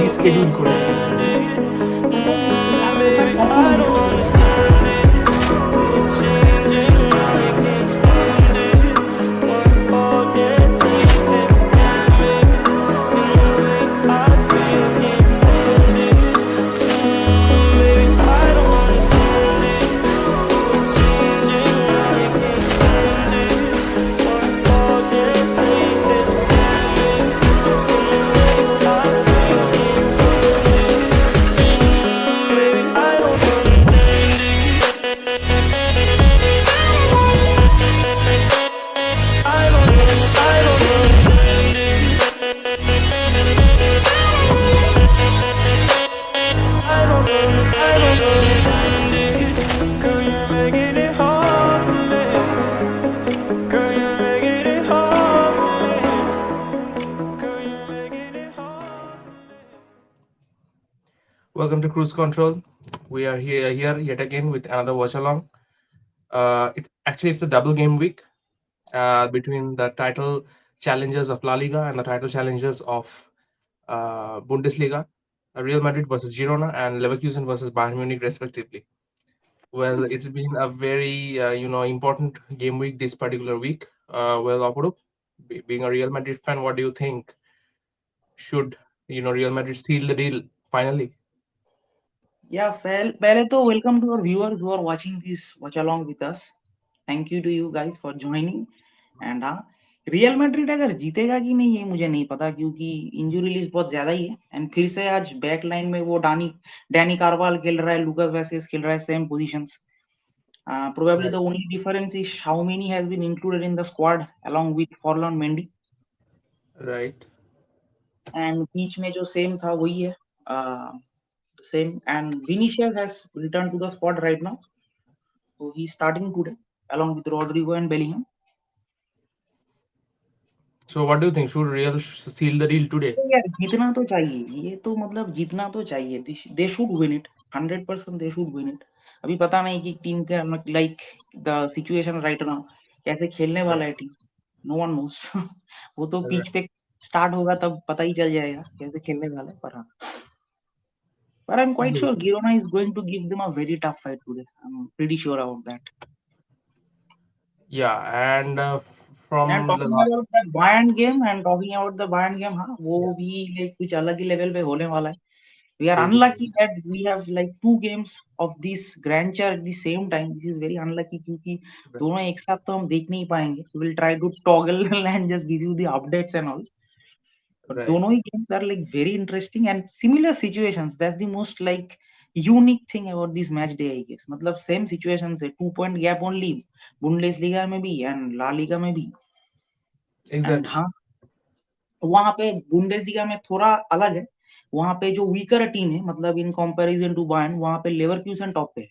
Reschedule করে। Welcome to Cruise Control. We are here yet again with another Watchalong. It's a double game week between the title challenges of LaLiga and the title challenges of Bundesliga. Real Madrid versus Girona and Leverkusen versus Bayern Munich, respectively. Well, it's been a very important game week this particular week. Apurup, being a Real Madrid fan, what do you think? Should Real Madrid seal the deal finally? Yeah, पहले तो welcome to our viewers who are watching this watch along with us. Thank you to you guys for joining. And हाँ, real Madrid अगर जीतेगा कि नहीं ये मुझे नहीं पता क्योंकि इंजरी लिस्ट बहुत ज्यादा ही है एंड फिर से आज बैक लाइन में वो डैनी कार्वाल खेल रहा है, लुकास वास्केस खेल रहा है, same positions. Probably the only difference is Xiaomini has been included in the squad along with Forlan Mendy. Right. And बीच में जो सेम था वही है. Same, and Vinicius has returned to the squad right now, so he's starting today along with Rodrigo and Bellingham. So what do you think? Should Real seal the deal today? यार जीतना तो चाहिए, ये तो मतलब जीतना तो चाहिए. They should win it 100%. They should win it. अभी पता नहीं कि टीम का like the situation right now कैसे खेलने वाला है टीम. No one knows. वो तो पिच पे स्टार्ट होगा तब पता ही चल जाएगा कैसे खेलने वाला है. पर हाँ, but I'm quite sure Girona is going to give them a very tough fight today. I'm pretty sure about that. Yeah, and from and talking about the Bayern game हाँ वो भी like कुछ अलग ही लेवल पे होने वाला है. We are unlucky that we have like two games of this grandeur at the same time. This is very unlucky क्योंकि दोनों एक साथ तो हम देख नहीं पाएंगे. We will try to toggle and just give you the updates and all. But दोनों ही games are like very interesting and similar situations. That's the most like unique thing about this match day, I guess. मतलब same situations है, 2 point gap only. Bundesliga में भी and La Liga में भी. Exactly. And हाँ, वहाँ पे Bundesliga में थोड़ा अलग है. वहाँ पे जो वीकर टीम है मतलब इन कंपैरिजन टू बायर्न वहाँ पे लेवरक्यूसन टॉप पे है.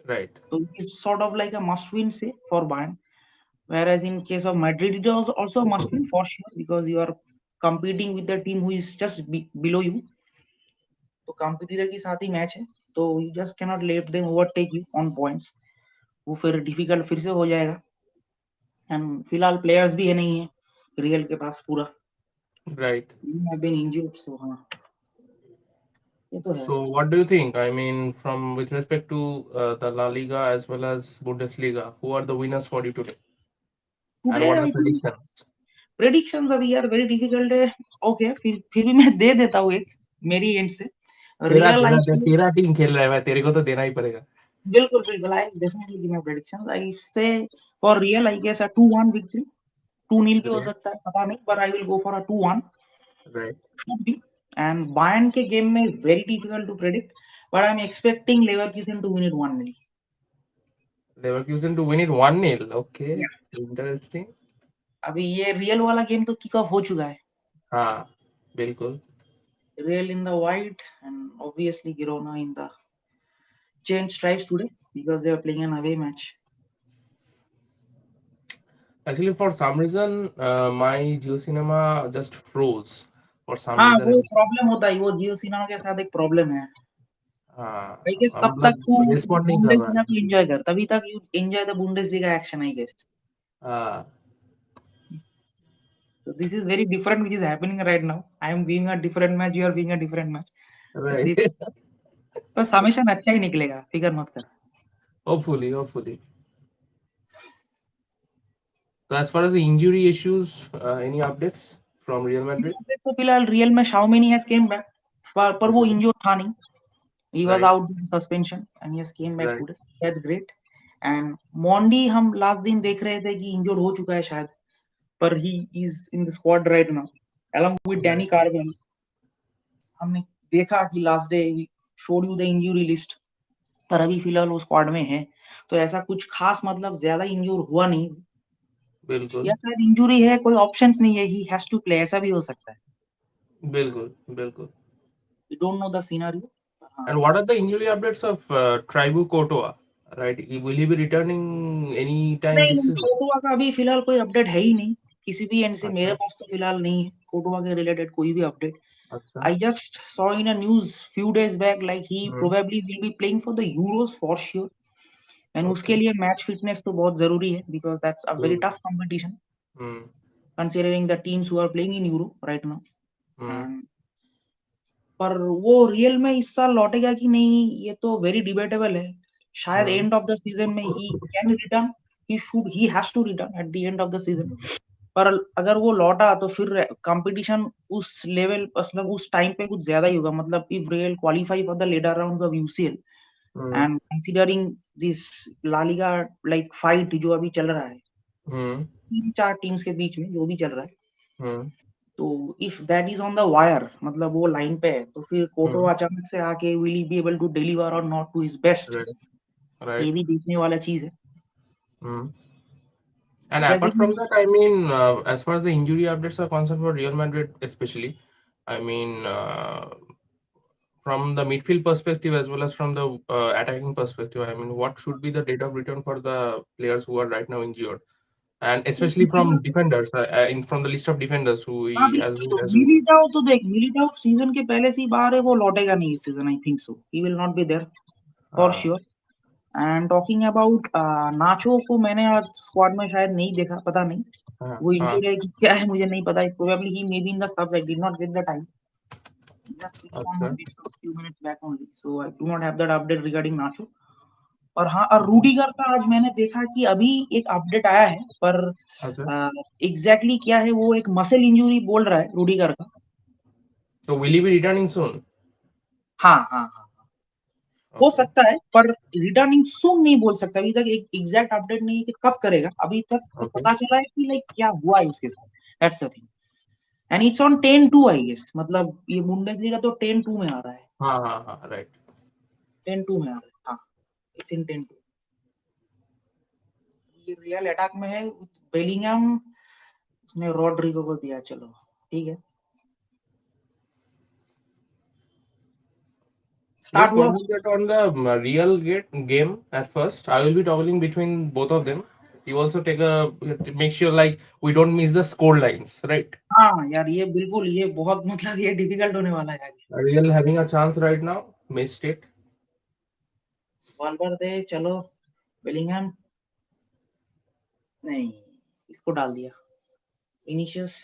Right. So it's sort of like a must win say for Bayern. Whereas in case of Madrid it is also a must win for sure because you are competing with the team who is just below you. तो competitor के साथ ही match है तो you just cannot let them overtake you on points. वो फिर difficult फिर से हो जाएगा. एंड फिलहाल प्लेयर्स भी है नहीं है रियल के पास पूरा. Right. You have been injured, so हाँ. ये तो है. So what do you think? I mean, from with respect to the La Liga as well as Bundesliga, who are the winners for you today? And what are the predictions? Predictions अभी यार very difficult है. Okay, फिर भी मैं दे देता हूँ एक मेरी एंड से. तेरा टीम खेल रहा है भाई, तेरे को तो देना ही पड़ेगा. बिल्कुल बिल्कुल. I definitely give my predictions. I say for real I guess a 2-1 victory. 2-0 भी हो सकता है पता नहीं, but I will go for a 2-1. Right. Should be. And Bayern के game में very difficult to predict, but I'm expecting Leverkusen to win it 1-0. Leverkusen to win it 1-0. Okay. Yeah. Interesting. अभी ये रियल वाला game तो kick off हो चुका है. हाँ, बिल्कुल. Real in the white and obviously Girona in the change stripes today because they are playing an away match. Actually, for some reason, my JioCinema just froze. For some हाँ reason. वो problem होता है, वो JioCinema के साथ एक problem है. I guess तब तक तू बुंडेसलीगा को एंजॉय कर, तभी तक you enjoy the Bundesliga action I guess. So this is very different, which is happening right now. I am being a different match, you are being a different match. But Right. this बस हमेशा अच्छा ही निकलेगा, फिकर मत कर. Hopefully, hopefully. So as far as the injury issues, any updates from Real Madrid? तो फिलहाल real में शाओमेनी हैज केम बैक, पर वो इंजर्ड था नहीं. He was Right, out due to suspension and he has came back right. today. That's great. And Mondi हम last दिन देख रहे थे कि इंजर्ड हो चुका है शायद, पर he is in the squad right now along with Danny Carvajal. हमने देखा कि last day he showed you the injury list, पर अभी फिलहाल वो स्क्वाड में है. तो ऐसा कुछ खास मतलब ज्यादा इंजूर हुआ नहीं, बिल्कुल, या शायद इंजरी है, कोई ऑप्शंस नहीं है, he has to play, ऐसा भी हो सकता है. बिल्कुल, बिल्कुल. We don't know the scenario. हाँ. And what are the injury updates of Tribu Courtois? Right, will he be returning any time नहीं this नहीं, season? कोटुआ का अभी फिलहाल कोई अपडेट है ही नहीं किसी भी एंड से. मेरे अच्छा, पास तो फिलहाल नहीं है कोटुआ के रिलेटेड कोई भी अपडेट. अच्छा. I just saw in a news few days back like he Hmm. probably will be playing for the Euros for sure. And उसके Okay. लिए मैच फिटनेस तो बहुत जरूरी है because that's a very Hmm. tough competition Hmm. considering the teams who are playing in Euro right now. Hmm. And पर वो real में इस साल लौटेगा कि नहीं ये तो वेरी डिबेटेबल है. शायद Hmm. End of the season में he can return, he has to return at the end of the season. पर अगर वो लौटा तो फिर कंपटीशन उस लेवल मतलब उस टाइम पे कुछ ज्यादा ही होगा. मतलब if Real qualify for the later rounds of UCL Hmm. And considering this La Liga like fight जो अभी चल रहा है Hmm. तीन चार टीम्स के बीच में जो भी चल रहा है, Hmm. तो if that is on the wire मतलब वो लाइन पे है, तो फिर कोटो Hmm. अचानक से आके will he be able to deliver or not to his best, Right, ये right. भी देखने वाला चीज है. Hmm. And जैसे apart from कि that, I mean, as far as the injury updates are concerned for Real Madrid, especially, I mean, from the midfield perspective as well as from the attacking perspective, I mean, what should be the date of return for the players who are right now injured, and especially from defenders, in from the list of defenders who हाँ we भी as we know. Militão तो देख, Militão season के पहले से ही बाहर है, वो लौटेगा नहीं इस सीजन. I think so he will not be there for Uh, sure. And talking about Nacho को मैंने आज स्क्वाड में शायद नहीं देखा, पता नहीं uh, वो uh, इंजर्ड है कि क्या है मुझे नहीं पता. Probably he may be in the subs, I did not get the time, just switched on my okay, Netflix a few minutes back only, so I do not have that update regarding नाचो. और हाँ, और Rudiger का आज मैंने देखा कि अभी एक अपडेट आया है, पर okay. एग्जैक्टली क्या है वो एक मसल इंजरी बोल रहा है रूडीगर का. So will he be returning soon? हाँ हाँ हाँ, हो Okay, सकता है, पर रिटर्निंग सून नहीं बोल सकता. अभी तक एक एग्जैक्ट अपडेट नहीं है कि कब करेगा. अभी तक तो okay. पता चला है कि लाइक क्या हुआ है उसके साथ. That's the thing. And it's on 10-2 I guess, मतलब ये बुंडेसलीगा तो 10-2 में आ रहा है. हाँ, right. 10-2 में आ रहा है, हाँ, इट्स इन 10-2. ये रियल अटैक में है. बेलिंगम उसने रॉड्रिगो को दिया, चलो ठीक है. Let's स्टार्ट हुआ. concentrate on the game at first. I will be toggling between both of them. You also make sure like we don't miss the score lines, right? हाँ यार ये बिल्कुल, ये बहुत मतलब ये डिफिकल्ट होने वाला है. Real having a chance right now, missed it. वाल्वर्दे चलो, बेलिंगम नहीं, इसको डाल दिया. Vinicius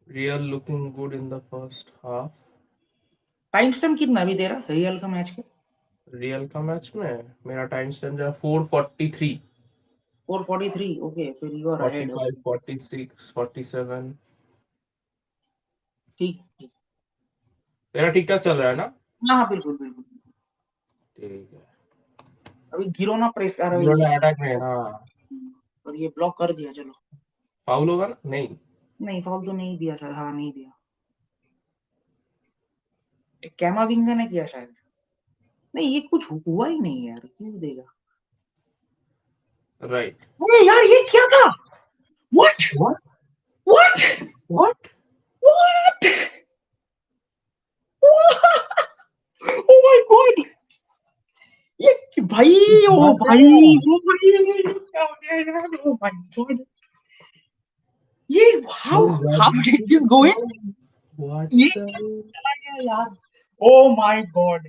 Real looking good in the first half. Time stamp कितना अभी तेरा रियल का मैच का? Real का मैच में मेरा टाइम स्टैम्प जो है 4:43, 4:43. ओके, फिर यू आर अहेड. 45, 46, 47. ठीक ठीक. तेरा ठीक ठाक चल रहा है ना? हाँ बिल्कुल बिल्कुल. ठीक है. अभी गिरोना प्रेस कर रही गिरोना है अटैक में हाँ. और ये ब्लॉक कर दिया. चलो, फाउल होगा ना? नहीं. नहीं फाउल तो नहीं दिया शायद. हाँ नहीं दिया. कैमाविंगा ने किया शायद. नहीं ये कुछ हुआ ही नहीं यार, क्यों देगा. Right. अरे यार ये क्या था. What What? What What? What. O my God. ये भाई, ओ What भाई, the? ओ भाई, क्या हो गया यार. Oh my God. ये how did this go in. What ये the? चला गया यार. Oh my God.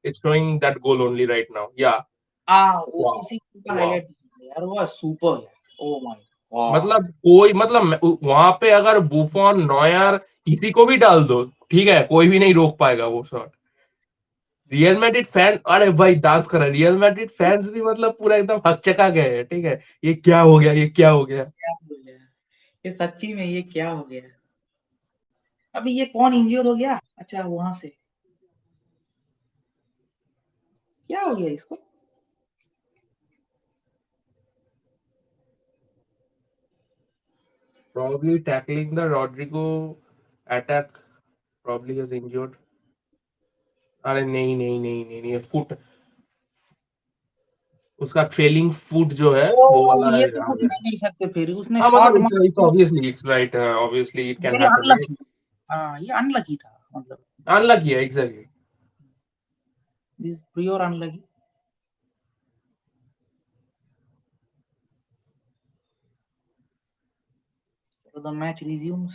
It's showing that goal only right now. Yeah. वो Wow. उसी का Wow. हाईलाइट यार, वो सुपर यार, ओ माय गॉड। मतलब कोई मतलब वहां पे अगर बुफॉन नॉयर किसी को भी डाल दो, ठीक है, कोई भी नहीं रोक पाएगा वो शॉट। रियल मैड्रिड फैन, अरे भाई डांस कर रहा है, रियल मैड्रिड फैंस भी मतलब पूरा एकदम हकचका गए हैं, ठीक है, ये क्या हो गया, ये क्या हो गया। क्या हो गया, ये सच्ची में ये क्या हो गया। अभी ये कौन इंजर हो गया, अच्छा वहां से क्या हो गया इसको। Probably tackling the Rodrigo attack, probably has injured. अरे नहीं नहीं नहीं नहीं नहीं, फुट, उसका ट्रेलिंग फुट जो है ओ वो वाला ये तो आ कुछ गया। नहीं कर सकते, फिर उसने हाँ शॉट मतलब इट्स मार। Obviously it's right, obviously it can very happen, right. Unlucky. हाँ ये अनलकी था, मतलब अनलकी है, exactly. This pure unlucky. So the match resumes.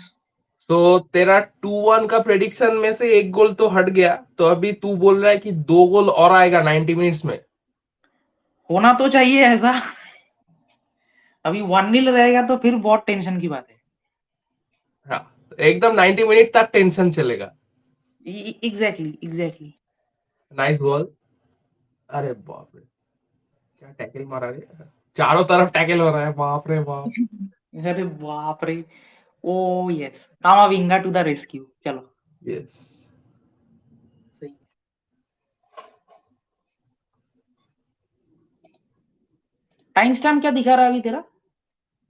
तो तेरा 2-1 का प्रेडिक्शन में से एक गोल तो हट गया, तो अभी तू बोल रहा है कि 2 गोल और आएगा 90 मिनट्स में। होना तो चाहिए ऐसा। अभी 1-0 रहेगा तो फिर बहुत टेंशन की बात है। हाँ, एकदम 90 मिनट तक टेंशन चलेगा। Exactly exactly. Nice ball. अरे बाप रे, क्या टैकल मारा रे, चारों तरफ टैकल हो रहा है, बाप रे बाप। अरे बाप रे। Oh yes, Camavinga to the rescue, चलो यस। सही। टाइम स्टैम्प क्या दिखा रहा है अभी तेरा।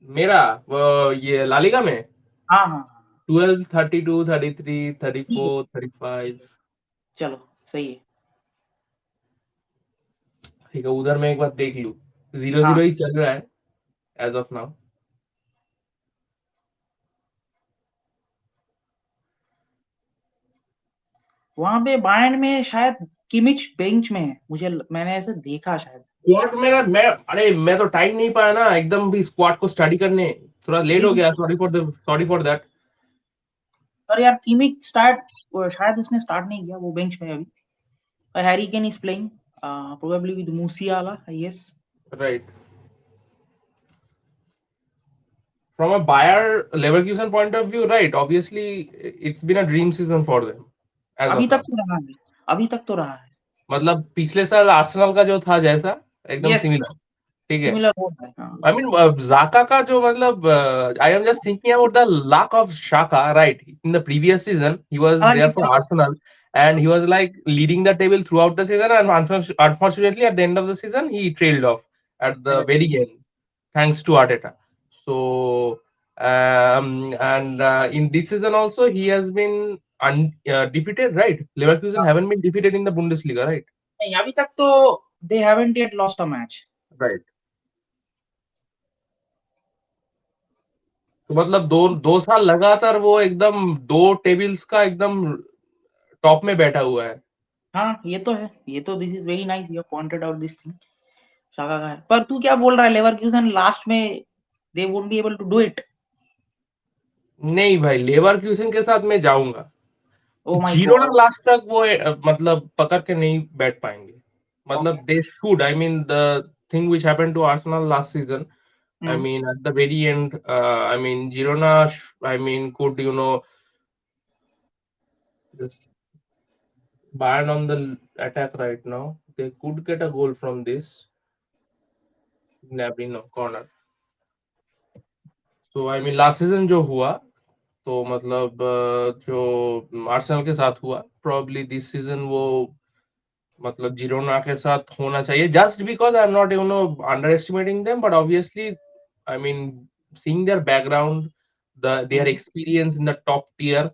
मेरा वो ये लालिगा में हाँ हाँ हाँ, 12, 32, 33, ठीक है 34, 35। चलो सही है। ठीक है, उधर मैं एक बार देख लूं, 0-0 हाँ ही चल रहा है एज ऑफ नाउ। वहां पे बायर्न में शायद किमिच बेंच में है, मैंने ऐसे देखा शायद। स्क्वाड मेरा मैं अरे मैं तो टाइम नहीं पाया ना एकदम भी स्क्वाड को स्टडी करने, थोड़ा लेट अभी हो भी गया, सॉरी फॉर दैट। पर यार किमिच स्टार्ट, शायद उसने स्टार्ट नहीं किया, वो बेंच में है अभी। Harry Kane is playing probably with मूसियाला, yes. Right. From a Bayer Leverkusen point of view, right? Obviously, it's been a dream season for them as अभी of तक now. तो रहा है, अभी तक तो रहा है। मतलब पिछले साल आर्सेनल का जो था जैसा, एकदम यस सिमिलर, ठीक है। सिमिलर हो रहा है, हाँ। I mean, Zaka का जो मतलब, I am just thinking about the lack of Shaka, right? In the previous season, he was हालांकि there for Arsenal, and he was like leading the table throughout the season, and unfortunately, at the end of the season, he trailed off at the very end, thanks to Arteta. So, and in this season also, he has been defeated, right? Leverkusen haven't been defeated in the Bundesliga, right? नहीं अभी तक तो they haven't yet lost a match. Right. तो मतलब दो दो साल लगातार वो एकदम दो टेबल्स का एकदम टॉप में बैठा हुआ है। हाँ ये तो है, ये तो this is very nice, you pointed out this thing. Xhaka का है, पर तू क्या बोल रहा है, लेवरक्यूजन लास्ट में they won't be able to do it. नहीं भाई, लेवरक्यूसेन के साथ मैं जाऊंगा। Oh my Girona God. लास्ट तक वो मतलब पकड़ के नहीं बैठ पाएंगे। ओके। मतलब they should, I mean the thing which happened to Arsenal last season, I mean, at the very end, I mean, Girona, I mean, could, just Bayern on the attack right now. They could get a goal from this Gnabry, no, corner. So, I mean, last season जो हुआ, तो मतलब जो Arsenal के साथ हुआ, probably this season वो मतलब जिरोना के साथ होना चाहिए, just because I'm not underestimating them, but obviously I mean seeing their background, their experience in the top tier,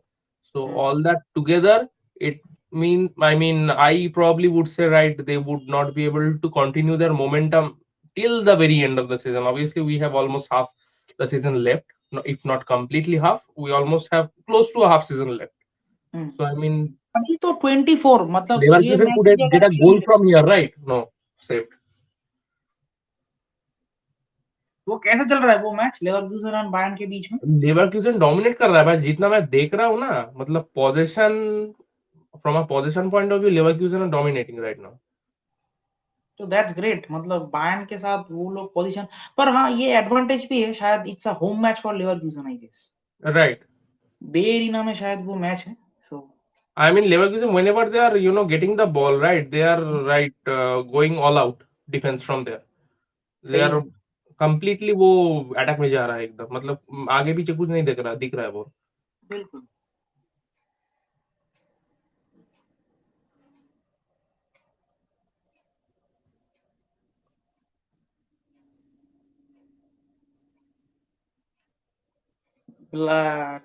so all that together, it mean I mean I probably would say, right, they would not be able to continue their momentum till the very end of the season. Obviously we have almost half the season left, if not completely half, we almost have close to a half season left. So I mean अभी तो 24, मतलब ये Leverkusen match could अगर get a खेल goal ले from here, right? No, saved. वो कैसे चल रहा है वो मैच लेवरक्यूजन और बायर्न के बीच में। लेवरकुसेन डोमिनेट कर रहा है भाई, जितना मैं देख रहा हूँ ना, मतलब position from a position point of view, Leverkusen are dominating right now. तो दैट्स ग्रेट, मतलब बायर्न के साथ वो लोग पोजीशन पर, हाँ ये एडवांटेज भी है शायद, it's a home match for Leverkusen I guess, Right. BayArena में शायद वो मैच है, so I mean, Leverkusen, whenever they are, getting the ball, right, they are right going all out defense from there. They सही are है। completely वो attack में जा रहा है एकदम, मतलब आगे पीछे कुछ नहीं दिख रहा है वो। बिल्कुल।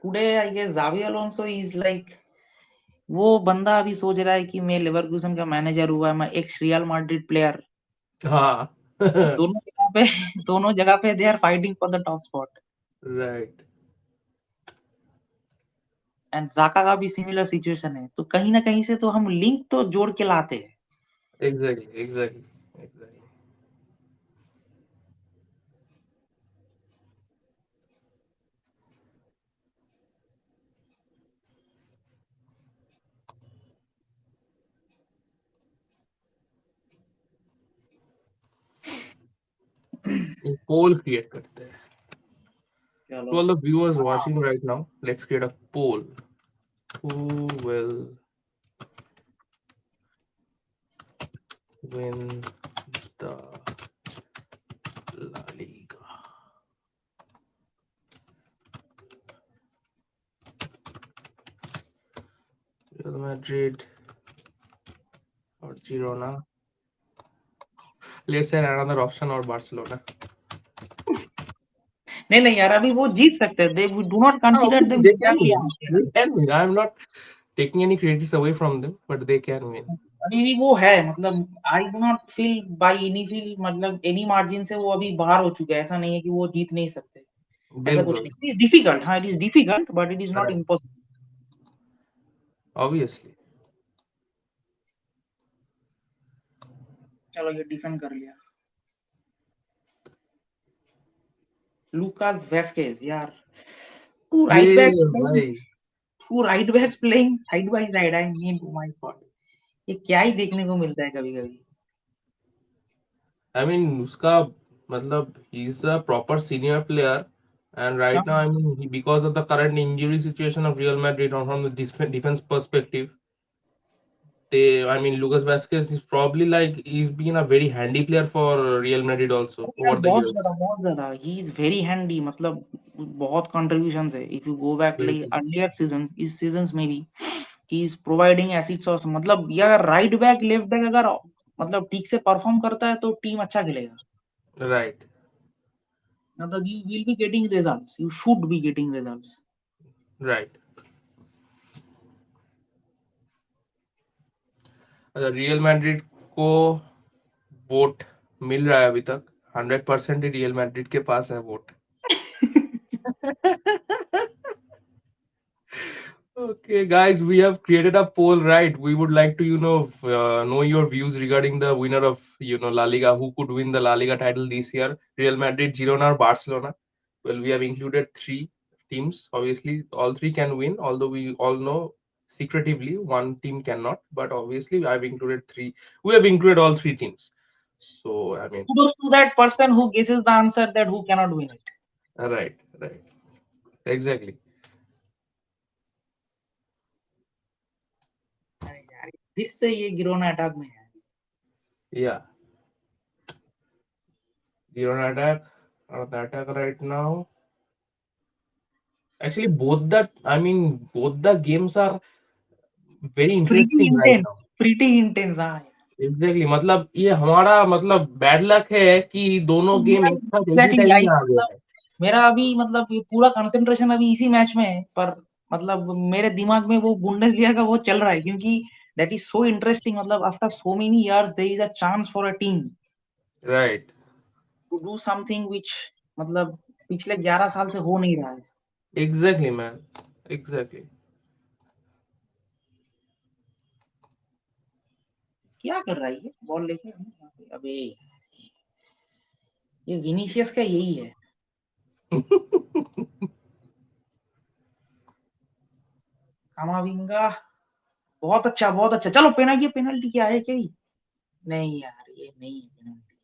टुडे आई गेस जावी अलोंसो इज लाइक, वो बंदा अभी सोच रहा है कि मैं लेवरकुसन का मैनेजर हुआ, मैं एक्स रियल मैड्रिड प्लेयर, हाँ। दोनों जगह पे दोनों जगह पे they are fighting for the top spot. Right. And Xhaka का भी सिमिलर सिचुएशन है, तो कहीं ना कहीं से तो हम लिंक तो जोड़ के लाते हैं। Exactly exactly exactly. Poll create करते हैं। चलो To all the viewers watching right now, let's create a poll. Who will win the La Liga? Real Madrid or Girona? Let's say another option or Barcelona. नहीं नहीं यार, अभी वो जीत सकते हैं, they do not consider Obviously, them they can equally win. Out यार। They can win. I'm not taking any credits away from them, but they can win. अभी भी वो है, मतलब I do not feel by any feel, मतलब any margin से वो अभी बाहर हो चुके हैं, ऐसा नहीं है कि वो जीत नहीं सकते, ऐसा कुछ बिल्कुल। नहीं। इट इज डिफिकल्ट, हाँ it is difficult, but it is not Right. Impossible. Obviously. चलो ये डिफेंड कर लिया। लूकास वेस्केज यार, टू राइट ये बैक्स प्लेइंग, भाई, two right backs playing side by side, I mean my God, ये क्या ही देखने को मिलता है कभी कभी। I mean उसका मतलब he is a proper senior player, and right now I mean because of the current injury situation of Real Madrid or from the defense perspective, they I mean Lucas Vasquez is probably like he's been a very handy player for Real Madrid also यार over the years. बहुत ज्यादा he is very handy, मतलब बहुत contributions है। If you go back like बिल्कुल। Earlier season, इस seasons में भी ही इज प्रोवाइडिंग एसिड्स और, मतलब ये अगर राइट बैक लेफ्ट बैक अगर मतलब ठीक से परफॉर्म करता है तो टीम अच्छा खेलेगा, Right. मतलब you will be getting results, you should be getting results. Right. अगर रियल मैड्रिड को वोट मिल रहा है अभी तक, 100% ही रियल मैड्रिड के पास है vote. Okay, guys, we have created a poll, right? We would like to, know your views regarding the winner of, La Liga. Who could win the La Liga title this year? Real Madrid, Girona, or Barcelona? Well, we have included three teams. Obviously, all three can win, although we all know secretively one team cannot. But obviously, I've included three. We have included all three teams. So, I mean, Kudos to that person who guesses the answer that who cannot win it। right, right, exactly. अरे यार फिर से ये Girona attack में है। Yeah, Girona attack, or the attack right now. Actually, both the games are very pretty interesting right intense, now. Pretty intense, हाँ। Exactly मतलब ये हमारा मतलब बैड लक है कि दोनों गेम एक साथ एक ही एग्जैक्टली टाइम आई, में आ गया मतलब है। मेरा अभी मतलब ये पूरा कंसंट्रेशन अभी इसी मैच में है, पर मतलब मेरे दिमाग में वो बुंडेसलीगा का वो चल रहा है, क्योंकि दैट इज सो इंटरेस्टिंग, मतलब after so many years there is a chance for a team right. To do something which, मतलब पिछले 11 साल से हो नहीं रहा है। Exactly man, exactly. क्या कर रहा है ये बॉल लेके? अबे ये विनीशियस का यही है, कामाविंगा बहुत अच्छा बहुत अच्छा। चलो पेनल्टी पेनल्टी क्या है क्या? नहीं यार ये नहीं है penalty.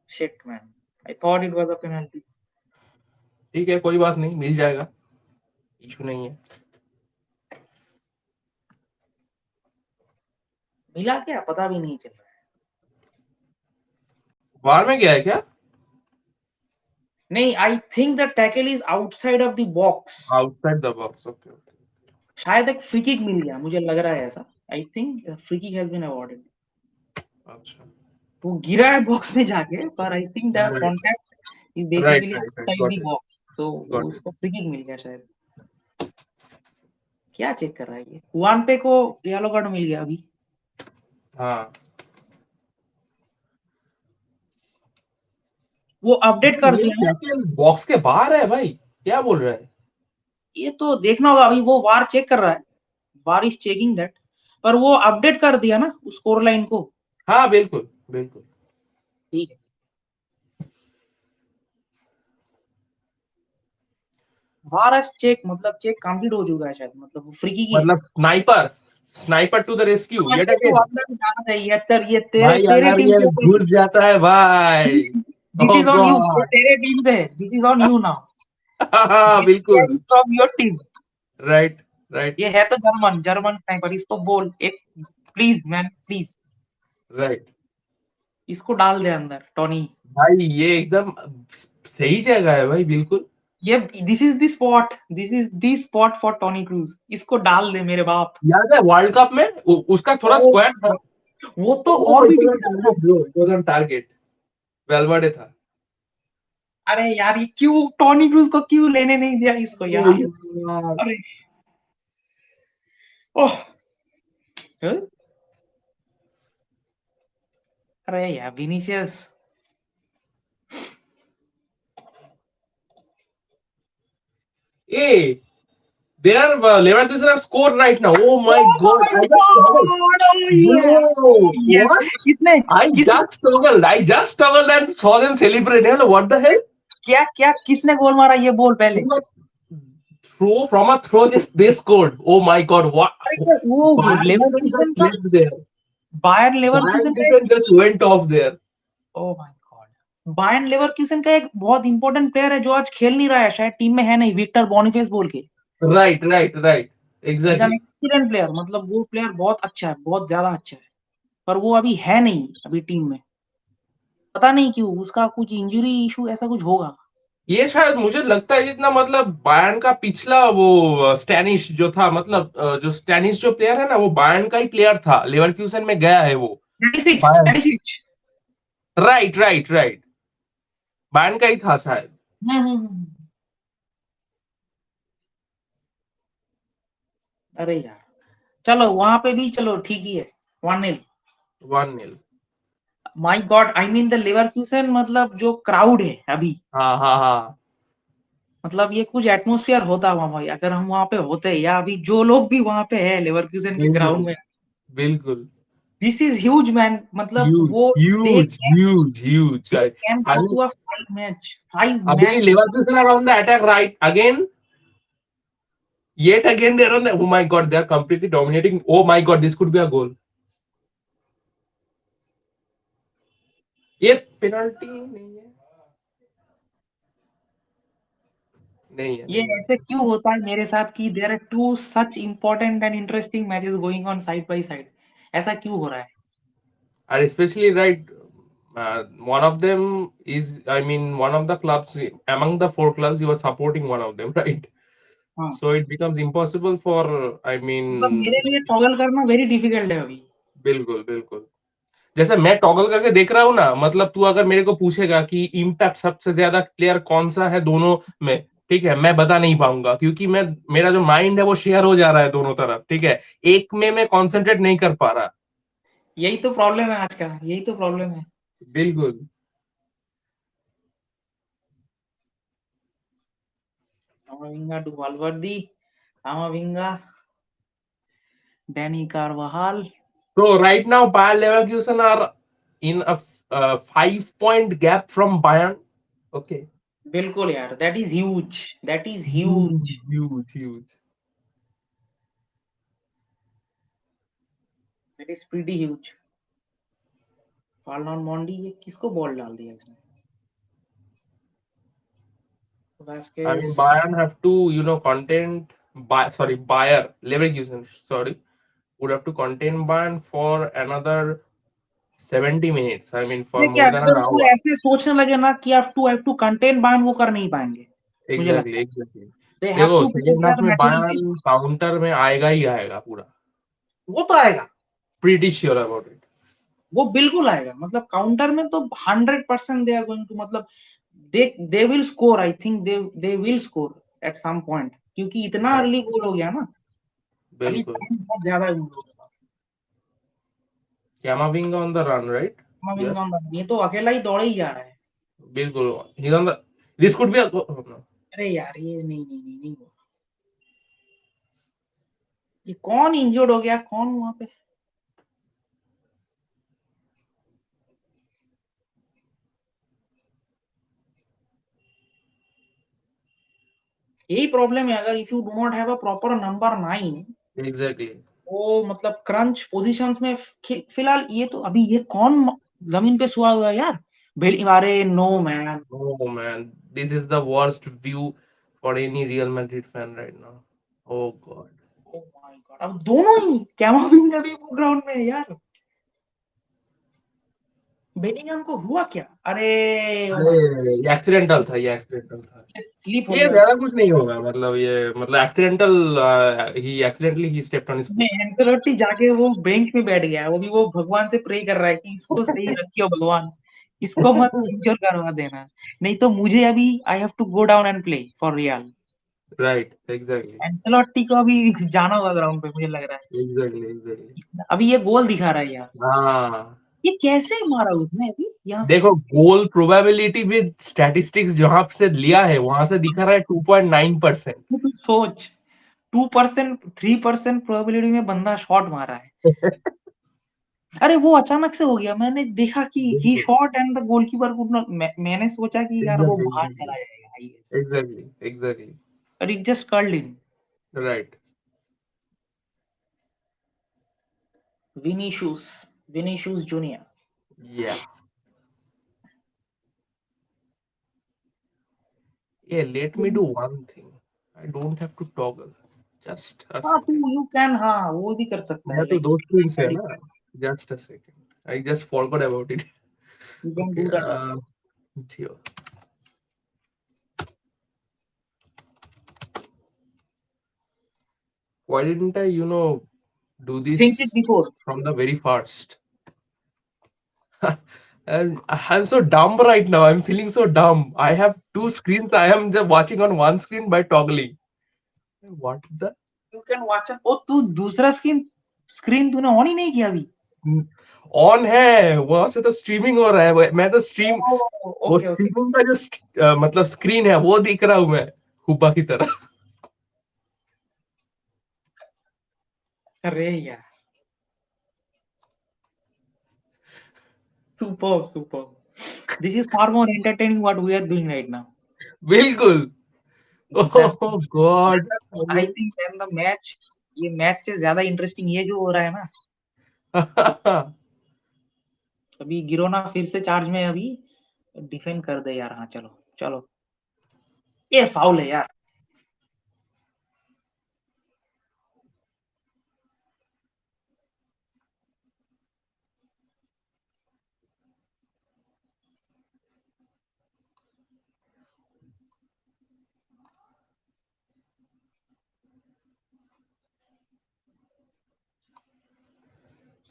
Shit man, I thought it was a penalty. ठीक है, कोई बात नहीं, मिल जाएगा, इशू नहीं है। मिला क्या पता भी नहीं चल रहा है। वार में गया है क्या? नहीं, आई think the tackle is outside of the box. Outside the box, okay okay. शायद एक फ्री किक मिल गया, मुझे लग रहा है ऐसा। I think free kick has been awarded. अच्छा, वो गिरा है बॉक्स में जाके, पर I think the right contact is right basically right right, outside got the it box, तो वो गॉट इट। उसको फ्री किक मिल गया शायद। क्या चेक कर रहा है ये? हुआन पे को येलो कार्ड मिल गया अभी। हाँ, वो अपडेट कर ये दिया ना। टैकल बॉक्स के बाहर है भाई, क्या बोल रहा है? ये तो देखना होगा, अभी वो वार चेक कर रहा है। वार इज चेकिंग दैट। पर वो अपडेट कर दिया ना उस स्कोर लाइन को। हाँ बिल्कुल बिल्कुल। ठीक है। वार एज चेक मतलब चेक कंप्लीट हो चुका है शायद, मतलब वो फ्री किक ही है। मतलब sniper, sniper to the rescue हाँ, येट ये तो अगेन। अंदर जाना चाहिए, ये तेरे भाई तेरे अगर टीम ये के ऊपर। घुस जाता है भाई, this oh is on you, ये गॉड। तेरे टीम से है, this is on you now. हाँ दिस प्लेयर बिल्कुल, is from your team. Right right ये है तो जर्मन जर्मन स्नाइपर, इसको बोल एक, प्लीज मैन प्लीज, राइट। इसको डाल दे अंदर टोनी। भाई ये एकदम सही जगह है भाई, बिल्कुल। ये this is the spot, this is the spot for Toni Kroos, इसको डाल दे मेरे बाप। याद है वर्ल्ड कप में उसका थोड़ा ओ स्क्वाड था। वो तो ओह और इट भी वाज डिफिकल्ट था। Target bro, it was target, Valverde था। अरे यार ये क्यों टोनी क्रूज को क्यों लेने नहीं दिया इसको ओ यार? यार। अरे ओह, हैं? अरे यार Vinicius. A, they are Leverkusen have scored right now. Oh my Oh god, my I just toggled. god! Oh yeah! Oh Bro, yes! what? किसने I किसने just toggled. I just toggled and saw them celebrate. You know, what the hell? क्या क्या किसने गोल मारा ये बोल पहले। From a from a throw, they scored. Oh my god, what? अरे ये वो Bayern defense लेवरकुसेन just का, left there. Bayern Bayern Leverkusen का defense just went off there. O my God, Bayern Leverkusen का एक बहुत इंपॉर्टेंट प्लेयर है जो आज खेल नहीं रहा है, शायद टीम में है नहीं, विक्टर बोनिफेस बोल के। Right, right, right. Is an Exactly. Excellent player, मतलब वो प्लेयर बहुत अच्छा है, बहुत ज्यादा अच्छा है। पर वो अभी है नहीं अभी टीम में। पता नहीं क्यों, उसका कुछ इंजरी इशू ऐसा कुछ होगा। ये शायद मुझे लगता है जितना मतलब बायर्न का पिछला वो स्टैनिश जो था, मतलब जो स्टैनिश जो प्लेयर है ना, वो बायर्न का ही प्लेयर था, लेवरक्यूसन में गया है वो। Statistics Bayern, statistics. Right right right, Bayern का ही था शायद। अरे यार चलो वहां पे भी चलो ठीक ही है। 1-0। 1-0। My God, I mean the Leverkusen, मतलब जो क्राउड है अभी, हाँ हाँ हाँ, मतलब ये कुछ एटमोस्फियर होता वहां भाई, अगर हम वहां पे होते, या अभी जो लोग भी वहां पे है लेवरकुसेन के बिल्कुल ग्राउंड में। बिल्कुल। दिस इज ह्यूज मैन, मतलब ह्यूज वो they huge huge huge. They can I go mean to a five अभी match. Leverkusen are on the attack right again, yet again they're on the, oh my god, they're completely dominating. Oh my god, this could be a goal. ये penalty नहीं है, नहीं है ये नहीं है। ऐसे क्यों होता है मेरे साथ कि there are two such important and interesting matches going on side by side, ऐसा क्यों हो रहा है? And especially right, one of them is, I mean, one of the clubs among the four clubs, he was supporting one of them, right? हाँ, So it becomes impossible for, I मतलब मेरे mean, लिए toggle करना very difficult है अभी। बिल्कुल बिल्कुल। जैसे मैं टॉगल करके देख रहा हूँ ना, मतलब तू अगर मेरे को पूछेगा कि इम्पैक्ट सबसे ज्यादा प्लेयर कौन सा है दोनों में, ठीक है, मैं बता नहीं पाऊंगा क्योंकि मैं, मेरा जो माइंड है वो शेयर हो जा रहा है दोनों तरफ, ठीक है, एक में मैं कॉन्सेंट्रेट नहीं कर पा रहा। यही तो प्रॉब्लम है आज का, यही तो प्रॉब्लम है। बिल्कुल। Camavinga to Valverde, Camavinga, Dani Carvajal. So right now, Bayer Leverkusen are in a 5 point gap from Bayern. Okay. बिल्कुल यार, that is huge, that is Huge, huge. huge, huge. That is pretty huge. फाल्न मॉन्डी, ये किसको ball डाल दिया इसने? I mean, Vazquez. Bayern have to, contain Bayer, Leverkusen, sorry, would have to contain Bayern for another 70 minutes. I mean, for ये क्या, more than अगर an वो hour. ऐसे सोचने लगे ना कि हैव टू कंटेन बायर्न, वो कर नहीं पाएंगे मुझे Exactly, लगता है। exactly. दे हैव देखो to prove second half there में मैच्योरिटी। बायर्न काउंटर में आएगा ही आएगा पूरा, वो तो आएगा, pretty sure about it. वो बिल्कुल आएगा। मतलब काउंटर में तो 100% दे आर गोइंग टू, मतलब they will score. I think they will score at some point, क्योंकि इतना Right. अर्ली गोल हो गया ना। अभी बिल्कुल. टाइम बहुत ज्यादा है उन लोगों के पास। Camavinga on the run, right? Yes. ये तो अकेला ही दौड़े ही जा रहा है। बिल्कुल. He's on the. This could be a. Oh, no. अरे यार, ये नहीं हुआ। ये कौन इंजर्ड हो गया, कौन वहां पे? यही प्रॉब्लम है, अगर if you do not have a proper number 9, Exactly. वो मतलब क्रंच पोजीशंस में फिलहाल ये तो अभी ये कौन जमीन पे सोया हुआ है यार? अरे no man. Oh man, this is the worst view for any Real Madrid fan right now. Oh God. O my God, अब दोनों ही कैमाविंगा भी वो ग्राउंड में है यार। बेलिंगम को हुआ क्या? अरे ओ माय अरे ये एक्सीडेंटल था, ये एक्सीडेंटल था। गॉड, स्लिप हो ये गया। ज्यादा कुछ नहीं होगा, मतलब ये मतलब accidental, he accidentally he stepped on his foot. Ancelotti जाके वो बेंच में बैठ गया है, वो भी वो भगवान से प्रे कर रहा है कि इसको सही रखियो भगवान, इसको मत इंजर करवा देना, नहीं तो मुझे अभी I have to go down and play for real. Right, exactly. Ancelotti को अभी जाना होगा ग्राउंड पे, मुझे लग रहा एग्जैक्टली, एग्जैक्टली. है। अभी ये गोल दिखा रहा है यार, हाँ, ये कैसे मारा उसने अभी यहाँ से? देखो गोल प्रोबेबिलिटी विद स्टैटिस्टिक्स जहां से लिया है वहां से दिखा रहा है 2.9%. तू सोच, 2% 3% प्रोबेबिलिटी में बंदा शॉट मारा है। अरे वो अचानक से हो गया, मैंने देखा कि ही बिल्कुल. Shot and the goalkeeper could not, मैंने सोचा कि यार वो एग्जैक्टली, बाहर एग्जैक्टली. चला जाएगा I guess, exactly, exactly. but it just curled in. Right. Vinicius Junior. या. Yeah, let me do one thing. I don't have to toggle. Just a हाँ तू second. यू कैन, हाँ वो भी कर सकता है, मैं तो लाइक दो screens है ना. Just a second. I just forgot about it. You can Okay. Do that. Here. Why didn't I, do think it this before. from the very first? And I'm so dumb right now. I'm feeling so dumb. I have two screens. I am just watching on one screen by toggling. What the? You can watch, oh तू दूसरा screen तूने on ही नहीं किया अभी? On है, वहां से तो स्ट्रीमिंग हो रहा है, मैं तो स्ट्रीम, वो ओके ओके। स्ट्रीमिंग का जो मतलब स्क्रीन है वो दिख रहा हूं मैं हुब्बा की तरह. अरे यार, super, this is far more entertaining what we are doing right now. बिल्कुल. Oh God. I think then the match, ये मैच से ज्यादा इंटरेस्टिंग ये जो हो रहा है ना, अभी गिरोना फिर से चार्ज में है अभी, डिफेंड कर दे यार। हाँ चलो चलो, ये फाउल है यार।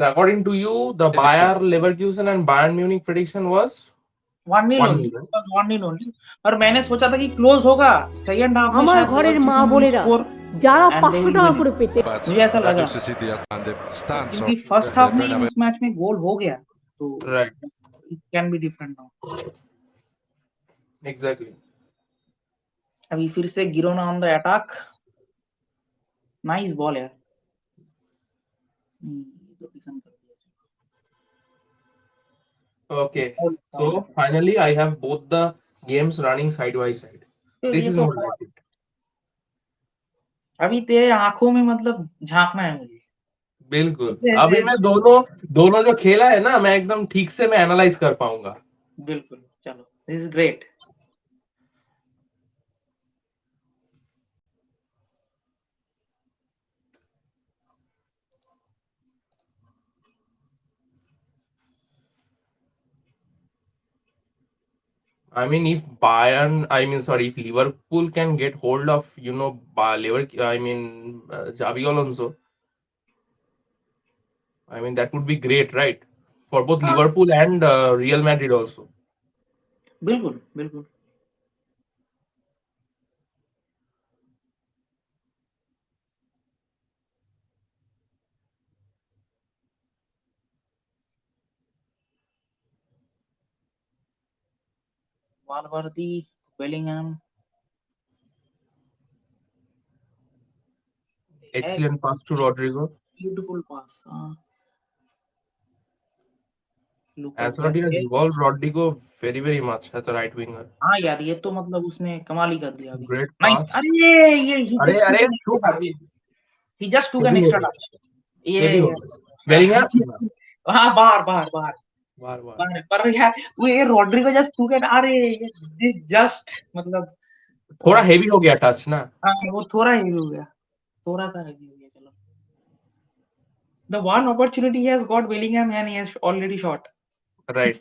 So according to you, the Bayer Leverkusen and Bayern Munich prediction was 1-0 1 only, million. 1-0 only. और मैंने सोचा था कि क्लोज होगा, सेकंड हाफ में আমার शायद ঘরের মা लेवरकुसन विल বোনেরা स्कोर যারা एंड दे 500 विल টাকা विन করে इट। পেতে But मुझे ऐसा लगा, to see the stance क्योंकि of फर्स्ट the हाफ में ही Bernabeu. उस मैच में गोल हो गया, तो Right. It can be different now. Exactly. अभी फिर से Girona on the attack, nice ball यार। ये तो डिफेंड कर Okay. दिया। So finally, I have both the games running side by side. This ये is तो more like it. अभी तेरे आंखों में मतलब झांकना है मुझे। बिल्कुल। Yes, अभी yes, मैं दोनों दोनों जो खेला है ना, मैं एकदम ठीक से मैं एनालाइज कर पाऊंगा। बिल्कुल। चलो, this is great. I mean, if Bayern, I mean, sorry, if Liverpool can get hold of, Xabi Alonso, I mean, that would be great, right? For both हाँ, Liverpool and Real Madrid also. बिल्कुल बिल्कुल। वालवर्दी, Bellingham, they have Excellent pass to Rodrigo. beautiful pass. Look at that. Ancelotti has Yes. evolved Rodrigo very, very much as a right winger. हाँ यार, ये तो मतलब उसने कमाल ही कर दिया अभी। Great nice. pass. अरे ये he अरे just took अरे an extra shoot, touch. He just took ये an भी हो extra गया, touch. ये ये भी हो ये गया। Bellingham, हाँ, बाहर बाहर बाहर बार बार। बाहर। पर यार वो ये रॉड्रिगो जस्ट took an, अरे ये जस्ट मतलब थोड़ा हेवी हो गया टच ना। हाँ, वो थोड़ा हेवी हो गया, थोड़ा सा हेवी हो गया। चलो, the one opportunity he has got Bellingham and he has already shot. Right.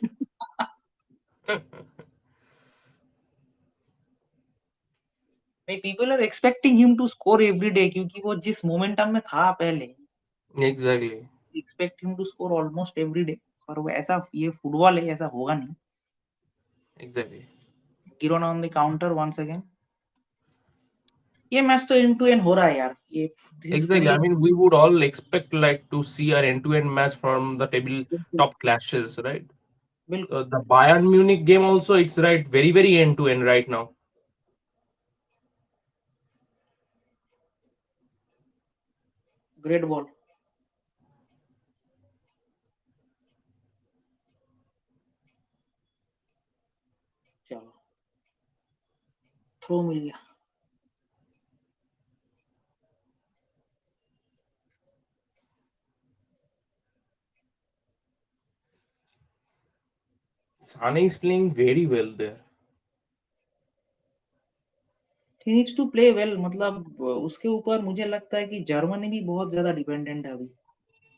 People are expecting him to score every day क्योंकि वो जिस मोमेंटम में था पहले, Exactly. expect him to score almost every day. पर वो ऐसा, ये फुटबॉल है, ऐसा होगा नहीं। Exactly. Girona on the counter once again. ये मैच तो end to end हो रहा है यार, ये this is Exactly. I fully mean, we would all expect like to see an end-to-end match from the table बिल्कुल top clashes, right? बिल्कुल। So the Bayern Munich game also, it's right, very, very end-to-end right now. Great ball। चलो, throw मिल गया। Sane is playing very well there. He needs to play well, मतलब उसके ऊपर मुझे लगता है कि जर्मनी भी बहुत ज्यादा डिपेंडेंट है अभी।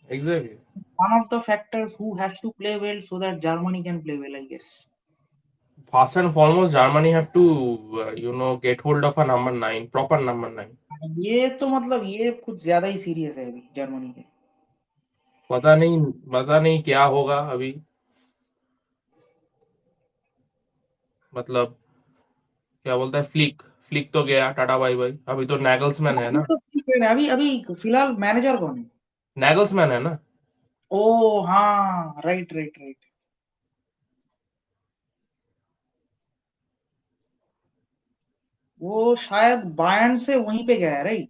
Exactly. One of the factors who has to play well so that Germany can play well, I guess. First and foremost, Germany have to, get hold of a number 9, proper number 9. ये तो मतलब ये कुछ ज्यादा ही serious है अभी Germany के। पता नहीं क्या होगा अभी। मतलब क्या बोलता है, फ्लिक फ्लिक तो गया, टाटा बाय बाय। अभी तो नैगल्समैन है अभी ना। तो ठीक है, अभी अभी फिलहाल मैनेजर कौन है? नैगल्समैन है ना। ओ हाँ, राइट राइट राइट। वो शायद बायर्न से वहीं पे गया है, राइट?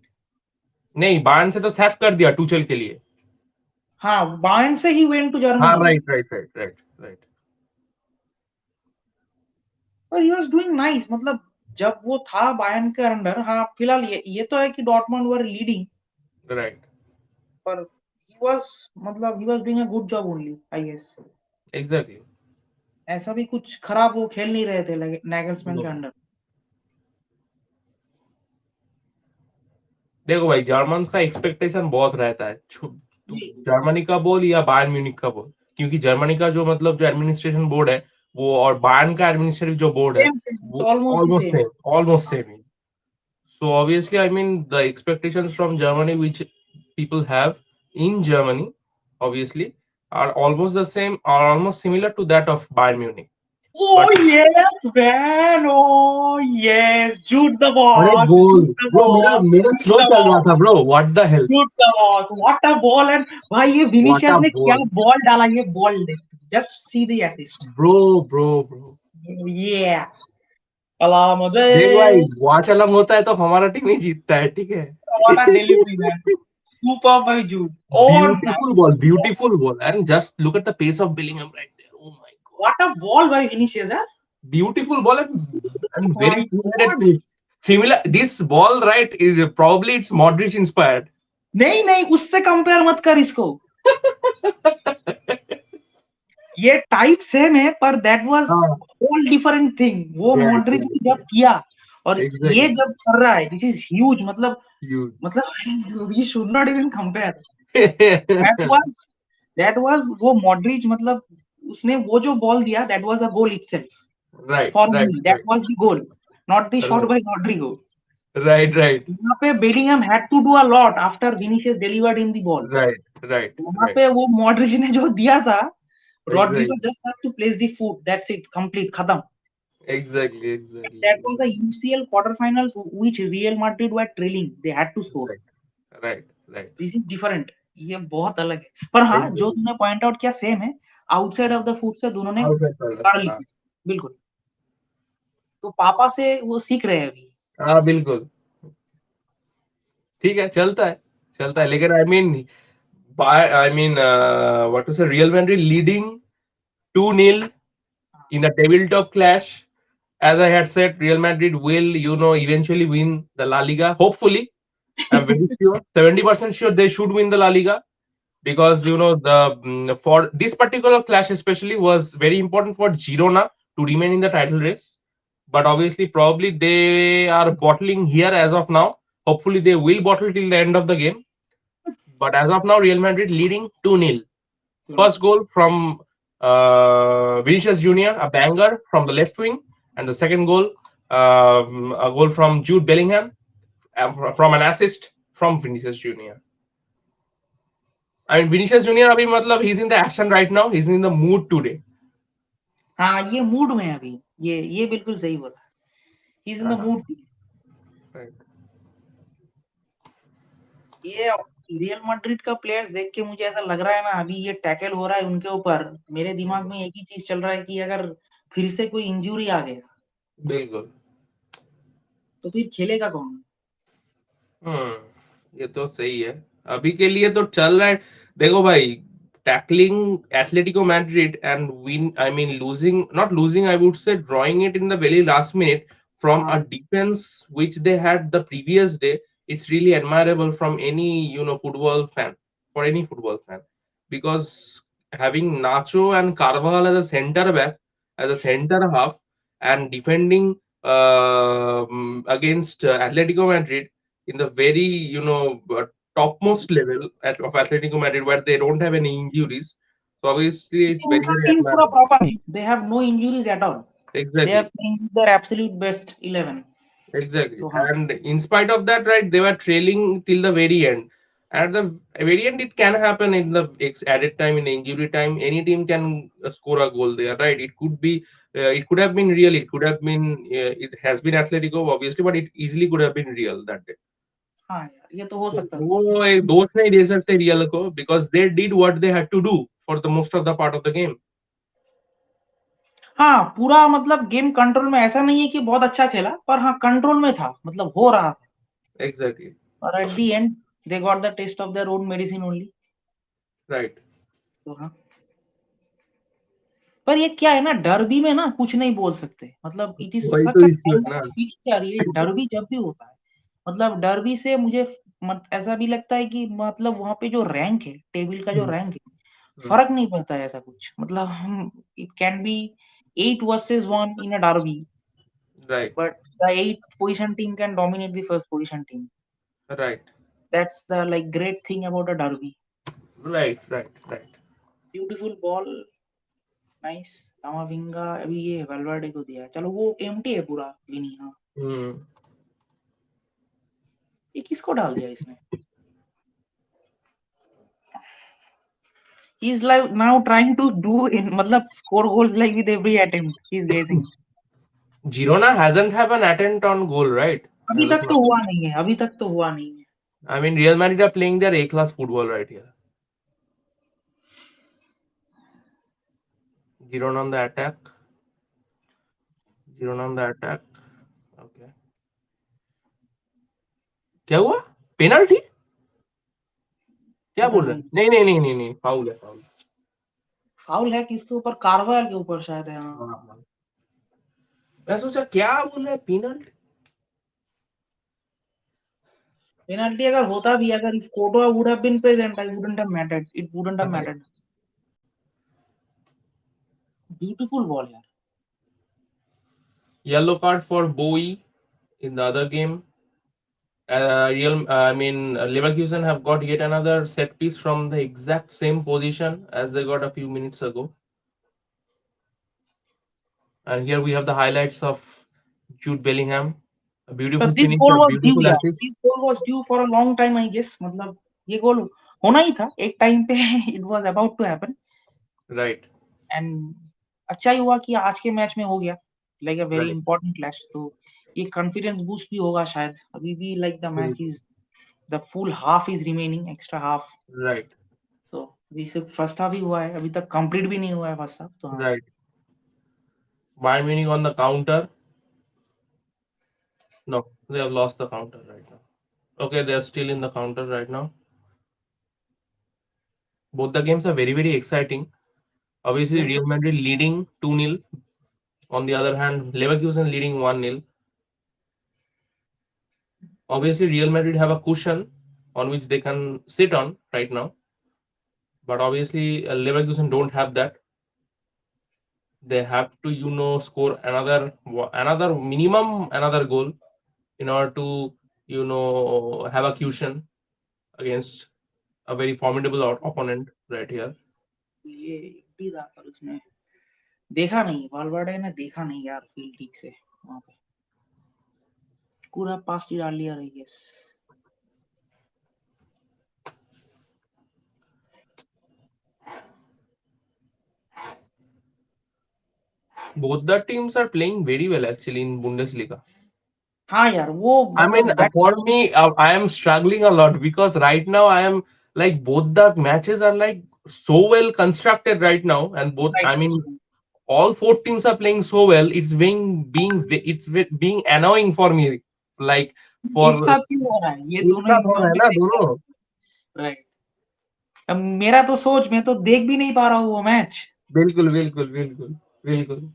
नहीं, बायर्न से तो सैक कर दिया टूचेल के लिए। हाँ, बायर्न से ही वेंट टू हाँ, Germany. Right right right right right. पर ही वाज डूइंग नाइस, मतलब जब वो था बायर्न के अंडर। हाँ, फिलहाल ये तो है कि डॉर्टमुंड वर लीडिंग, राइट। पर ही वाज, मतलब he was doing a good job only, I guess. Exactly. ऐसा भी कुछ खराब वो खेल नहीं रहे थे नैगल्समैन नो, के अंडर। देखो भाई, जर्मन का एक्सपेक्टेशन बहुत रहता है। तू जर्मनी का बोल या बायर्न म्यूनिख का बोल, क्योंकि जर्मनी का जो मतलब जो एडमिनिस्ट्रेशन बोर्ड है वो, और बायर्न का एडमिनिस्ट्रेटिव जो बोर्ड है सेम सेम, वो almost the same. Almost same. So obviously, I mean, the expectations from Germany, which people have in Germany, obviously, are almost the same, or almost similar to that of Bayern Munich. Oh But yes, man. Oh yes. Shoot the अरे boss. Goal Shoot the bro, मेरा boss. मेरा Shoot slow the चल रहा boss. था bro, what the hell. Shoot the boss. What a ball! And भाई ये what Vinicius अ ने क्या बॉल बॉल डाला, ये बॉल देख। Just see the assist. Bro. Yeah. Alama देख भाई, de. वॉच अलग होता है तो हमारा टीम ही जीतता है, ठीक है। What a delivery, man. Super by Jude. Oh, nice. Beautiful ball, and just look at the pace of Bellingham right there. Oh my god. What a ball by Vinicius, huh? Beautiful ball, and My very cool-headed God. finish. Similar, this ball right is probably it's Modric inspired. नहीं नहीं, उससे compare मत कर इसको। ये type same है पर that was हाँ होल डिफरेंट थिंग। वो right, मॉड्रिच right, ने जब किया और ये exactly जब कर रहा है, दिस इज ह्यूज। huge मतलब we should not even compare. That was वो मॉड्रिच, मतलब उसने वो जो बॉल दिया, that was a goal itself right for right me. That right was the goal, not the shot right by Rodrigo. right यहाँ पे Bellingham had to do a lot after Vinicius delivered in the ball. right right वहां right पे वो Modric ने जो दिया था, exactly Rodrigo just had to place the foot, that's it, complete, खत्म। That exactly was a UCL quarterfinals which Real Madrid were trailing. They had to score. right right right This is different. ये बहुत अलग है। पर हाँ, जो exactly तुमने point out किया सेम है। आउटसाइड ऑफ द फुट से दोनों ने outside corner कर ली हाँ थी। बिल्कुल। तो पापा से वो सीख रहे हैं अभी। हाँ बिल्कुल ठीक है चलता है लेकिन I mean what to say Real Madrid leading 2-0 in the tabletop clash. As I had said, Real Madrid will, eventually win the La Liga. Hopefully, I'm very sure, 70% sure they should win the La Liga because for this particular clash especially was very important for Girona to remain in the title race. But obviously, probably they are bottling here as of now. Hopefully, they will bottle till the end of the game. But as of now, Real Madrid leading 2-0. First goal from Vinicius Junior, a banger from the left wing, and the second goal, a goal from Jude Bellingham, from an assist from Vinicius Junior. I mean, Vinicius Junior, अभी मतलब he's in the action right now. He's in the mood today. हाँ, ये mood में है अभी। ये बिल्कुल सही बोला। He's in the हाँ, mood. right. ये रियल मैड्रिड का प्लेयर्स देख के मुझे ऐसा लग रहा है ना, अभी ये टैकल हो रहा है उनके ऊपर, मेरे दिमाग में एक ही चीज चल रहा है कि अगर फिर से कोई इंजरी आ गया बिल्कुल तो फिर खेलेगा कौन? ये तो सही है अभी के लिए तो चल रहा है देखो भाई tackling Atletico Madrid and win I mean not losing I would say drawing it in the very last minute from a हाँ defense which they had the previous day. It's really admirable from any football fan, for any football fan, because having Nacho and Carvajal as a center back, as a center half, and defending against Atletico Madrid in the very topmost level of Atletico Madrid where they don't have any injuries. So obviously it's very उनका very team पूरा admirable. Proper है, they have no injuries at all, they are Exactly. Playing with their absolute best 11। Exactly. So हाँ And in spite of that, right, they were trailing till the very end. At the very end, it can happen in the added time, in injury time. Any team can score a goal there, right? It could be, it could have been real. It could have been, it has been Atletico, obviously, but it easily could have been real that day. हाँ यार, ये तो हो तो सकता था। वो एक दोष नहीं दे सकते रियल को because they did what they had to do for the most of the part of the game. हाँ, पूरा मतलब गेम कंट्रोल में, ऐसा नहीं है कि बहुत अच्छा खेला, पर हाँ कंट्रोल में था, मतलब हो रहा था। Exactly. और at the end they got the taste of their own medicine only. Right. तो हाँ, पर ये क्या है ना, डर्बी में ना कुछ नहीं बोल सकते, मतलब इट इज वही सच तो अ इश्यू है काइंड ना. Of fixture. ये डर्बी जब भी होता है, मतलब डर्बी से मुझे ऐसा भी लगता है कि मतलब वहां पे जो रैंक है, टेबल का जो हम्म, रैंक है, हम्म, फर्क नहीं पड़ता है ऐसा कुछ। मतलब it can be 8 versus 1 in a derby, right. but the 8th position team can dominate the first position team. Right. That's the like great thing about a derby. Right. Right. Right. Beautiful ball, nice। कामाविंगा अभी ये Valverde को दिया, चलो वो empty है पूरा विनी। हाँ, Hmm. ये किसको डाल दिया इसने? He is like now trying to do in मतलब score goals like with every attempt he is guessing। Girona hasn't have an attempt on goal, right? अभी As of तक तो now. हुआ नहीं है, अभी तक तो हुआ नहीं है। I mean, Real Madrid are playing their A-class football right here. Girona on the attack. Girona on the attack. Okay. क्या हुआ? पेनल्टी? क्या पता बोल रहे नहीं, हैं? नहीं, फाउल है, फाउल. फाउल है किसके ऊपर? कार्वाल के ऊपर शायद है। हाँ, हाँ. मैं सोचा क्या बोल रहे हैं पेनल्टी? पेनल्टी अगर होता भी, अगर if Courtois would have been present, I wouldn't have mattered. It wouldn't have mattered. Beautiful ball, yaar. Yellow card for Bowie in the other game. Leverkusen have got yet another set piece from the exact same position as they got a few minutes ago. And here we have the highlights of Jude Bellingham. A beautiful But this finish, goal a was due, beautiful यार. assist. This goal was due for a long time, I guess. मतलब ये गोल होना ही था एक time पे. It was about to happen. Right. And अच्छा ही हुआ कि आज के मैच में हो गया. Like a very Right. important clash. तो ये confidence boost भी होगा शायद. अभी भी like the match is, the full half is remaining, extra half. Right. So अभी सिर्फ first half ही हुआ है. अभी तक complete भी नहीं हुआ है first half. तो हाँ. Right. Bayern Munich on the counter. No, they have lost the counter right now. Okay, they are still in the counter right now. Both the games are very, very exciting. Obviously, Real Madrid leading 2-0. On the other hand, Leverkusen leading 1-0. Obviously, Real Madrid have a cushion on which they can sit on right now. But obviously, Leverkusen don't have that. They have to, score another minimum another goal in order to, have a cushion against a very formidable opponent right here. ये भी था पर उसने देखा नहीं, वालवर्डे ने देखा नहीं यार फील्ड ठीक से वहां पे. पूरा पास ही डाल लिया, I guess. Both the teams are playing very well actually in Bundesliga. हाँ यार वो I mean, मतलब for me, I am struggling a lot because right now I am like both the matches are like so well constructed right now, and both I mean all four teams are playing so well. It's being annoying for me. Like for एक साथ क्यों हो रहा है ये एक दोनों साथ हो रहा है ना environment एक दोनों. साथ. राइट. अब मेरा तो सोच, मैं तो देख भी नहीं पा रहा हूँ वो मैच. बिल्कुल बिल्कुल बिल्कुल बिल्कुल.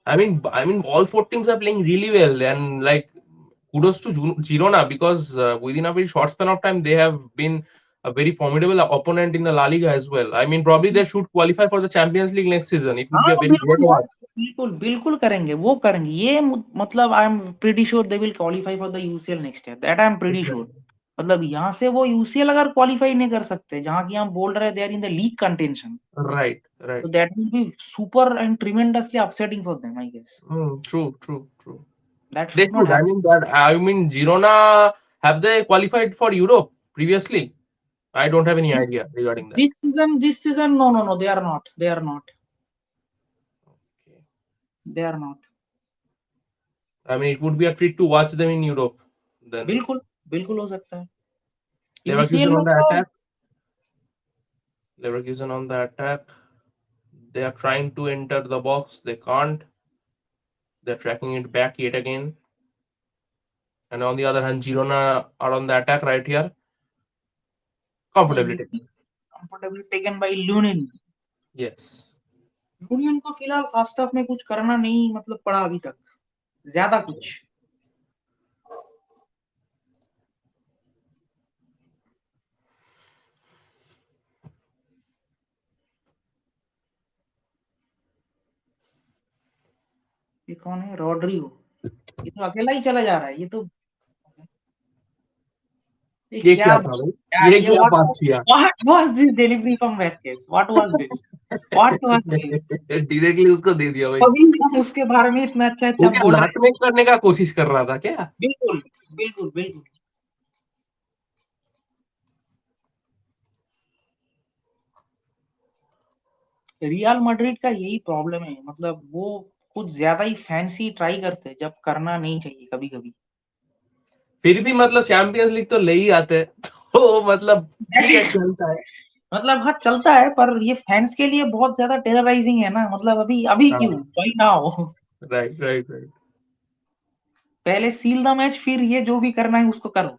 I mean, all four teams are playing really well, and like kudos to Girona because within a very short span of time they have been a very formidable opponent in the La Liga as well. I mean, probably they should qualify for the Champions League next season. It would be a हाँ very great बिल्कुल यार, watch. बिल्कुल बिल्कुल करेंगे, वो करेंगे ये मतलब आई am pretty sure they will qualify for the UCL next year. That I am pretty sure. मतलब यहाँ से वो यूसीएल अगर क्वालिफाई नहीं कर सकते, जहाँ की हम बोल रहे they are in the league contention, Right, right. so that will be super and tremendously upsetting for them, I guess. True. That They should not should. I happen. mean that. I mean, Girona, have they qualified for Europe previously? I don't have any This, idea regarding that. this season, no, they are not. They are not. Okay. They are not. I mean, it would be a treat to watch them in Europe. Then बिल्कुल बिल्कुल हो सकता है. Leverkusen UCL on में the तो attack. Leverkusen on the attack. They are trying to enter the box. They can't. They're tracking it back yet again. And on the other hand, Girona are on the attack right here. Comfortably taken. comfortably taken by Lunin. Yes. Union को फिलहाल first half में कुछ करना नहीं मतलब पड़ा अभी तक ज्यादा कुछ. ये कौन है? रॉड्रिगो. ये तो अकेला ही चला जा रहा है. ये तो ये क्या क्या था भाई? यार ये ये क्या पास किया? what was this delivery from Vasquez? What was this? What was this? Directly उसको दे दिया भाई. अभी हम उसके बारे में इतना अच्छा वो अच्छा क्या बोल रहे नाटमेक करने का कोशिश कर रहा था क्या? हैं. बिल्कुल बिल्कुल बिल्कुल. रियल मैड्रिड का यही प्रॉब्लम है, मतलब वो कुछ ज्यादा ही फैंसी ट्राई करते हैं जब करना नहीं चाहिए कभी कभी. फिर भी मतलब चैंपियंस लीग तो ले ही आते हैं. तो मतलब ठीक है, चलता है. मतलब हाँ चलता है, पर ये फैंस के लिए बहुत ज्यादा टेरराइजिंग है ना. मतलब अभी क्यों भाई ना हो. राइट. पहले सील द मैच, फिर ये जो भी करना है उसको करो.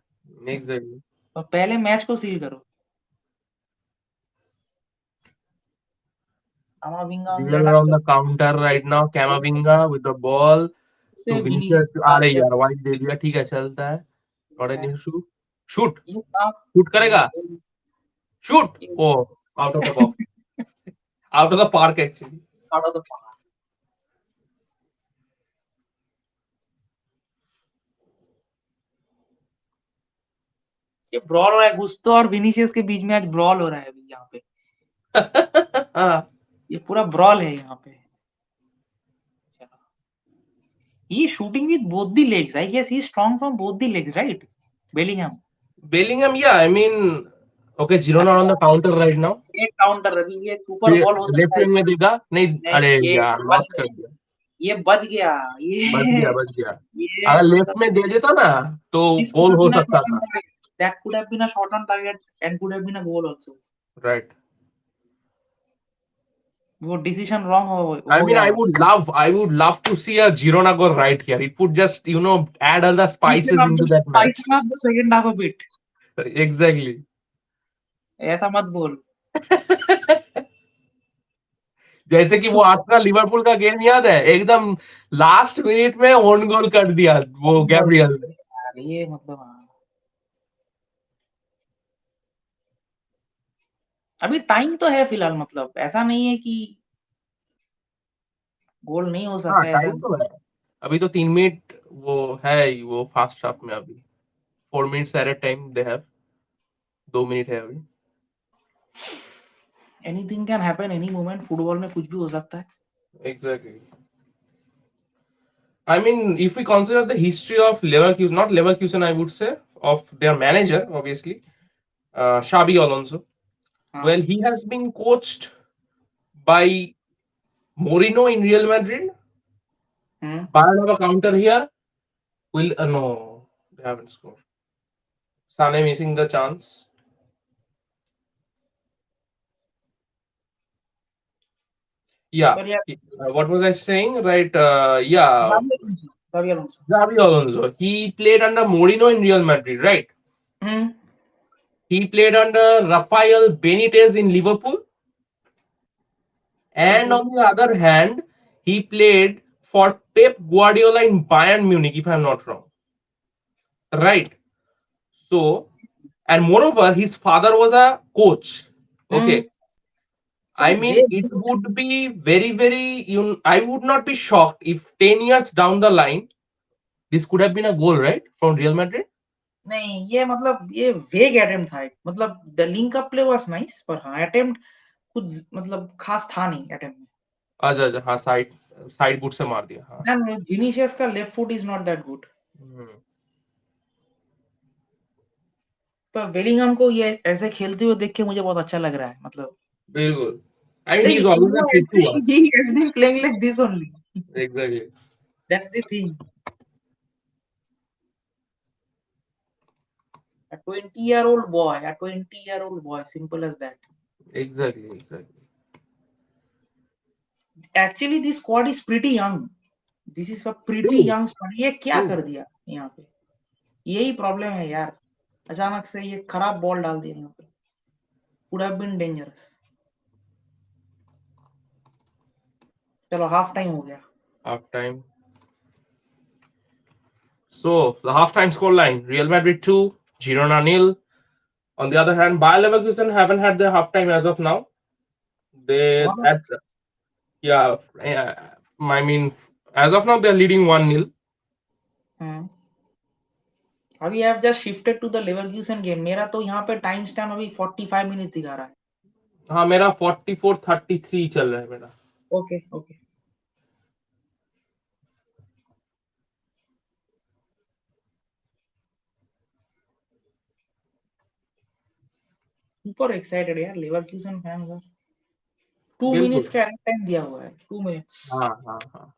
एग्जैक्टली. और पहले मैच को सील करो. Amavinga on the Real are attack. on the counter right now. Camavinga with the ball से to विनीसियस Vinicius. अरे यार वाइट दे दिया. ठीक है, चलता है. Not an issue. Shoot. ये आप Shoot करेगा. Shoot. ये Oh, out of the box. Out of the park actually. out of the park. ये ब्रॉल हो रहा है, गुस्तो और विनीसियस के बीच में आज ब्रॉल हो रहा है अभी यहाँ पे। ये पूरा ब्रॉल है यहाँ पे। He is shooting with both the legs. I guess he is strong from both the legs, right? Bellingham. Bellingham, yeah. I mean, okay, Girona are on the counter right now. ये counter अभी ये super ball हो left सकता है। Wing में देगा नहीं, नहीं, अरे ये यार बच लॉस्ट कर गया। दिया, ये बच गया। बच गया। ये अगर लेफ्ट मतलब में दे देता ना तो this गोल could have हो been a सकता shot on था. target. That could have been a shot on target and could have been a goal also. Right. वो डिसीजन रॉन्ग हो I mean, गया। I would love to see a Girona go right here. It would just, add all the spices into that match. Spicing up the second half a bit. Exactly. ऐसा मत बोल। जैसे कि वो Arsenal Liverpool का game याद है, एकदम लास्ट मिनट में ओन गोल कर दिया वो गैब्रियल ने. यार ये मतलब हाँ। अभी टाइम तो है फिलहाल, मतलब ऐसा नहीं है कि गोल नहीं हो सकता है ऐसा। टाइम तो है. अभी तो 3 मिनट वो है ही, वो फास्ट हाफ में अभी 4 minutes at time they have. 2 minute है अभी. Anything can happen any moment, football में कुछ भी हो सकता है। Exactly. I mean, if we consider the history of Leverkusen, not Leverkusen, I would say, of their manager, obviously, Xabi Alonso. हाँ। Well, he has been coached by Mourinho in Real Madrid. Bayern have a counter here. Will no, they haven't scored. Sane missing the chance. Yeah. पर यार What was I saying? Right. Yeah. Xabi Alonso। Xabi Alonso. He played under Mourinho in Real Madrid, right? He played under Rafael Benitez in Liverpool. And on the other hand, he played for Pep Guardiola in Bayern Munich, if I'm not wrong. Right. So, and moreover, his father was a coach. Okay. I mean, it would be very, very, I would not be shocked if 10 years down the line, this could have been a goal, right? From Real Madrid? नहीं, ये मतलब ये वेग attempt था, मतलब the link up play was nice, पर हाँ attempt कुछ मतलब खास था नहीं अटेम्प्ट में। अच्छा हाँ, साइड बुट से मार दिया. हाँ. विनीसियस का left foot is not that good. पर बेलिंगम को ये ऐसे खेलते हुए देख के मुझे बहुत अच्छा लग रहा है, मतलब बिल्कुल. I mean, he's always a fit to us. He has been playing like this only. Exactly. That's the thing. A 20-year-old boy, simple as that. Exactly. Actually, this squad is pretty young. This is a pretty young squad. ये क्या कर दिया यहाँ पे? यही problem है यार, अचानक से ये खराब बॉल डाल दिया यहाँ पे। Would have been dangerous. चलो हाफ टाइम हो गया. Half time. So the halftime scoreline: Real Madrid 2, Girona 0. On the other hand, Bayer Leverkusen haven't had their halftime as of now. They had, I mean, as of now they're leading 1-0. अभी I have just shifted to the Leverkusen game. मेरा तो यहाँ पे time stamp अभी 45 minutes दिखा रहा है. हाँ, मेरा 44:33 चल रहा है मेरा. ओके. सुपर एक्साइटेड यार, लेवरक्यूसन फैंस हैं. 2 मिनट्स का टाइम दिया हुआ है. 2 मिनट्स. हाँ.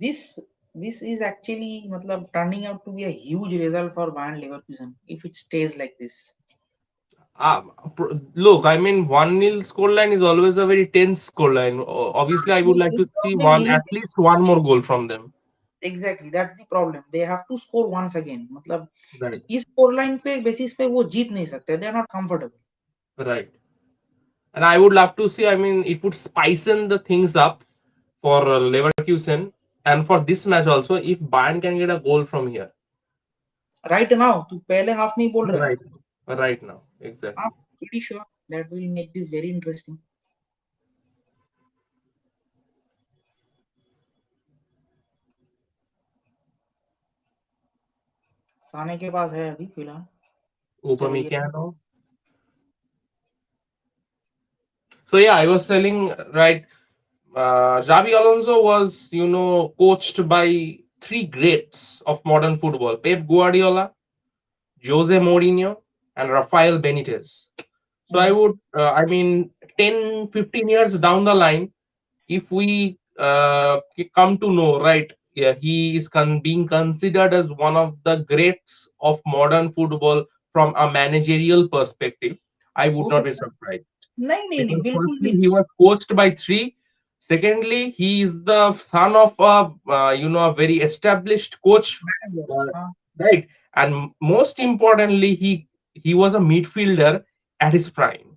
This is actually मतलब turning out to be a huge result for Bayern Leverkusen if it stays like this. Look, I mean, 1-0 scoreline is always a very tense scoreline. Obviously, I would like to see at least one more goal from them. Exactly, that's the problem. They have to score once again. मतलब Right. इस scoreline पे basis पे वो जीत नहीं सकते. They are not comfortable. Right. And I would love to see. I mean, it would spicen the things up for Leverkusen And for this match also, if Bayern can get a goal from here, Right now, तू पहले half में ही बोल रहा है. right, right now, exactly. I'm pretty sure that will make this very interesting. साने के पास है अभी फिलहाल. चलो ये Upamecano. So yeah, I was telling, right. Xabi Alonso was, coached by three greats of modern football: Pep Guardiola, Jose Mourinho, and Rafael Benitez. So I would, 10, 15 years down the line, if we come to know, right, yeah, he is being considered as one of the greats of modern football from a managerial perspective, I would हो not be सकता है. surprised. नहीं Because बिल्कुल firstly, भी he was coached by three. Secondly, he is the son of a very established coach, नहीं. uh, हाँ, right? And most importantly, he was a midfielder at his prime.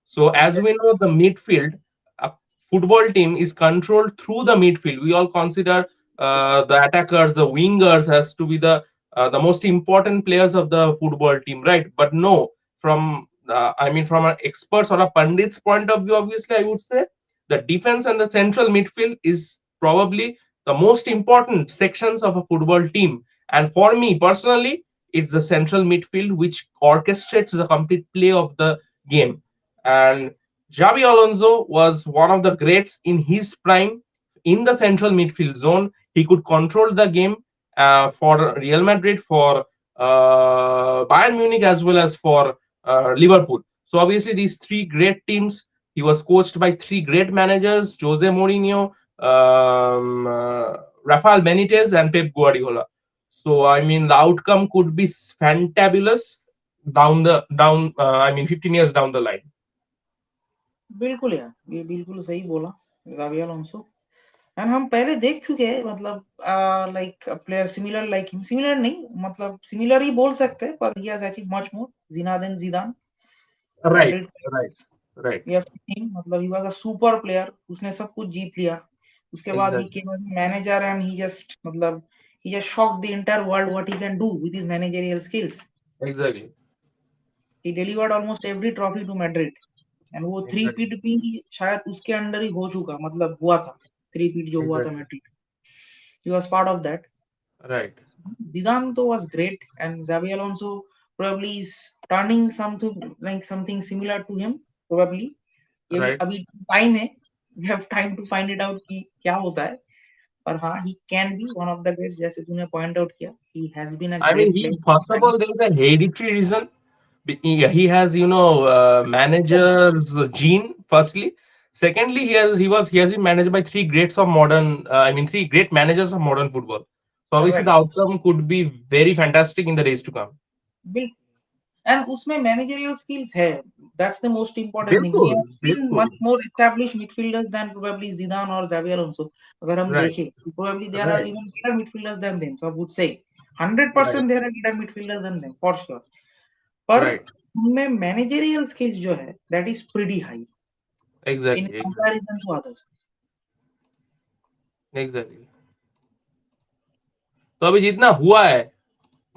So as we exactly. know, the midfield, a football team is controlled through the midfield. We all consider the attackers, the wingers, as to be the most important players of the football team, right? But no, from an experts or a pundit's point of view, obviously, I would say the defense and the central midfield is probably the most important sections of a football team. And for me personally, it's the central midfield which orchestrates the complete play of the game. And Xabi Alonso was one of the greats in his prime in the central midfield zone. He could control the game for Real Madrid, for Bayern Munich, as well as for Liverpool. So obviously, these three great teams. He was coached by three great managers: Jose Mourinho, Rafael Benitez, and Pep Guardiola. So I mean, the outcome could be fantabulous down. 15 years down the line. बिल्कुल यार, ये बिल्कुल सही बोला Xabi Alonso. And हम पहले देख चुके हैं, मतलब like player similar like him, similar नहीं मतलब सिमिलर ही बोल सकते हैं, पर he has achieve much more. Zinedine Zidane, Right, Madrid. right, right. We have seen, मतलब he was a super player, उसने सब कुछ जीत लिया. उसके बाद he Exactly, came as manager and he just मतलब he just shocked the entire world what he can do with his managerial skills. exactly, He delivered almost every trophy to Madrid. And वो three exactly. पीट भी शायद उसके under ही हो चुका, मतलब हुआ था थ्री पीट जो हुआ था Exactly. Madrid. He was part of that. Right, Zidane though was great, and Xabi Alonso probably is turning something similar to him. Probably ये भी right. अभी टाइम है. We have time to find it out कि क्या होता है. पर हाँ, he can be one of the greats, जैसे तूने point out किया. He has been a I mean, great he player in his first of time. all, there is a hereditary reason. He has, manager's gene. Firstly, secondly, he has been managed by three greats of modern. Three great managers of modern football. So obviously, the Correct. outcome could be very fantastic in the days to come. Bill and उसमें managerial skills है. That's the most important thing. We बिल्कुल, have seen बिल्कुल. much more established midfielders than probably Zidane or Xabi Alonso. अगर हम Right, देखें, probably there are right, even better midfielders than them. So I would say right, 100% there are better midfielders than them for sure. पर right. उनमें managerial skills जो है, that is pretty high in Exactly, exactly, comparison to others. exactly. तो अभी जितना हुआ है,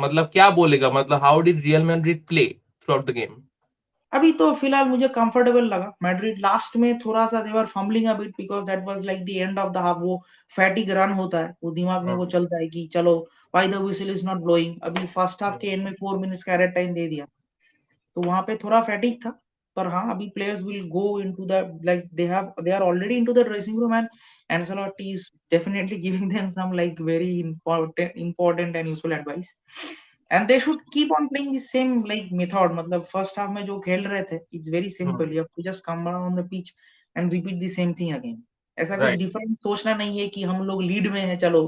मतलब क्या बोलेगा, मतलब how did real Madrid play through out the game? अभी तो फिलहाल मुझे कंफर्टेबल लगा. मैड्रिड लास्ट में थोड़ा सा they were fumbling a bit because that was like the end of the half. वो फैटिग रन होता है, वो दिमाग में वो चलता है कि चलो why the whistle is not blowing. अभी फर्स्ट हाफ के एंड में 4 मिनट्स का एडेड टाइम दे दिया, तो वहां पे थोड़ा फैटिग था. पर हाँ, अभी players will go into the like they are already into the dressing room, and Ancelotti is definitely giving them some like very important and useful advice. And they should keep on playing the same like method. मतलब first half में जो खेल रहे थे, it's very simple. You have to just come down on the pitch and repeat the same thing again. ऐसा कुछ right, different सोचना नहीं है कि हम लोग लीड में है, चलो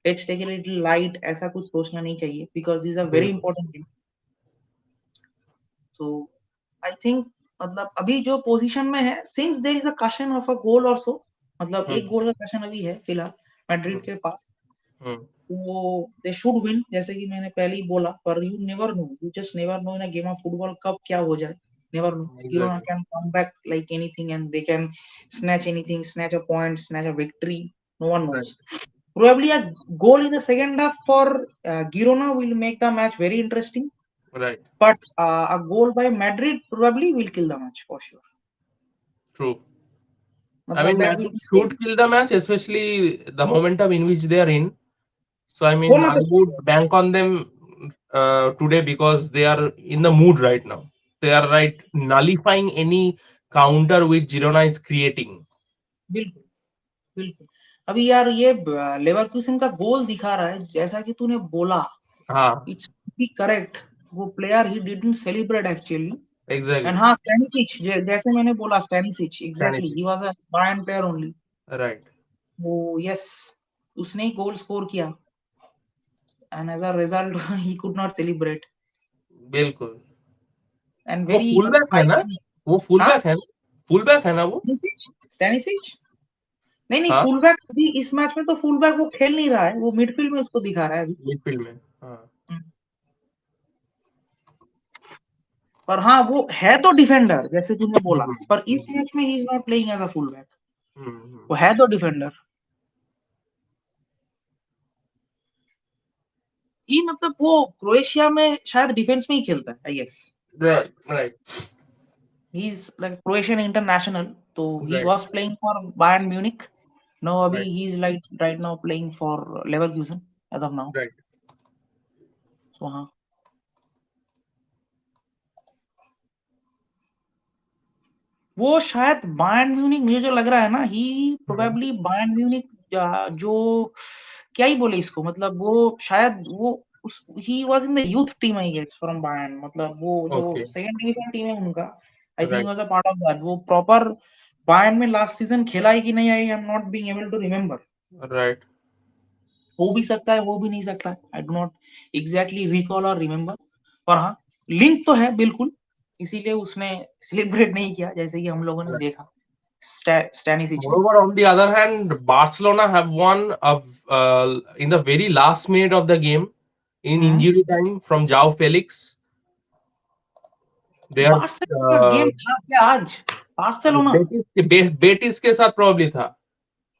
let's take a little light. ऐसा कुछ सोचना नहीं चाहिए because these are very बिल्कुल. important things. So I think मतलब अभी जो पोजीशन में है, since there is a cushion of a goal or so, मतलब एक गोल का cushion अभी है फिलहाल मैड्रिड के पास. वो दे शुड विन, जैसे कि मैंने पहले ही बोला. पर you never know, you just never know in a game of football कब क्या हो जाए. Never know. Girona exactly, can come back like anything and they can snatch anything, snatch a point, snatch a victory. No one knows. Right. Probably a goal in the second half for Girona will make the match very interesting. Right. But a goal by Madrid probably will kill the match for sure. True. I मतलब mean, that will Madrid be should kill the match, especially the momentum in which they are in. So I mean, होना I तो would चाहिए. bank on them today because they are in the mood right now. They are right nullifying any counter which Girona is creating. बिल्कुल बिल्कुल. अभी यार ये Leverkusen का गोल दिखा रहा है जैसा कि तूने बोला. हाँ, It's correct. वो player he didn't celebrate actually. And exactly. हाँ Stanisic जैसे मैंने बोला Stanisic exactly Stanisic. he was a Bayern player only. Right. वो yes उसने ही गोल स्कोर किया and as a result he could not celebrate बिल्कुल. and वो very फुल बैक है ना? surprising. वो फुल हाँ बैक है? फुल बैक है ना वो? Stanisic नहीं नहीं हाँ, फुल बैक अभी इस मैच में तो फुल बैक वो खेल नहीं रहा है वो मिडफील्ड में उसको दिखा रहा है अभी. मिडफील्ड में. हाँ. पर हाँ वो है तो डिफेंडर जैसे तूने बोला हम्म, पर इस मैच में he is not playing as a full back. Hmm. वो है तो डिफेंडर. ये मतलब वो क्रोएशिया में शायद डिफेंस में ही खेलता है I guess. Right, right, he is like Croatian international तो he right, was playing for Bayern Munich. No अभी right, he is like right now playing for Leverkusen as of now. right. So हाँ वो शायद Bayern Munich मुझे जो लग रहा है ना ही हम्म, प्रोबेबली बायर्न म्यूनिक जो क्या ही बोले इसको मतलब वो शायद वो he was in the youth team I guess from Bayern मतलब वो जो Okay, सेकंड डिवीजन टीम है उनका I think right, was a part of that. वो प्रॉपर बायर्न में लास्ट सीजन खेला है कि नहीं I am not being able to remember. right, हो भी सकता है हो भी नहीं सकता है I do not exactly recall और रिमेम्बर. पर हाँ लिंक तो है बिल्कुल इसीलिए उसने सेलिब्रेट नहीं किया जैसे कि हम लोगों ने right. देखा स्टैनिसिच ने. Moreover, on the other hand, Barcelona have won in the very last minute of the game in hmm. injury time from João Felix. They are Barcelona का गेम था क्या आज? बार्सिलोना बेटिस के साथ probably था.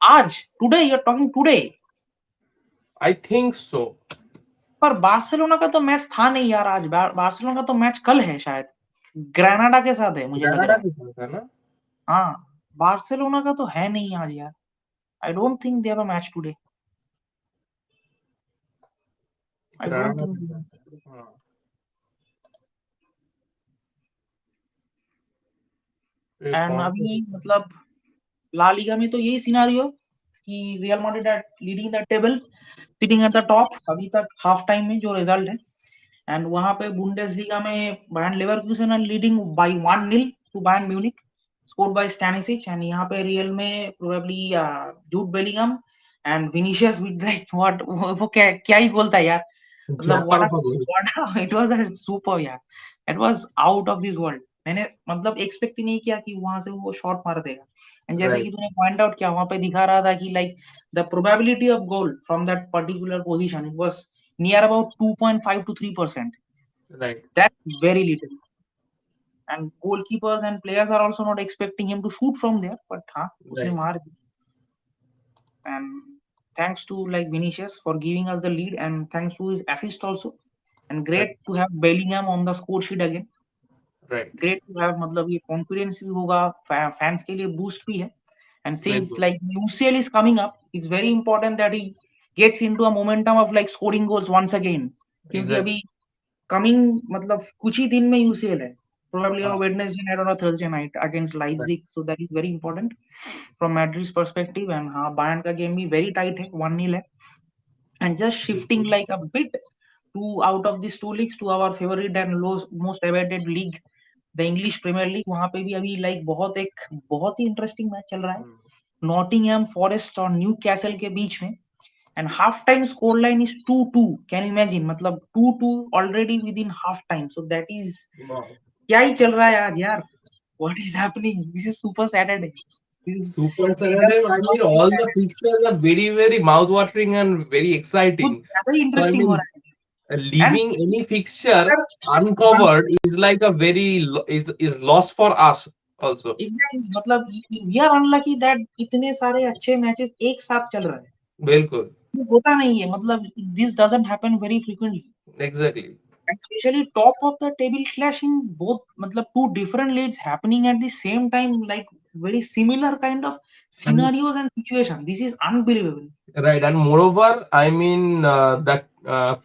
आज today you are talking today. I think so. पर Barcelona का तो मैच था नहीं यार आज. बार्सिलोना का तो मैच कल है शायद ग्रेनाडा के साथ है मुझे लग रहा कनाडा है. के साथ है ना? हाँ बार्सिलोना का तो है नहीं आज यार. I don't think they have a match today. I don't Canada के थिंक. साथ. हाँ. ये एंड कौन अभी सा? मतलब ला लीगा में तो यही सिनारियो कि Real Madrid at leading the table sitting at the top अभी तक हाफ टाइम में जो रिजल्ट है. एंड वहां पे बुंडेसलीगा में Bayer Leverkusen are leading by 1-0 to Bayern Munich scored by Stanisic. And यहाँ पे रियल में probably Jude Bellingham and Vinicius with like what वो क्या ही बोलता है यार. मतलब Clapper of a goal. what it was a super यार. It was out of this world. मैंने मतलब एक्सपेक्ट ही नहीं किया कि वहां से वो शॉट मार देगा. एंड जैसे Right, कि तूने पॉइंट आउट किया वहां पे दिखा रहा था कि like the probability of goal from that particular position it was near about 2.5 to 3%. right, That's very little. And goalkeepers and players are also not expecting him to shoot from there. But हाँ उसने right, मार दी. And thanks to like Vinicius for giving us the lead and thanks to his assist also. And right, great to have Bellingham on the score sheet again. right. Great to have मतलब ये confidence भी होगा fans के लिए boost भी है. And since बिल्कुल. like UCL is coming up, it's very important that he gets into a momentum of like scoring goals once again. क्योंकि Exactly. अभी coming मतलब कुछ ही दिन में UCL है. Probably on हाँ, a Wednesday night or a Thursday night against right, Leipzig. So that is very important from Madrid's perspective. And हाँ Bayern का game भी very tight है 1-0 है. And just shifting बिल्कुल. like a bit to out of these two leagues to our favorite and most awaited league the English Premier League. वहां पे भी अभी लाइक बहुत ही इंटरेस्टिंग मैच चल रहा है. नॉटिंघम फॉरेस्ट और न्यू कैसल के बीच में. And half time score line is 2-2. Can you imagine मतलब 2-2 already with in half time. So that is Wow. क्या ही चल रहा है आज यार. What is happening. This is super Saturday. Super Saturday. I mean, all the pictures are very, very mouth-watering and very कुछ exciting. ज्यादा ही So I interesting हो mean, रहा है. एंड leaving any fixture अगर uncovered is like a very is loss for us also. Exactly मतलब we are unlucky that इतने सारे अच्छे मैचेस एक साथ चल रहे हैं. बिल्कुल. ये होता नहीं है, मतलब this doesn't happen very frequently. Exactly. Especially top of the table clash in both, मतलब two different leagues happening at the same time, like very similar kind of And scenarios and situation. This is unbelievable. right, and moreover, I mean that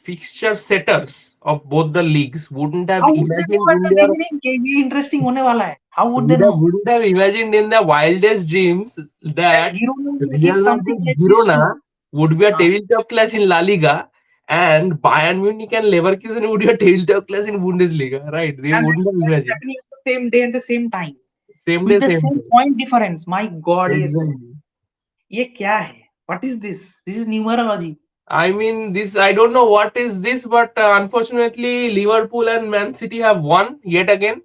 fixture setters of both the leagues wouldn't have How would they know imagined at in the their beginning कि ये interesting होने वाला है? How would they know? wouldn't have imagined in their wildest dreams That that Girona will give Real something Madrid like this too. Girona would be a हाँ, tabletop clash in La Liga, and Bayern Munich and Leverkusen would be a tabletop clash in Bundesliga. Right? They and wouldn't have that's imagined. happening at the same day and the same time Same with day, the same same time. point difference. My God, Exactly. ये क्या है? What is this? This is numerology. I mean, this I don't know what is this, but unfortunately, Liverpool and Man City have won yet again.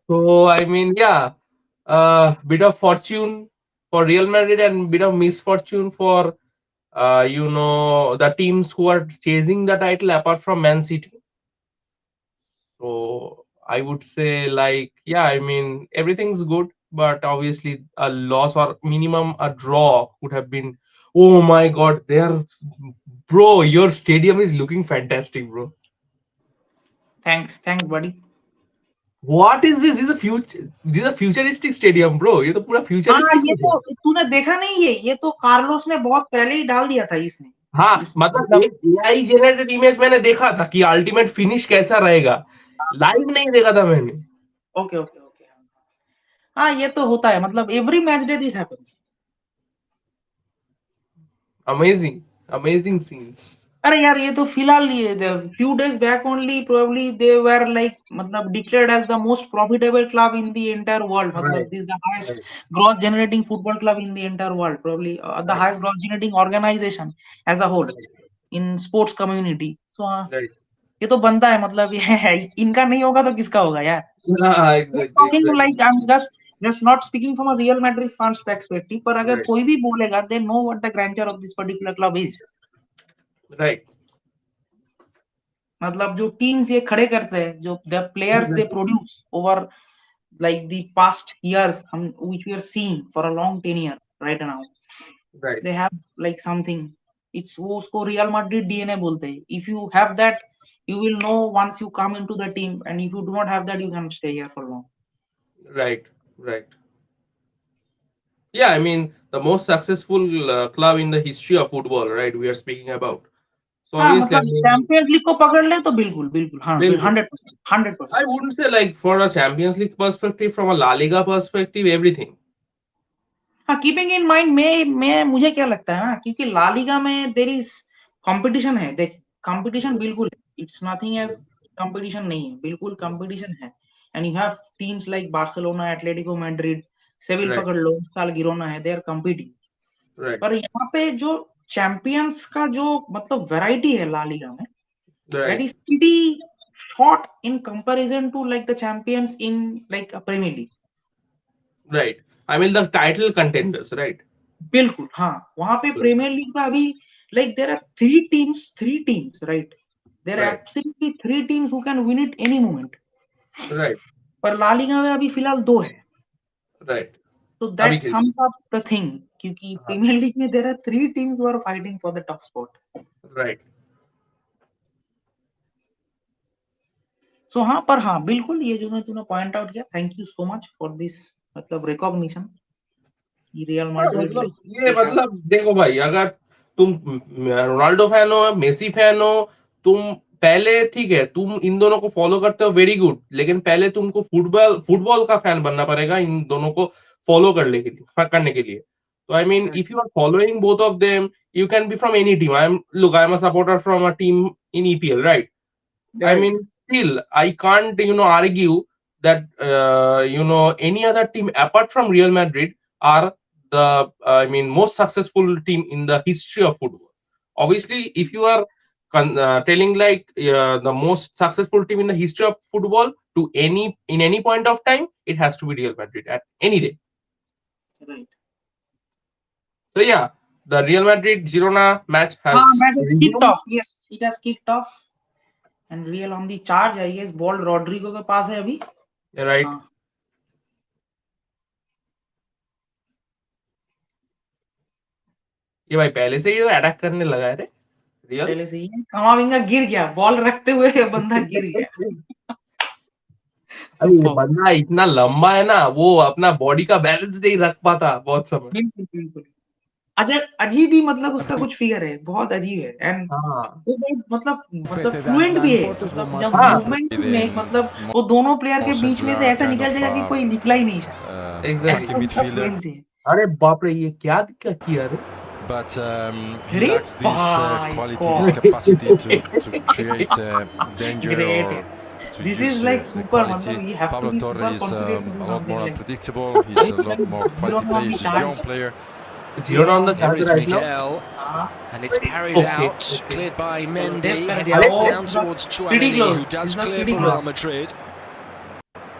So I mean, yeah, bit of fortune for Real Madrid and bit of misfortune for the teams who are chasing the title apart from Man City. So I would say like yeah, I mean everything's good, but obviously a loss or minimum a draw would have been. Oh my God, bro, your stadium is looking fantastic, bro. Thanks, buddy. What is this? This is a futuristic stadium, bro. ये तो पूरा हाँ, futuristic ये stadium. तो तूने देखा नहीं, ये तो कार्लोस ने बहुत पहले ही डाल दिया था इसने। हाँ, मतलब मतलब एक एआई जनरेटेड इमेज मैंने देखा था कि अल्टीमेट फिनिश कैसा रहेगा. लाइव नहीं देखा था मैंने. ओके ओके ओके, हाँ ये तो होता है, मतलब every match day this happens. Amazing, amazing scenes. अरे यार ये तो फिलहाल ये few days back only probably they were like मतलब declared as the most profitable club in the entire world, Right, मतलब this is the highest right, gross generating football club in the entire world, probably the right, highest gross generating organization as a whole right, in sports community. So हाँ, right. ये तो बनता है, मतलब ये है, इनका नहीं होगा तो किसका होगा यार? हाँ, Just exactly, talking exactly. like I'm just not speaking from a Real Madrid fans perspective, पर अगर Right, कोई भी बोलेगा they know what the grandeur of this particular club is. right. मतलब जो टीम्स ये खड़े करते हैं, जो the players they Exactly. Produce over like the past years, which we are seeing for a long tenure right now, Right, they have like something, it's वो उसको real Madrid DNA बोलते हैं. If you have that, you will know once you come into the team, and if you do not have that, you can stay here for long. right, right. Yeah, I mean the most successful club in the history of football, right? We are speaking about. So हाँ obviously, I मतलब mean, champions league को पकड़ ले तो बिल्कुल बिल्कुल हाँ, बिल्कुल. 100%, 100%. I wouldn't say like for a Champions League perspective, from a La Liga perspective, everything. हाँ, कीपिंग इन माइंड मैं मुझे क्या लगता है ना, क्योंकि ला लीगा में देयर इज कंपटीशन है, देख कंपटीशन बिल्कुल है, इट्स नथिंग एज कंपटीशन नहीं है, बिल्कुल कंपटीशन है. And you have teams like Barcelona, Atletico Madrid, swivel Right, पकड़ लो, साल गिरोना है, दे आर कंपीटिंग. right, पर यहाँ पे जो चैंपियंस का जो मतलब वैरायटी है ला लीगा में, that right, is pretty short in comparison to like the Champions in like a Premier League. right. I mean the title contenders, right? बिल्कुल हाँ, वहां पे प्रीमियर लीग में अभी like there are three teams right, there are Right, absolutely three teams who can win it any moment. right, पर ला Liga में अभी फिलहाल दो है. right. तो अभी दैट के सम्स अप द थिंग, क्योंकि हाँ, प्रीमियर लीग में there are three teams who are fighting for the top spot. right. So हाँ, पर हाँ बिल्कुल ये जो तूने पॉइंट आउट किया, thank you so much for this मतलब रिकॉग्निशन कि रियल हाँ, मैड्रिड मतलब लाइक ये दे हैव. मतलब देखो भाई, अगर तुम रोनाल्डो फैन हो, मेसी फैन हो, तुम पहले ठीक है, तुम इन दोनों को फॉलो करते हो, वेरी गुड, लेकिन पहले तुमको फुटबॉल फुटबॉल का फैन बनना पड़ेगा इन दोनों को फॉलो करने के लिए. तो I mean if you are following both of them, you can be from any team. I'm a supporter from a team in EPL, right? I right mean, still, I can't, argue that, any other team apart from Real Madrid are I mean, most successful team in the history of football. Obviously, if you are telling like the most successful team in the history of football in any point of time, it has to be Real Madrid at any day. Right. So yeah, the Real Madrid Girona match हाँ, has match has kicked resumed. Off, yes it has kicked off. And Real on the charge, I guess ball Rodrigo के पास है अभी. Right, हाँ, ये भाई पहले से ही तो अटैक करने लगा है रे रियल पहले से ही कमाविंगा गिर गया, बॉल रखते हुए बंदा गिर गया। अरे ये Superb. बंदा इतना लंबा है ना, वो अपना बॉडी का बैलेंस नहीं रख पाता बहुत समय। बिल्कुल बिल्कुल। अच्छा, अजीब ही मतलब उसका कुछ फिगर है, बहुत अजीब है। एंड हाँ वो बहुत मतलब फ्लुएंट भी है, मतलब जब हाँ मूवमेंट में मतलब वो दोनों प्लेयर के बीच में से ऐसा निकल जाएगा कि कोई निकला ही नहीं शायद। Exactly. ऐसा उसका fluency है। अरे बाप रे, ये क्या दिक्कत किया रे। But he Great lacks this by quality, God. this capacity to create danger Great. or to This use is like the super, quality. मतलब you have to Pablo be Torre super is confident to do a lot something more like unpredictable. He's a lot more quality Girona player. He's a charge. young player. Girona on the Here charge is right now. Miguel, हाँ, and it's parried Okay, out, okay. cleared by save Mendy, कर headed दिया। back Oh, down it's not towards pretty Chouameni, close. who does It's not clear pretty for close. Real Madrid.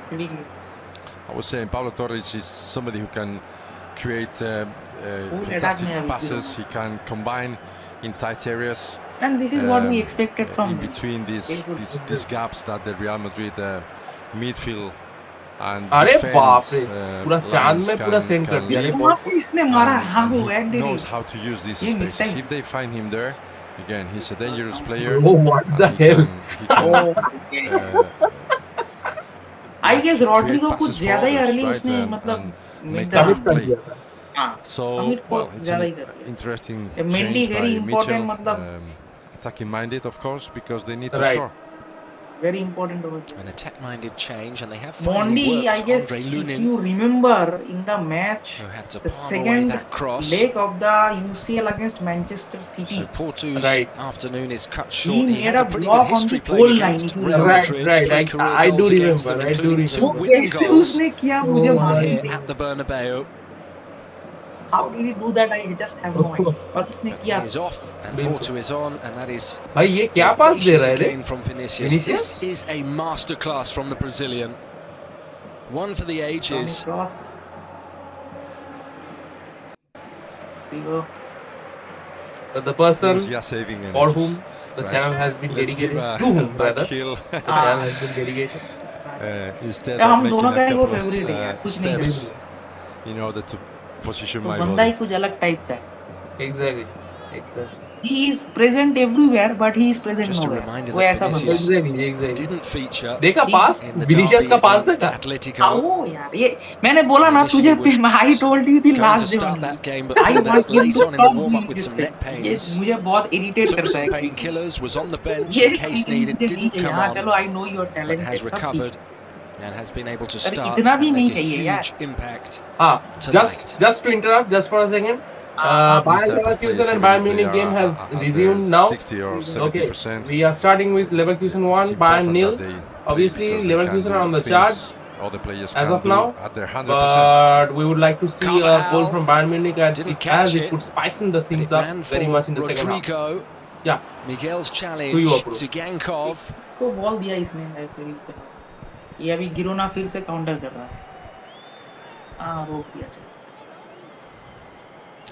pretty close. I was saying Pablo Torres is somebody who can create fantastic attack में passes. He can combine in tight areas. And this is what we expected from in him. between these gaps that the Real Madrid midfield and अरे defense बाप रे, पूरा चांद lines में पूरा send कर can दिया रे leave. बॉल वहाँ पे इसने मारा, हाँ and वो he where did knows he? how to use these He spaces. mistake. If they find him there, again, he's a dangerous player. Oh, what and the he hell? can Oh, okay. I guess create Rodrigo कुछ passes for ज्यादा ही others, early right? उसने and मतलब make मिलता them commit कर play. दिया था। हाँ, So, commit को well, it's ज्यादा ही an कर दिया। interesting Mendy change by very important, Mitchell. मतलब Attacking minded, of course, because they need to Right. score. very important over there. An attack-minded change, and they have finally Mondi, I worked guess Andre if Lunin, you remember in the match, who had to the palm away second that cross. leg of the UCL against Manchester City, So Porto's Right. afternoon is cut he short. He made has a a pretty block good on the history goal playing line. against If you Real remember. Madrid. Right, 3 right. career I do goals against remember, them, I do including 2 remember. वो winning कैसे goals. उसने किया Oh मुझे my One मालूम here नहीं। at the Bernabeu. How did he do that? I just have no idea. और उसने But he किया। is off, and बिल्कुल। Porto is on, and that is भाई ये क्या पास दे audacious रहा है रे? again from Vinicius. Vinicius? This is a masterclass from the Brazilian. One for the ages. Cross. We go. The He person was saving for energies. whom the Right. channel has been Let's give dedicated, a to whom back rather, heel the channel has been dedicated. instead हम of making दोनों a का ही वो couple favorite है यार, of कुछ नहीं steps करता। in order to position तो my बंदा ही body. कुछ अलग टाइप का है। Exactly, exactly, He is present everywhere, but he is present Just a nowhere. reminder वो that ऐसा बंदा है। Vinicius exactly, exactly. didn't feature देखा पास, in the विनीशियस derby का पास against देखा? Atletico. आओ यार, ये मैंने बोला ना तुझे Initially was I told you the going last to day start only. that game, but I pulled want out him late to on in the stop warm-up doing with this some thing. neck ये pains. मुझे बहुत irritate Took करता some है actually. painkillers, was on the bench ये in case मुझे needed, ठीक didn't है come हाँ on, चलो I know you are but talented has सब ठीक recovered and has been able to अरे start इतना भी and नहीं make a चाहिए यार। huge impact Ah, tonight. just to interrupt, just for a second. These Bayern type of players, Leverkusen and even Bayern if they Munich game are has at their resumed now. 60 or Okay, 70%, we are starting with Leverkusen 1, it's Bayern important nil. that they play Obviously, because they can Leverkusen are do on the things charge other players as can of do now, at their 100%. but we would like to see a goal Carvajal from Bayern Munich didn't as catch it it, could spice the but things it up ran very for much in the second half. Rodrigo. Yeah, Miguel's to you, challenge bro. to Gankov. इसको ball दिया इसने actually। ये अभी Girona फिर से counter कर रहा है। हाँ रोक दिया चलो।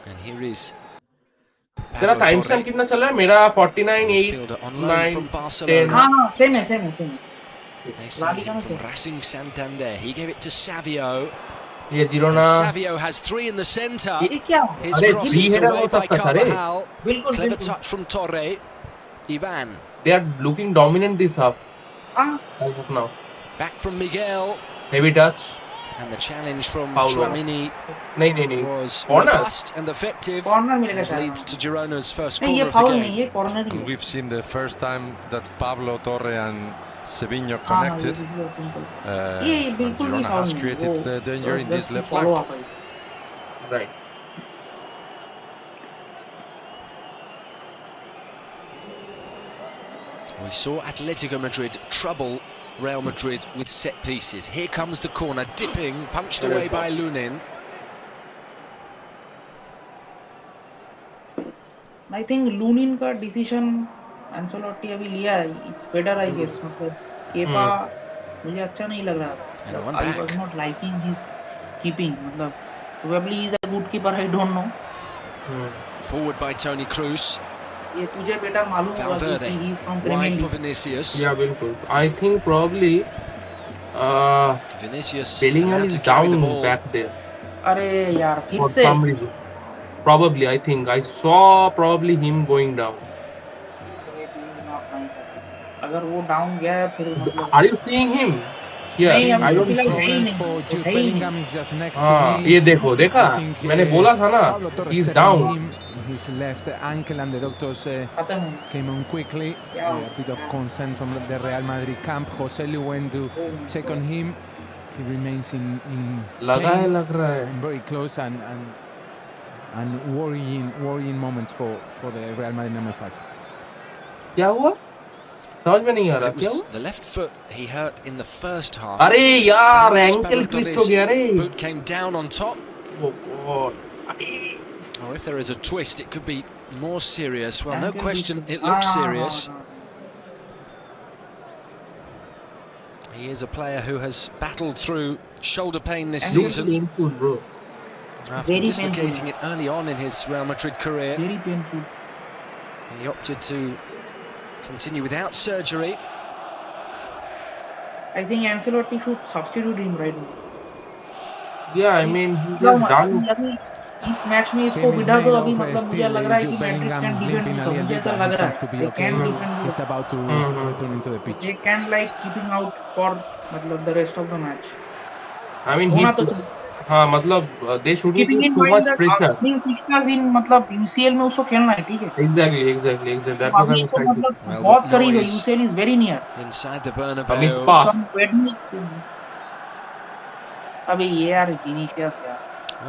And here is तेरा Pablo टाइम Torre, स्टैम्प कितना चल रहा है? मेरा 49, 8, midfielder on loan 9, from 10. Barcelona. हाँ हाँ same है same है same है। They signed LaLiga him में from same। Racing Santander. He gave it to Savio, ये and Girona Savio has 3 in the centre. ये क्या? His अरे cross free is header away हो by सकता था रे। Carvajal. बिल्कुल Clever बिल्कुल। touch from Torre. Ivan They are looking dominant this half हाँ as of now. back from Miguel, Heavy touch. and the challenge from Foul Chouameni नहीं was Corner. robust and effective. Corner मिलेगा It leads शायद। to Girona's first नहीं corner ये of the foul game. नहीं ये corner he And है। we've seen the first time that Pablo Torre and Sevinho हाँ हाँ ये connected. this is a simple। ये And बिल्कुल भी Girona फाउल has नहीं। created वो the danger in this just left follow flank. up, I guess। right. We saw Atletico Madrid trouble Real Madrid with set pieces. Here comes the corner, dipping, punched away by Lunin. I think Lunin का decision Ancelotti अभी लिया है। It's better I guess। मतलब Kepa मुझे अच्छा नहीं लग रहा And था। one I back. was not liking his keeping। मतलब probably he is a good keeper I don't know। Forward by Toni Kroos. ये तुझे बेटा मालूम होगा Valverde कि he is from Premier wide for League। Vinicius. Yeah, बिल्कुल. I think probably Vinicius Bellingham allowed is to carry the down ball. back there अरे यार फिर for से some reason. Probably, I think I saw probably him going down. This is not nice. अगर वो down गया है फिर मतलब Are you seeing him? Yeah, नहीं अभी I तो don't फिलहाल see. है ही Problems नहीं for वो Jude है ही नहीं Bellingham is just next to हाँ, me. ये देखो देखा I think मैंने बोला था ना, Pablo Torres he's stepped on down. him in his left ankle and the doctors खत्म हो came on quickly. Yeah. A bit of concern from the Real Madrid camp. Joselu went to check on him. He remains in लगा है, pain लग रहा है. and very close and worrying moments for the Real Madrid number 5. क्या हुआ? समझ में नहीं आ रहा It क्या was हुआ? the left foot he hurt in the first half. अरे यार, Perhaps ankle Pablo twist हो Torres' गया रे. boot came down on top. Oh God. Or if there is a twist, it could be more serious. Well, no Ankle question, twist. it looks हाँ, serious. हाँ, हाँ. He is a player who has battled through shoulder pain this Ankle season Painful, bro. after Very dislocating it early on in his Real Madrid career. Very painful. He opted to continue without surgery. I think Ancelotti should substitute him right now. Yeah, I mean he मतलब has done. अभी इस match में इसको Game is बिठा made दो of अभी मतलब मुझे still लग रहा है कि Jude Madrid can Bellingham defend limping a this little मुझे bit, ऐसा but लग he रहा seems to है be they okay. Can defend He's about to return into the pitch. They can like keeping out for मतलब the rest of the match I mean होना he's. तो चाहिए हाँ मतलब they shouldn't keeping put in so mind much that pressure. Arsenal fixtures in मतलब UCL में उसको खेलना है ठीक है Exactly. तो That was I अभी was तो trying to. मतलब Well, बहुत what करीब है noise UCL is very near inside the Miss Bernabeu. pass. अबे ये यार विनीशियस यार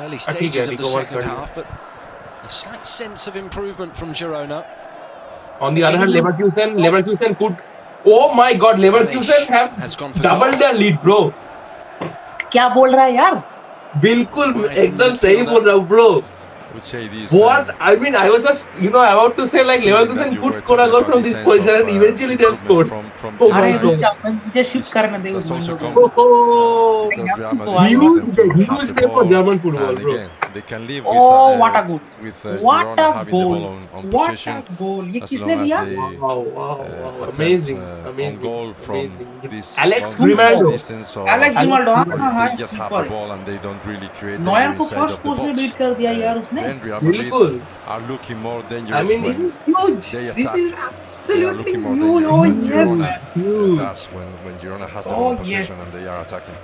Early ठीक है, stages of the recover second कर लिया. half, but a slight sense of improvement from Girona. On the other hand, Leverkusen could. Oh my God, Leverkusen have has gone for doubled goal. their lead, bro. क्या बोल रहा है यार बिल्कुल Wide from the एकदम सही midfielder. बोल रहा हूँ, bro. I would say this. What? I mean, I was just about to say like feeling that Leverkusen you could were score a talking goal about from the this sense position, of, and eventually they've improvement scored. from Oh अरे my रुक God. जा मुझे shift करने दे That's उस also window come को Oh, because Real Huge Madrid allows them to huge have the day for ball, German football, and bro. again they can live Oh, what a goal. with What Girona a having the goal. ball on What possession a goal. ये as किसने long as दिया they Wow, attempt amazing, on goal from amazing. this Alex long Grimaldo. distance, Alex or Grimaldo if हाँ they just have the ball and they don't really create Neuer danger को inside first of the post में box, beat कर दिया यार उसने then Real Madrid बिल्कुल. are looking more I dangerous mean, this when is huge. they This attack. is They are absolutely looking more huge. dangerous Oh when yes, Girona huge. does when Girona has the Oh, ball in possession yes. and they are attacking.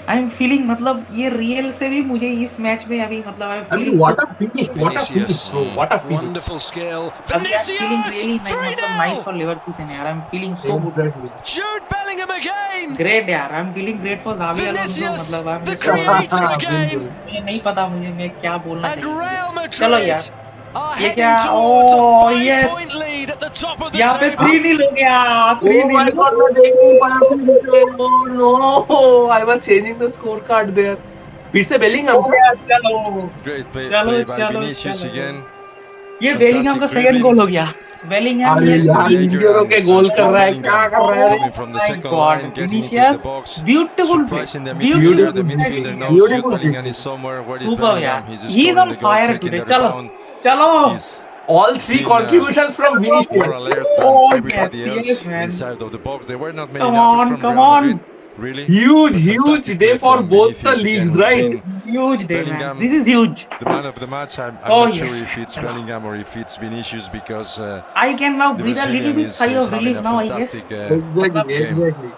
I am feeling मतलब ये real से भी मुझे इस match में अभी मतलब I am I mean, feeling what a finish! What a finish, Vinicius. bro! What a finish! Wonderful skill. अभी I am feeling Vinicius! Really मतलब नाइस 3-0! फॉर लिवरपूसन यार I am feeling so good Exactly. Jude Bellingham again! Great यार I am feeling great for जावी Alonso Vinicius, मतलब I the am creator again! मुझे नहीं पता मैं क्या बोलना And चाहिए Real चलो Madrid यार are ये heading क्या towards a oh 5-point yes lead at the top of the यहाँ पे table. 3-0 हो गया Oh my 3-0 God! मैं देख नहीं पाया फिर से. Oh no! I was changing the scorecard there. फिर से बेलिंगहम हो गया चलो Great play चलो by चलो Vinicius चलो again. ये Fantastic बेलिंगहम का सेकंड dribbling. गोल हो गया बेलिंगहम अरे ये यार इंजर होके गोल कर रहा है क्या कर रहा है Coming from the my second God. line, getting into the Vinicius, box. beautiful play. Surprising the Beautiful midfielder. The play. midfielder knows Beautiful Jude Bellingham play. is somewhere. Where is Super Bellingham? यार He's he is scoring on the goal, fire taking today the चलो rebound. चलो He's All three been, contributions from more Vinicius. alert than Oh, everybody yes, else yes, man. inside of the box. There were not many Come numbers on, from come Real on. Madrid. Really, Huge But fantastic day play for from both the Vinicius again, leagues, who's right? been huge day man Bellingham, this is huge the man of the match. I'm Oh, not yes. sure if it's Bellingham or if it's Vinicius because I can now the breathe a little Brazilian bit is sigh of having relief a now I guess fantastic Exactly, game. exactly.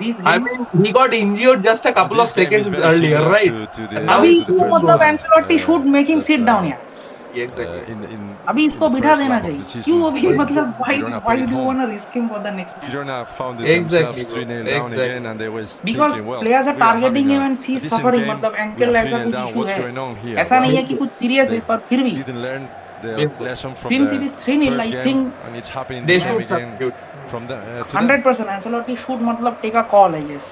this I game mean, he got injured just a couple of This game is seconds very earlier, similar right? to the, And now अभी it's to the इसको first मतलब one, Ancelotti should make him that, sit down यार Yeah, exactly. in अभी in इसको the बिठा first देना lap of the चाहिए season, क्यों अभी when मतलब why Girona why played do you home. want to risk him for the next match Girona found Exactly, themselves bro. 3-0 down Exactly. again, and they was because thinking, well, players are we are targeting having him and a he's decent suffering game. मतलब We ankle are ऐसा 3-0 कुछ down. issue What's है going on here? ऐसा नहीं है Well, कि कुछ serious है they पर फिर भी didn't learn the Bilkul. lesson from since the it is 3-0 first I game, think and it's happening They the same should again substitute. from the to them. 100% Ancelotti should मतलब take a call I guess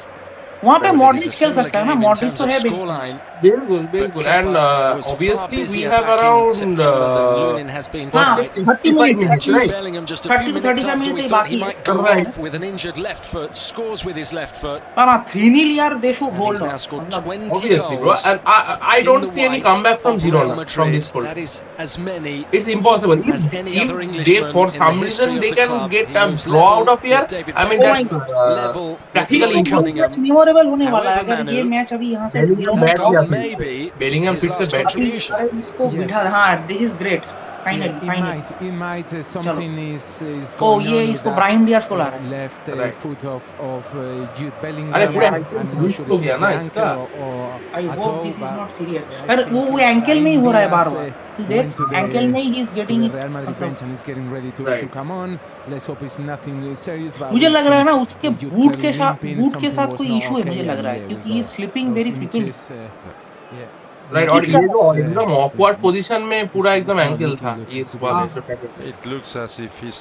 वहाँ पे Well, it is a Modric खेल similar सकता है ना game in Modric terms तो of है बिल्कुल scoreline. Bilkul, But Bilkul. Kepa And was far obviously we busier have back in around September than Lunin has been हाँ tonight. 30 minutes, minutes Jude right? Bellingham just a 30 few to minutes 35 after we minutes thought he बाकी might है। go Right. off with an injured left foot, scores with his left foot. पर हाँ 3-0 यार they should And hold he's on now scored मतलब 20 obviously, bro. goals. And I in don't the see any white comeback from of Real Girona Madrid. from this goal. That is as many It's impossible. as any other If they, Englishman for in the some history reason, of they the can club. get He a moves draw out level of here, with David I mean, Beckham, that's level with practically Robbie impossible. Cunningham. memorable memorable होने वाला है However, अगर ये Manu, match अभी यहाँ से Bellingham Girona bad drop किया goal फिर may से। be Bellingham his फिर से last bad किया। contribution. अरे इसको Yes. बिठा हाँ this is great Yeah, finally finally it might something is oh going ये on with इसको that ब्राहिम डियाज को ला रहा है left Right. foot of Jude अरे Bellingham. पूरा यार, ankle I'm not twist sure हो if गया it's ना the इसका। ankle or I at hope all, this is but not serious I पर think वो एंकल में ही हो रहा है बार Diaz, बार तू देख went to एंकल में he is to getting the it Real Madrid मतलब bench and is getting ready to Right. come on. Let's hope it's nothing serious. But मुझे we've लग रहा है seen ना उसके Jude बूट clearly के साथ limping, something कोई was इशू not है मुझे okay, लग and रहा है yeah, we क्योंकि he is got slipping those very frequently images. Yeah. Right और ये जो It's, एकदम ऑकवर्ड पोजीशन में पूरा it's एकदम not एंकल looking था good, ये to be वाले honest. जो tackle। It looks as if he's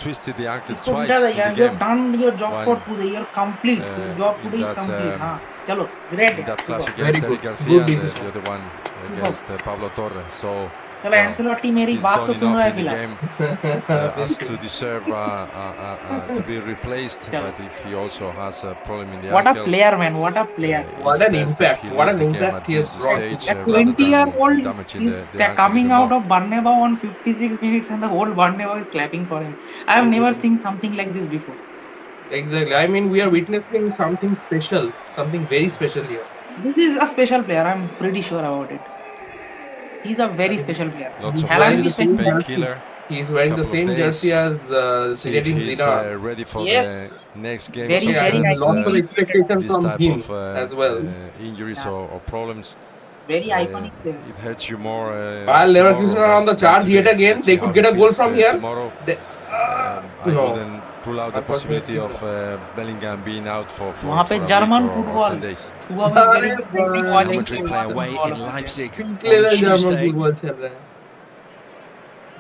twisted the ankle इसको twice बिठा दे in the यार you have game. Done your job One, for today you are complete your job in today is that, complete हां चलो great in that यार clash super Very against Eric good. Garcia Good and decision. the other one against Pablo Torre. So चलो Ancelotti मेरी he's बात done तो सुन रहा enough है in the फिलहाल game as to deserve to be replaced. Chalo. But if he also has a problem in the what a ankle, player man what a player What it's an best impact! if he What leaves an the game impact at he has this brought. stage At rather 20 year than old damaging is the ankle coming even out more. of Bernabeu on 56 minutes and the whole Bernabeu is clapping for him. I have never seen something like this before. Exactly. I mean, we are witnessing something special, something very special here. This is a special player. I'm pretty sure about it. He's a very special player. Lots of Haaland wearing भी the fans, same special. jersey. painkiller. He is wearing the Couple of same days. jersey as See if Zinedine he's Zidane. ready for Yes. the next game. Very, Yeah, very Sometimes lots of iconic. expectations this from type him of as well. injuries Yeah. or problems, Very iconic players. it hurts you more. While Leverkusen tomorrow are on the than charge yet today. again, Let's they see could how get he a goal feels, from here. tomorrow. They, I no. wouldn't rule out the possibility of Bellingham being out for वहाँ पे a German week or football. 10 days. Who was very अरे exciting भाई। Real watching Madrid play German away football in over there. Leipzig Peak on level German Tuesday. football चल रहा है।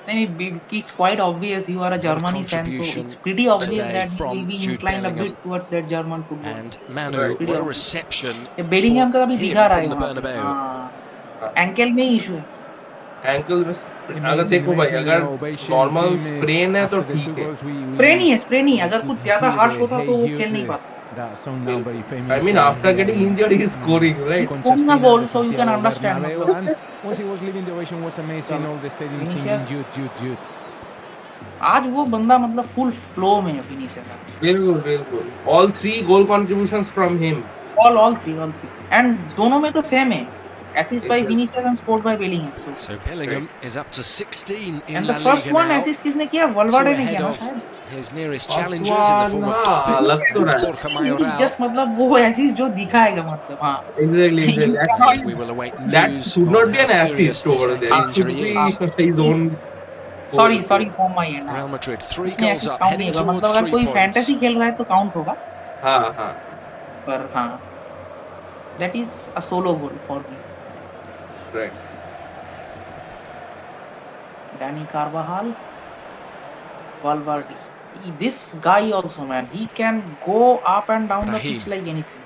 नहीं, it's quite obvious you are a What a Germany fan, so contribution it's pretty obvious today that you from will be Jude inclined a Bellingham. bit towards that German football. And Manu, Right. Pretty what a obvious. reception ये Bellingham for का अभी him दिखा रहा है from the वहाँ पे। Bernabeu. हाँ, ankle में ही इशू है। एंकल में अगर Amazing, देखो भाई amazing अगर ovation नॉर्मल team, स्प्रेन है तो after the ठीक two है। goals, स्प्रे नहीं अगर we कुछ could ज्यादा hear हार्श the होता तो वो Hey खेल नहीं Jude, पाता। that song now very I famous. mean, after getting injured, he is scoring, right? He's scoring a goal, so you can understand. Bernabeu, मतलब and once he was leaving, the ovation was amazing. All the stadium singing Vinicius. Jude, Jude, Jude. आज वो बंदा मतलब full flow में है finisher का। बिल्कुल बिल्कुल। All three goal contributions from him. all three and दोनों में तो सेम है। Assist by Yes, yes. Vinicius and scored by Bellingham. So Bellingham is up to 16 in And the La first Liga one now. assist किसने किया? Two वल्वार्डे ने ahead किया ना of शायद। his nearest First challengers in the form of one, top लग तो रहा है। Borja Mayoral. Just मतलब वो assist जो दिखाएगा मतलब हाँ। Exactly. You Actually, We will await that news should on not be how an serious assist this over there. ankle It should injury be is. his own. Sorry for my end. Real Madrid 3 इसमें goals assist up, count नहीं heading होगा towards मतलब अगर 3 कोई points. Fantasy खेल रहा है तो काउंट होगा हाँ हाँ। पर हाँ that is a solo goal for me. Right. Danny Carvajal, Valverde. This guy also man, he can go up and down the Brahim. pitch like anything.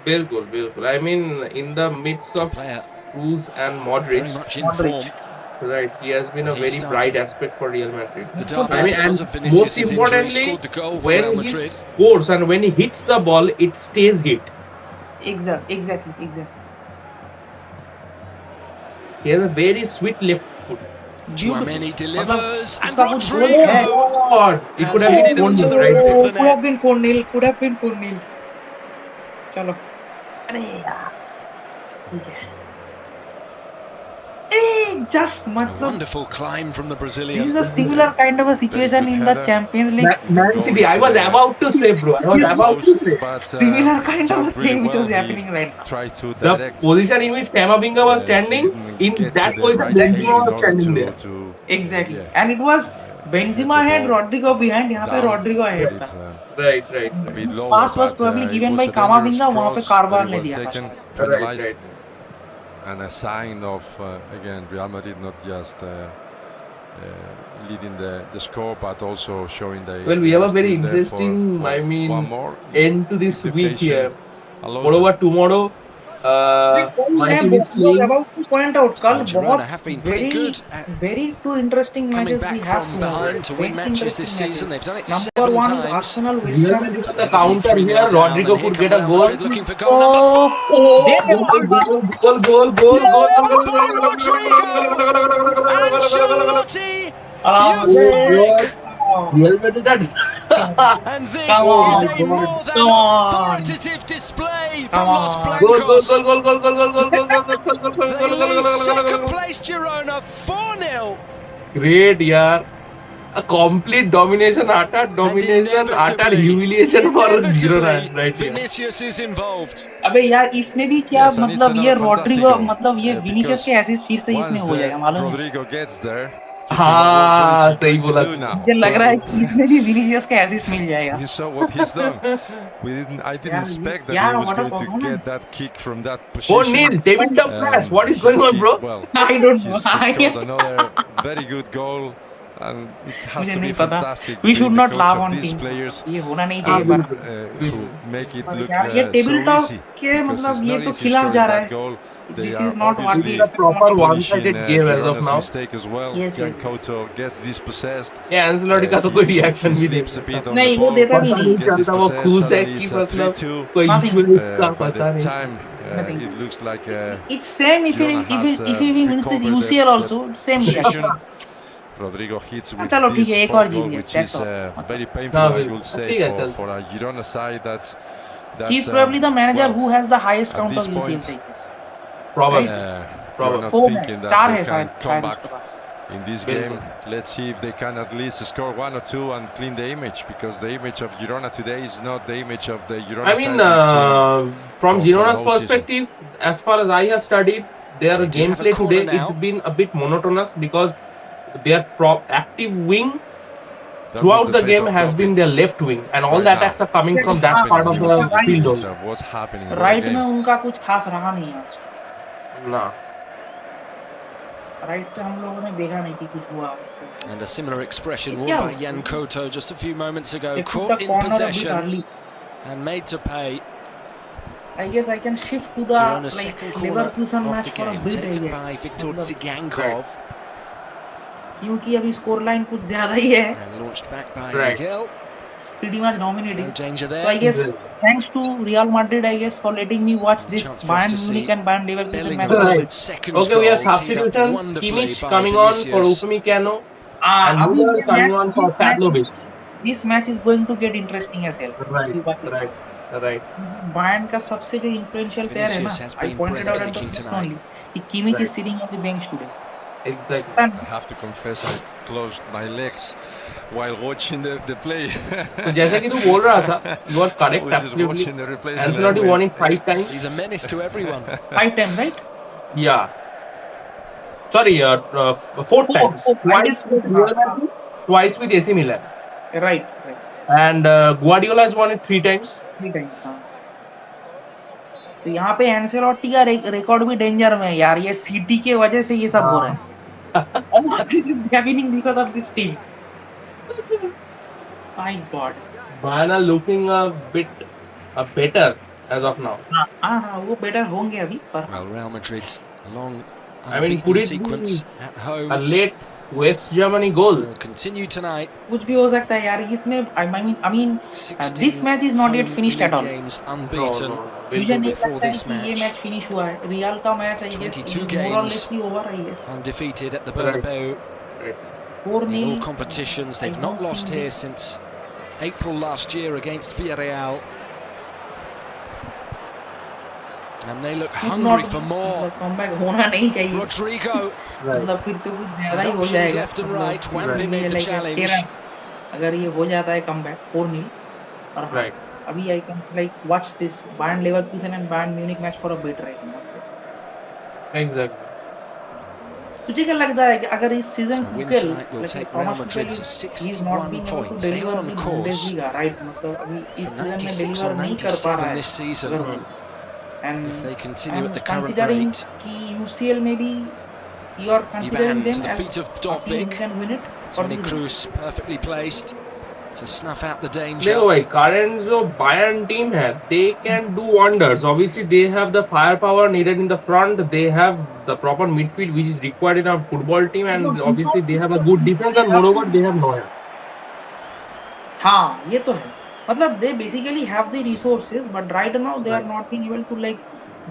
बिल्कुल बिल्कुल। I mean, in the midst of Player Cruz and very Modric, much in Modric. form. right? He has been a He very started bright aspect for Real Madrid. The derby I mean, because and of Vinicius' most injury importantly, scored the goal for Real when he Madrid. scores and when he hits the ball, it stays hit. Exactly. He has a very sweet left foot. Tchouaméni delivers and उसका कुछ goal Rodrigo. है। God, it could Has have headed been it to 4-0 the right roof there. of the Could have net. been 4-0. Could have been 4-0. चलो अरे यार ठीक है just A मतलब wonderful climb from the this is Brazilian. a similar kind of a situation good in the header. Champions League. Man City, I was about to say, bro. I was about to say. But Similar kind of a jumped really thing which well. was He happening right now. tried to The direct position in which Camavinga was standing, he in didn't get that to the position, right height Benzema in was order standing there. to Exactly. yeah, And it was Benzema the had ball Rodrigo behind, यहाँ पे down, Rodrigo ahead put it, था. Right. a bit This lower, pass was but, probably it given was by a dangerous Camavinga, वहाँ पे cross, Carvajal very ने well दिया था taken, शायद. finalized, Right. and a sign of again Real Madrid not just leading the score, but also showing they. Well, we they have are a very still there interesting, for I mean, one more end to this if the week here. occasion allows Moreover, them. tomorrow, my मैं team is was playing. about to point out कल And Girona बहुत have been pretty good at very two interesting coming matches we back have from tomorrow. behind to win Very matches this interesting season. They've done it Number 7 one is times. Arsenal West Real Ham. Madrid with the Liverpool counter 3-0 here. down, Rodrigo and here could come get a Real goal. Madrid looking for goal number 4. Goal. Delivered by Rodrigo. Ancelotti. Oh, You think Real Madrid And this Come is on, a more than come on. authoritative display Come from Los on. Goal, goal, Blancos. goal, goal, goal, goal, goal, goal, goal, goal, goal, goal, goal, They goal, goal, lead goal, second goal. place Girona 4-0. Great, yaar. A complete domination, utter domination, utter humiliation for Girona right here. Vinicius is involved. अबे यार इसमें भी क्या Yes, and it's मतलब ये another fantastic Rodrigo goal, मतलब ये Vinicius because के एसिस्ट फिर से इसमें once हो जाएगा मालूम है Rodrigo gets there, you think, हाँ, what is he सही going बोला to do now? मुझे लग रहा है कि इसमें भी विनीशियस का एसिस्ट मिल जाएगा You saw what he's done. I didn't expect that yeah, he was what a going to performance. get that kick from that 4-0, position. David the Press. What is going on, bro? Well, I don't know. he's scored another very good goal, and it has मुझे to be नहीं पता fantastic we being should the not coach laugh of on these team players ये होना नहीं चाहिए पर who make it look यार ये टेबल so टॉप easy, के because मतलब it's ये not तो easy खिलाफ scoring जा रहा that है goal. They this are is not what obviously we This is a proper punishing one-sided game as of Girona's now. mistake as well. Yes, Jan yes. Couto gets dispossessed. Yeah, Ancelotti का तो कोई reaction भी Slips a नहीं bit था. on the नहीं वो ball, देता भी पता नहीं नहीं gets चलता वो dispossessed, खुश है suddenly कि it's a मतलब 3-2. कोई Nothing. इशू इसका By पता the नहीं. time Nothing. it looks like it's same if Girona has he wins this recovered UCL the also same position. reaction Rodrigo hits with चलो ठीक this है एक और fourth जीत goal, गया which that's is all very हाँ, painful, I बिल्कुल. would say, ठीक है, चल. for a Girona side. That's he's probably the manager well, who has the highest at count this of point, UCLs I guess Probably. you're not four thinking that चार they है can शायद come शायद back उसके पास in this Bilkul. game. Let's see if they can at least score 1 or 2 and clean the image, because the image of Girona today is not the image of the Girona I mean, side we've seen from for the Girona's whole season. perspective, as far as I have studied, their They do have a gameplay corner today now. it's been a bit monotonous because their active wing That throughout was the face game of has topic been their left wing, and all right the now. attacks are coming Yes, from that happening. part of You must the say field yourself, only. what's happening in right that में game? उनका कुछ खास रहा नहीं आज Nah. Right से हम लोगों ने देखा नहीं कि कुछ हुआ And a similar expression worn Yeah. by Jan Couto just a few moments ago. They put Caught the in corner a bit possession early. and made to pay. I guess I can shift to the Girona's like second corner Leverkusen of match the for a game, bit I taken guess by Viktor मतलब Tsigankov क्योंकि अभी score line कुछ ज्यादा ही है and launched back by Right. Miguel. pretty much dominating No danger so I there. guess thanks to Real Madrid I guess for letting me watch this Chance for us Bayern to Munich see and Bayern Leverkusen match Bellingham's Right. second Okay, we have goal teed up substitutions. wonderfully Kimmich by coming on for Vinicius. Upamecano and अभी Müller ये coming match on for Pavlovic. this match is going to get interesting as hell Right, You watch it. right, right. Bayern का सबसे जो influential player है Vinicius ना has I been pointed out at the breathtaking first tonight. only कि Kimmich Right. is sitting on the bench today Exactly. I have to confess, I closed my legs while watching the play. तो जैसे कि तू बोल रहा था, you are I correct was just absolutely. watching the replays. and I Ancelotti went, won it 5 times. He's a menace to everyone. 5 times right Yeah. Sorry, 4 times. I Twice guess with Real Madrid, twice with AC Milan. right And Guardiola has won it 3 times. 3 times हाँ तो यहाँ पे Ancelotti का record भी danger में है यार ये सिटी के वजह से ये सब हो रहा है This is happening because of this team my god Bayern are looking a bit better as of now. हाँ वो बेटर होंगे अभी पर Well, Real Madrid's long I mean, unbeaten could it sequence be at home a late West Germany goal? will continue tonight. कुछ भी हो सकता है यार इसमें I mean 16 this match is not yet home finished at league all. games No, unbeaten. no, मुझे नहीं before लगता है this कि ये match. मैच फिनिश हुआ है रियल का मैच आई गेस 22 मोर और games. लेसली over I guess Undefeated at the Right. Bernabeu 4-0 in all competitions. They've not lost here since April last year against Villarreal. And they look hungry for more. Comeback होना नहीं चाहिए Rodrigo. Right. मतलब फिर तो कुछ ज्यादा ही And हो options जाएगा left and मतलब right. Juanpi made the like challenge. 13 अगर ये हो जाता है कमबैक 4-0 और हाँ Right. अभी I can like watch this Bayern Leverkusen and Bayern Munich match for a bit right now Exactly. तुझे क्या लगता है कि अगर इस season A win टुकेल tonight will take Real Madrid to 61 points. They are on course Bundesliga right मतलब अभी इस for सीजन में 96 डिलीवर or नहीं कर पा रहा 97 है this season. and If they continue at the current considering rate. कि UCL में भी you are considering Ivan to them the as feet of a team who Dovbyk. can win it or Tony do you Kroos perfectly placed to snuff out the देखो danger. भाई current जो Bayern team है, they can do wonders. Obviously, they have the firepower needed in the front. They have the proper midfield which is required in a football team, and No, obviously they have a good defense. And moreover, they have Neuer. हाँ ये तो है मतलब they basically have the resources but right now they are Right. not being able to like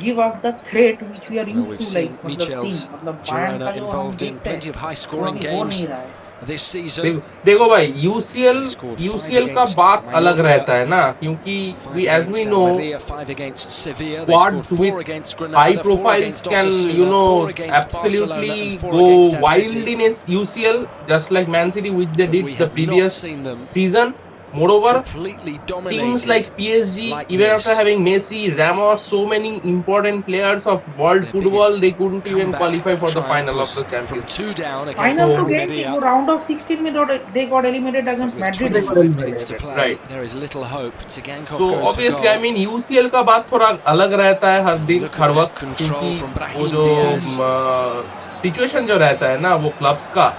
give us the threat which we are Well, used we've to seen like मतलब Michel's seeing मतलब Bayern Girona का जो हम involved in देखते plenty of हैं high वो scoring अभी हो games. नहीं रहा है this season. देखो भाई UCL He scored 5 का against बात अलग Mallorca, रहता है ना, क्योंकि 5 as we against know, Almeria, 5 against Sevilla. They squads scored 4 with against high Granada, 4 profiles against can, Osasuna, 4 against absolutely Barcelona, and 4 go against wild Atleti. in UCL, just like Man City, which they But did we the have not previous seen them season. Moreover, completely teams dominated like PSG, like even this. after having Messi, Ramos, so many important players of world Their football, biggest they couldn't even comeback qualify for the triumph final of was the from Champions 2 down against Final to League. game थी, Almeria. वो round of 16 में they got eliminated But against with Madrid. 25 minutes to play, Right. there is little hope. Tsagankoff So goes for obviously, I goal. mean UCL का बात थोड़ा अलग रहता है हर दिन Look हर at that वक्त, control क्योंकि from वो Brahim जो Diaz. सिचुएशन जो रहता है ना वो क्लब्स का,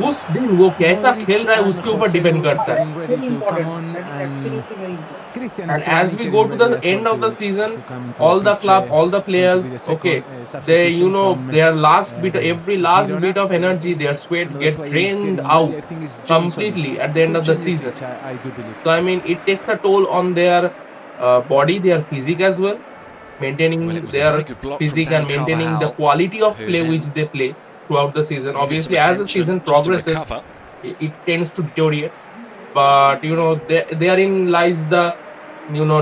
उस दिन वो कैसा Modric खेल रहा है and उसके ऊपर Joselu डिपेंड करता है. getting ready Very to come important. on, That is and absolutely very important. Christian And Stuani as we getting go to ready the as well end of the season, to come into all the pitch, club, all the going to be players, the second, okay, they substitution from, their last bit, every last Girona. bit of energy, their sweat Another get player is drained getting ready. out I think it's Johnson completely is at the end to of the change the season. switch, I do believe. So I mean, it takes a toll on their body, their physique as well, maintaining Well, it was a their very good block from physique and Dani maintaining the Carvajal, quality of who play then which they play throughout the season. needed some Obviously, as the attention season just to progresses, recover. it tends to deteriorate. But therein lies the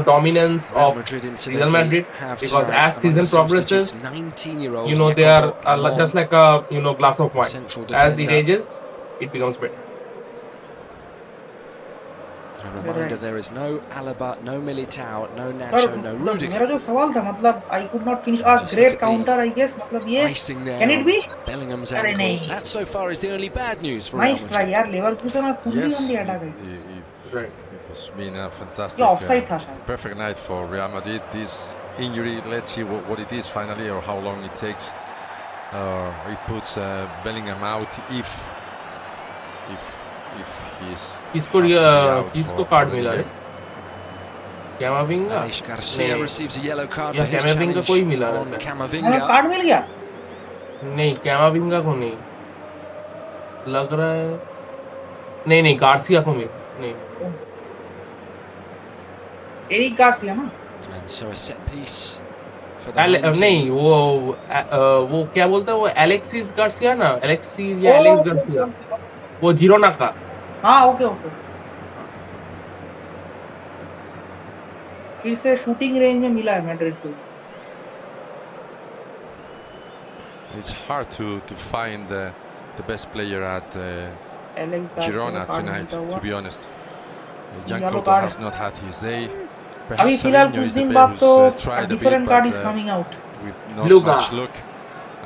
dominance Real of Madrid, Real incidentally, Madrid, have because tonight as among season the substitutes progresses, 19-year-old they are Jacobo Amon, just like a glass of a wine. central As it defender. ages, it becomes better. A reminder, Right. there is no Alaba, no Militao, no पर Nacho, no मतलब मेरा Rudiger. जो सवाल था, मतलब I could not finish. And just look Great at the counter, I guess. मतलब ये icing there can it on be? Bellingham's अरे ankle. नहीं. That so far is the only bad news for Real Nice try Madrid. यार. Leverkusen are fully Yes, on the attack. Right. it has been a fantastic, ये offside था शायद. perfect night for Real Madrid. This injury, let's see what it is finally, or how long it takes. It puts Bellingham out if he's किसको has to be out किसको for card the मिला year. है? Camavinga? Anish Garcia नहीं. receives a yellow card Yeah, for his Camavinga challenge को ही मिला on रहता है. Camavinga. Card मिल गया. नहीं, Camavinga को नहीं लग रहा है. नहीं गार्सिया को नहीं. एरिक गार्सिया ना. And so a set piece for the home नहीं team. वो क्या बोलता है वो एलेक्सिस गार्सिया ना, एलेक्सिस या एलेक्स गार्सिया, वो जिरोना का. हाँ ओके. फिर से शूटिंग रेंज में मिला है मैड्रिड को. It's hard to find the best player at Girona tonight, to be honest. Jan Yellow Couto card. has not had his day. अभी Perhaps फिलहाल Savinho कुछ is the दिन player बाद तो who's tried a bit, different card is but coming out. with not Blue much card. luck.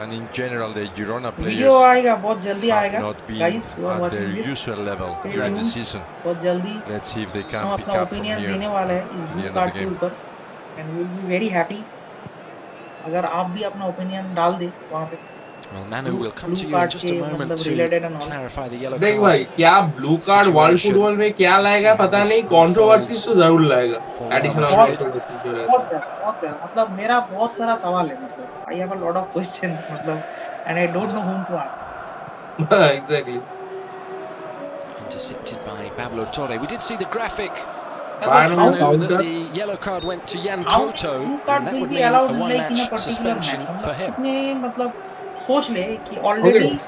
And in general, the Girona video players आएगा, बहुत जल्दी have आएगा. not been guys you are at watching their this. usual level Stay during the tuned. season. बहुत जल्दी Let's see if they हम can pick अपना up from opinion here देने वाले हैं इस to the blue end of card the के game. ऊपर. And we will be very happy अगर आप भी अपना ओपिनियन डाल दे वहां पे. Well, Manu, we'll come Blue to you in card just a के moment मतलब to related and all. clarify the yellow देख card. भाई, क्या blue card world situation. Football में क्या लाएगा See how पता this नहीं, कंट्रोवर्सी unfolds तो जरूर लाएगा. for Real additional Madrid. Controversy जो रहता बहुत ज्यादा मतलब मेरा बहुत सारा सवाल है. मतलब I have a lot of questions मतलब and I don't know whom to ask. है. Exactly. Intercepted by Pablo Torre. We did see the graphic. Bayern How- will Manu, that counter. the yellow card went to Jan How Couto, blue card and that will would be mean allowed a like in a one-match particular suspension match. for मतलब him. कितने मतलब सोच ले कि already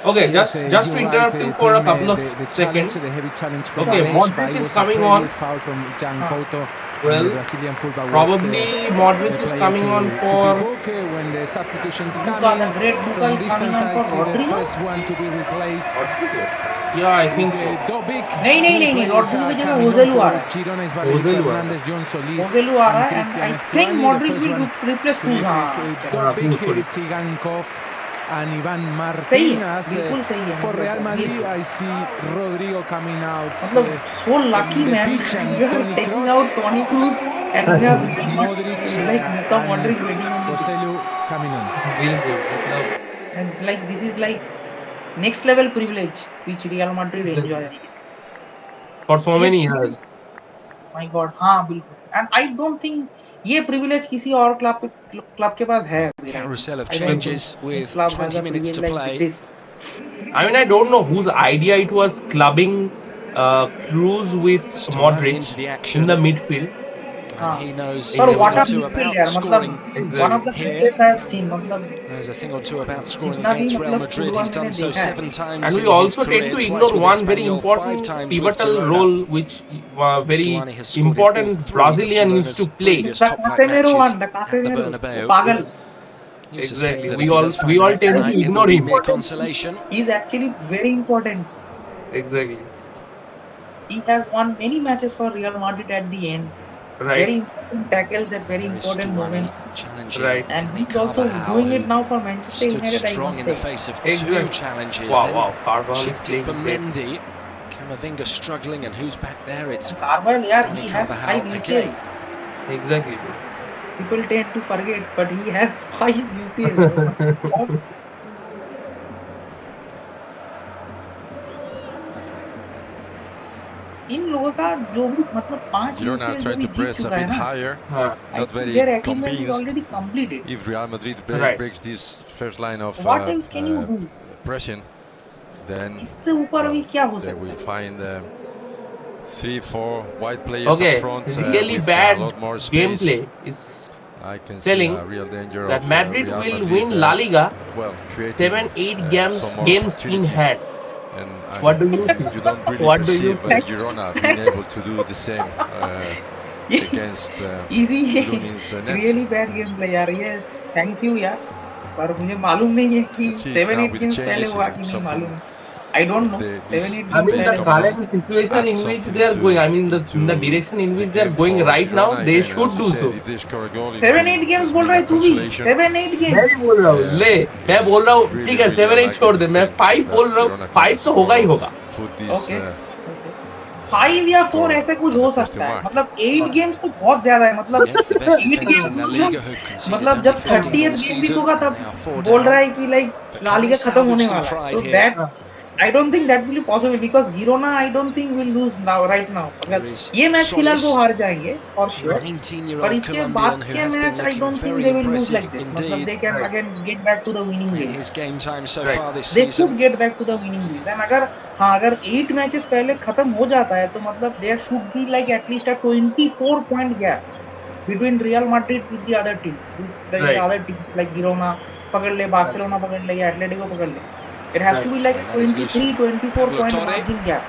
Okay, Yes, just you're to right, interrupt you for a Tim, couple of the seconds. challenge, the heavy challenge from Okay, Anish, Modric but it is was a coming previous on. foul from Jan Couto. Well, And the Brazilian fullback Probably was Modric the is player coming on to for. be booked when the substitutions Luka, coming the great Luka from is coming distance. on I for see the Rodrigo. first one to be replaced. Yeah, I think It's so. Dobic. नहीं, Three Rodrigo players की are जगह coming on Ozelu आ for रहा है. Girona is Valerie Ozelu आ रहा है. Fernandez, John Solis, Ozelu आ रहा है and and Christian I think Stuani. Modric The first will one replace to be Cruz. हाँ, Dobic, बिल्कुल. Sigankov, and Ivan सही Martin. है, As बिल्कुल सही है. for मतलब Real Madrid, obviously. I see Rodrigo coming out. मतलब so lucky the man. pitch and We are Toni taking Kroos. out Toni Kroos and we have Modric like Luka Modric and waiting on the pitch. Joselu coming on. बिल्कुल मतलब And like this is like next level privilege which Real Madrid enjoy. for so many years. My God, हाँ बिल्कुल. And I don't think ये privilege किसी और club के पास है. Carousel of I don't changes think with club has 20 a minutes to privilege like play. this. I mean, I don't know whose idea it was clubbing Cruz with Stuani Modric into the in action. the midfield. And he knows Sir, a thing what or a two midfield about यार, scoring. मतलब one of the here. greatest I have seen. मतलब There's a thing or two about scoring जितना भी against Real मतलब Madrid. Football He's done मैंने so देखा है. 7 times And we in his also tend career, to twice ignore with one very Espanyol, 5 important times with pivotal Girona. role which very Stuani has scored in all important 3 of Brazilian used Girona's to play. previous The top flight Casemiro matches one, the at the Casemiro, Bernabeu. पागल. You suspect Exactly. that We if he all does find the net tend to tonight, it ignore will be him. mere consolation. He is actually very important. Exactly. He has won many matches for Real Madrid at the end. Right. Very important tackles at very There is important Stuani moments. challenging Right. And Danny he's also Carvajal, doing who it now for Manchester stood United, I strong must in the say. face of Exactly. 2 challenges. Wow, then wow. Carvajal is chipped it playing for great. Mendy. Camavinga struggling, and who's back there? It's Carvajal, yeah, Danny he has Carvajal 5 again. UCLs. Exactly. People tend to forget, but he has 5 UCLs. इन लोगों का जो भी मतलब 5 Girona UCL जो trying भी to Jeet press a चुका है bit ना, higher, I not think very their achievement is convinced. already completed. If Real Madrid Right. breaks this first line of What else can you do? pressing, then इससे ऊपर अभी क्या हो they सकता will है? find 3-4 wide players Okay. up front Really with bad a lot more space. gameplay is I can telling see a real danger that of Madrid Real will Madrid, win La Liga well, creating 7-8 some more games in opportunities. hand. And What do you think? you don't really What do you perceive think? Girona being able to do the same against Easy Lunin's net. really bad gameplay यार ये. Thank you यार. पर मुझे मालूम नहीं है कि Let's see if now 7-8 with the games पहले changes, हुआ if कि नहीं something मालूम है. I don't know. this 7-8 I games mean, space the पहले. coming current situation add in which something they are going, I mean, in the into direction in the which they are game going for right now, Girona they again. should As do you so. said, if they score a goal, it 7-8 will games just बोल mean रहा a है तू भी. consolation. 7-8 मैं games. भी बोल रहा हूँ ले मैं It's बोल रहा हूँ really, ठीक है really 7-8 unlikely छोड़ to दे मैं think 5 that बोल रहा हूँ Girona can 5 तो score होगा ही out, होगा. put this Okay. 5 या 4 score ऐसे कुछ at हो the question सकता है. mark. मतलब 8 games तो बहुत ज्यादा है. मतलब Against the best 8 defence games in LaLiga, who've conceded मतलब only जब 15 30th all गेम season, बीतूगा तब they are 4 बोल रहा down. है कि like But La can they Liga खत्म salvage होने some वाला है. pride तो here? That I don't think that will be possible because Girona I don't think will lose now right now. There अगर is ये match फिलहाल वो Solis, हार जाएंगे for sure. 19-year-old पर इसके बाद Colombian who के has been match I looking don't think very they will lose impressive like this. मतलब indeed they can Right. again get back to the winning in ways. his game time so Right. far this They should season. get back to the winning ways. And अगर हाँ अगर 8 matches पहले खत्म हो जाता है तो मतलब there should be like at least a 24-point gap between Real Madrid with the other teams, with the Right. other teams like Girona पकड़ ले, Barcelona पकड़ ले या Atletico पकड़ ले. It has to be like a And that is loose. 23-24 point Pablo Torre. margin gap.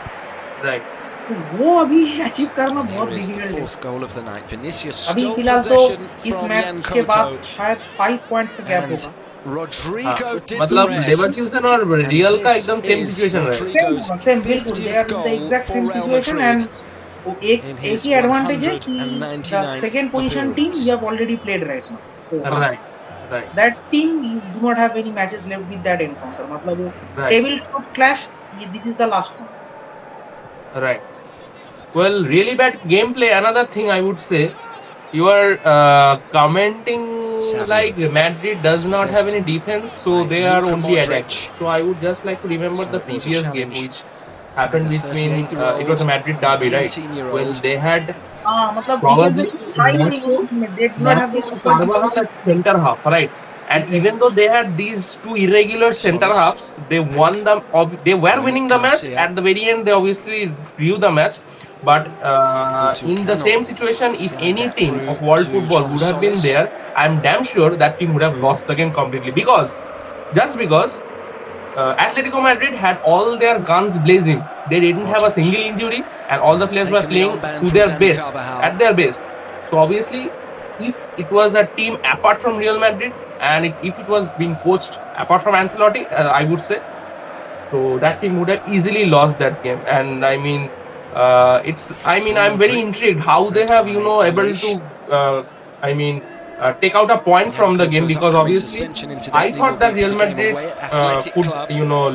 Right. तो वो अभी अचीव करना And बहुत here is the डिफिकल्ट है. 4th goal of the night. Vinicius अभी stole फिलहाल तो possession इस from मैच Jan के बाद Koto. शायद 5 पॉइंट्स का गैप And होगा. Rodrigo हाँ, did the मतलब rest. लेवरक्यूसन और And रियल का this एकदम सेम is सिचुएशन है. Rodrigo's सेम बिल्कुल they 50th are in the goal exact for same Real situation Madrid. And वो एक in एक his ही एडवांटेज है कि the 199th second position team appearance. You have already played right now. So Right. Right. that team you do not have any matches left with that encounter. मतलब वो Right. Table top clash this is the last one. Right. Well, really bad gameplay. Another thing I would say, you are commenting Xavi. like Madrid does not have any defense, so by they are Luka only Modric. attack. So I would just like to remember So the it was a previous game challenge which happened by the between. 38-year-old It was a Madrid and derby, right? 19-year-old. Well, they had हाँ मतलब probably defense high नहीं होती. They do not have the super Carvajal defense. at centre half, right? And even though they had these two irregular centre Solis. halves, they won them. They were winning the match. Garcia. At the very end, they obviously drew the match. But Couto in the cannot same situation, if slide any that team through of world to football João would have been Solis. there, I'm damn sure that team would have lost the game completely. Because Atletico Madrid had all their guns blazing. They didn't have a single injury, and all the Has players were taken the playing armband to from their Danny best, Carvajal. at their best. So obviously, if it was a team apart from Real Madrid, and if it was being coached apart from Ancelotti, I would say, so that team would have easily lost that game. And I mean, I'm very intrigued how they have, able to, take out a point from the game, because obviously I thought that Real Madrid could,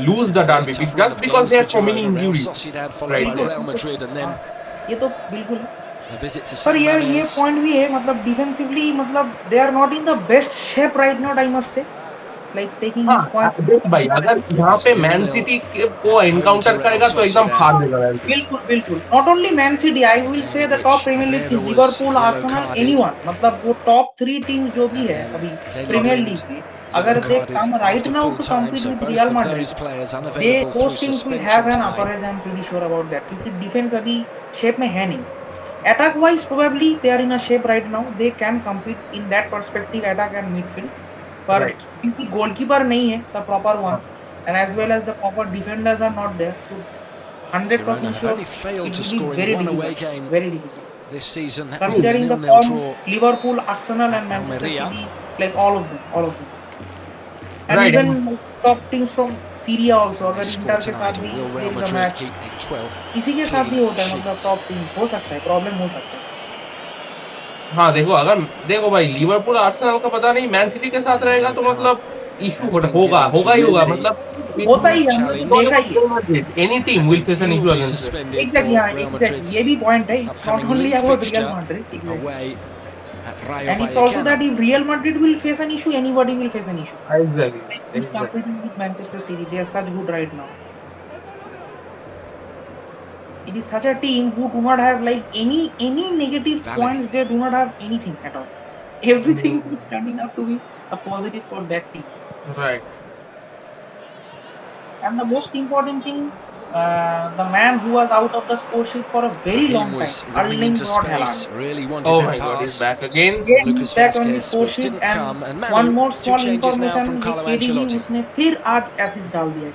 lose the derby just because they had so many injuries. Right. ये तो बिल्कुल है. A visit to पर San यार ये Mamés. Point भी है मतलब डिफेंसिवली मतलब they are not in the best shape right now I must say like taking this point. देख भाई, अगर यहाँ पे मैन सिटी को एनकाउंटर करेगा तो एकदम हार देगा मैन सिटी. बिल्कुल बिल्कुल. Not only Man City, I will say the top Premier League team Liverpool, Arsenal, anyone, मतलब वो टॉप 3 टीम्स जो भी है अभी प्रीमियर लीग में, अगर they come right now to compete with Real Madrid, those teams will have an upper edge. I am pretty sure about that, क्योंकि defence अभी शेप में है नहीं. Attack wise, probably they are in a shape right now. They can compete in that perspective, attack and midfield. But Right. the goalkeeper nahi hai, the proper one, and as well as the proper defenders are not there. So 100% Girona have sure only failed it to will score be in very one away difficult. game Very difficult. this season. That was in the Considering the 0-0 form, draw. Liverpool, Arsenal, at and Manchester Almeria. City, like all of them. And Right. even like, top teams from Syria also. They अगर score inter के tonight, साथ or भी will Real there is a Madrid match, keep a 12th इसी के साथ भी clean होता है मतलब sheet? टॉप टीम्स हो सकता है, प्रॉब्लम हो सकता है. हाँ देखो भाई लिवरपूल आर्सेनल का पता नहीं, मैन सिटी के साथ रहेगा तो मतलब इशू होगा ही होगा. मतलब होता ही है, हमने तो देखा ही है. any That team will means face he an will issue be against them. suspended Exactly, for हाँ, Real exactly. Madrid's ये भी point है. It's not upcoming only league about Real fixture Madrid. Exactly. away at Rayo And it's also that Vallecano. if Real Madrid will face an issue, anybody will face an issue. Exactly. Like who's competing with Manchester City? They are such good right now. It is such a team who do not have like any negative Valid. points. They do not have anything at all. Everything is turning out to be a positive for that team. Right. And the most important thing, the man who was out of the score sheet for a very Raheem long time, was running Erling into Braut space, Haaland. really wanted Oh that my God, he's pass. back again. Again, Lucas he's back on the Vazquez, score which sheet. didn't And come, and one Manu, more two small changes now information, from कि Carlo KDB Ancelotti. उसने फिर आज assist डाल दिया.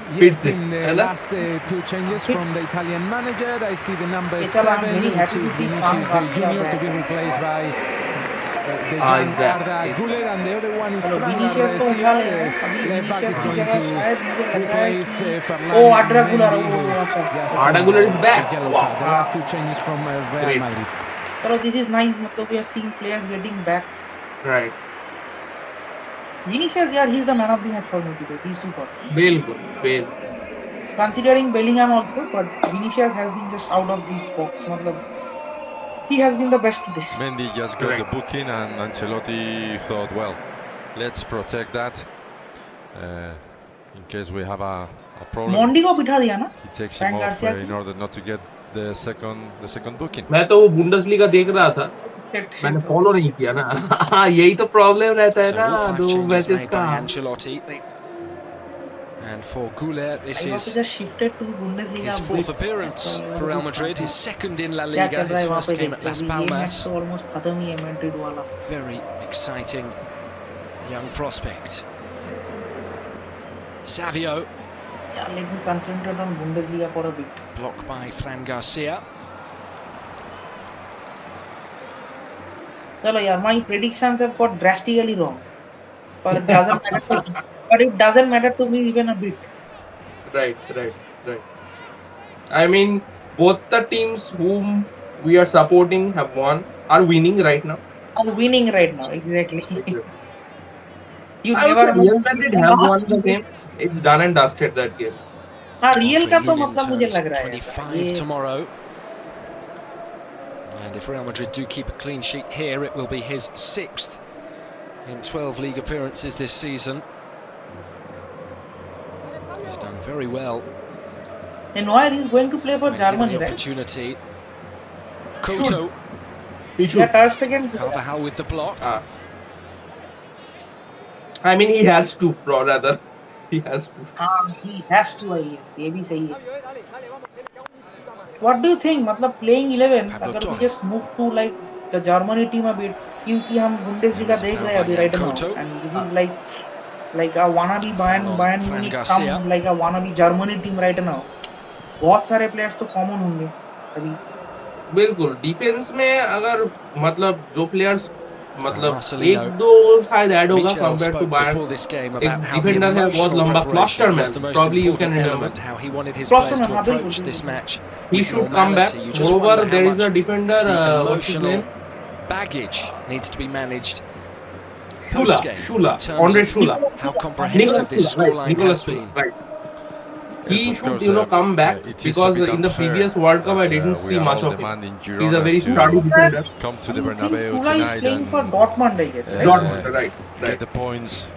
Yes, Fits it, in the है ना? last two changes from the Italian manager, I see the number Yes, sir, I'm 7, very which happy to is see Vinicius Fran Garcia Junior, to back. be replaced by the Ah, young he's back. Arda He's Güler, and the other one is चलो Fran Vinicius को उठा Garcia. लेना है. अभी Left back Vinicius is की going जगह to शायद मुझे लग रहा है replace कि Ferland आड्रा गुलर Mendy, वो who अच्छा. just Arda Güler is back. a yellow Wow. card. The last two changes from Real Great. Madrid. चलो this is nice. मतलब we are seeing players getting back. Right. Vinicius, yeah, he's the man of the match for me today. He's super. बिल्कुल. Considering Bellingham also, but Vinicius has been just out of this box. मतलब he has been the best today. Mendy just got Correct. the booking, and Ancelotti thought, well, let's protect that in case we have a problem. Maundy को बिठा दिया ना? He takes Fran him off Garcia in order not to get the second booking. मैं तो वो बुंडसलीगा देख रहा था, Set. मैंने फॉलो नहीं किया ना. यही तो प्रॉब्लम रहता है So ना all 5 दो changes मैचेस made का. by Ancelotti. Right. And for Güler, this I also is just shifted to Bundesliga. his a 4th bit. appearance for Real Madrid, his second in La क्या Liga, चल रहा his है वहाँ first पे came देखते at Las हैं. ये match Palmas. तो almost खत्म ही है मैड्रिड वाला. Very exciting young prospect. Savio, Yeah, let me concentrate on Bundesliga for a bit. blocked by Fran Garcia. चलो यार, my predictions have got drastically wrong. But it doesn't matter. But it doesn't matter to me even a bit. Right. I mean, both the teams whom we are supporting are winning right now. Are winning right now, exactly. You I would never say know. Real Madrid have won the game. It's done and dusted that game. हाँ, real का तो Lunin मतलब मुझे turns लग रहा है 25 ये tomorrow. And if Real Madrid do keep a clean sheet here, it will be his 6th in 12 league appearances this season. He's done very well. And Neuer is going to play for when given Germany, the right? opportunity. Couto, He Yeah, should. Ter Stegen. Carvajal with the block. I mean, he has to, rather. He has to. He has to, I guess. ये भी सही है. What do you think? मतलब playing 11, Pablo अगर we Torre. just move to like the Germany team a bit, क्योंकि हम Bundesliga There's a देख foul रहे हैं by अभी right now, Couto. and this is like a wannabe Foul on Bayern Fran Munich Garcia. comes like a wannabe Germany team right now. बहुत सारे players तो common होंगे अभी. बिल्कुल. डिफेंस में अगर मतलब जो प्लेयर्स मतलब Marcelino. एक दो शायद ऐड होगा Michel compare to spoke Bayern. before this game एक about how the डिफेंडर है बहुत emotional लंबा, preparation was क्लॉस्टरमैन. the most Probably you can important remember. element, how he wanted his Klosterman, players to हाँ, बिल्कुल, approach this बिल्कुल. match He with should come back. normality. You just Moreover, wonder how there is a much defender. the What's his emotional name? baggage needs to be managed Shula. post-game Shula. in terms Andre of Shula. how comprehensive Nicolas this Shula. Right. scoreline Nicolas has Shula. been. Right. Yes, He of should, course, come back it is a because bit in the unfair previous World Cup I that, didn't we see are much all of him. demanding He's a very Girona sturdy defender. to come to the I think Bernabeu Shula is tonight playing for and Dortmund, I guess. Right? Dortmund, right. get the points,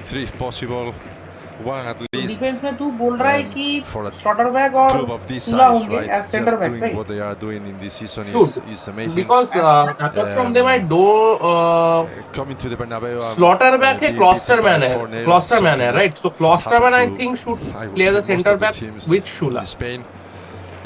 3 if possible, 1 at least. Defence में तू बोल रहा है कि for a स्टॉटरबैक और club of this Shula size, होंगे right? as center Just backs, doing right? what they are doing in this season Should. is amazing. Because apart from them I don't Coming to the Bernabeu, Slaughterback है, being Klosterman beaten by है, 4-0, Klosterman है, something right? So that has Klosterman I happened think should I would play say the most center of the back teams with in Shula. Spain.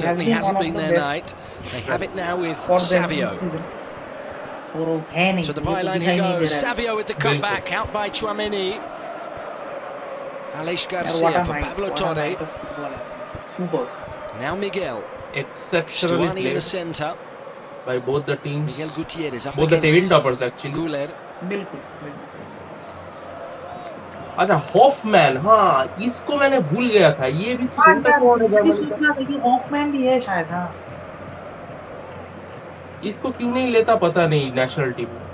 certainly been hasn't one of been the their best night. They have it now with for them this Savio. season. और है नहीं, To the मुझे तो byline he दिखाई नहीं दे goes. रहा है। Savio with the Very cutback, out by Tchouaméni. Aleix यार, what Garcia a for night, Pablo what a Torre. night of football है। Super. Now Miguel. Exceptionally Stuani in the played. centre. by both the teams, Miguel Gutierrez up both the table against toppers actually. Guler. बिल्कुल अच्छा Hoffmann, हाँ इसको मैंने भूल गया था, ये भी तो हाँ सेंटर यार, फॉरवर्ड है मैं भी जर्मनी सोच का। रहा था कि हॉफमैन भी है शायद। हाँ, इसको क्यों नहीं लेता पता नहीं नेशनल टीम में।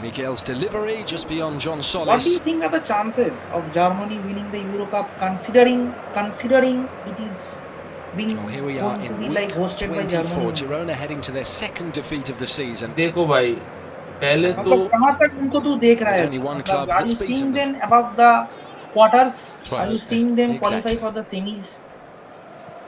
Miguel's delivery just beyond John what do you Solis. think are the chances of Germany winning the Euro Cup, considering it is being Well, here we are going to in be week like hosted by 24. Germany? Girona heading to their second defeat of the season. देखो भाई पहले तो मतलब कहाँ तक उनको तू देख रहा है? There's only one मतलब club are that's you seeing beaten them. them above the quarters? Are you Twice. seeing them qualify Exactly. for the semis?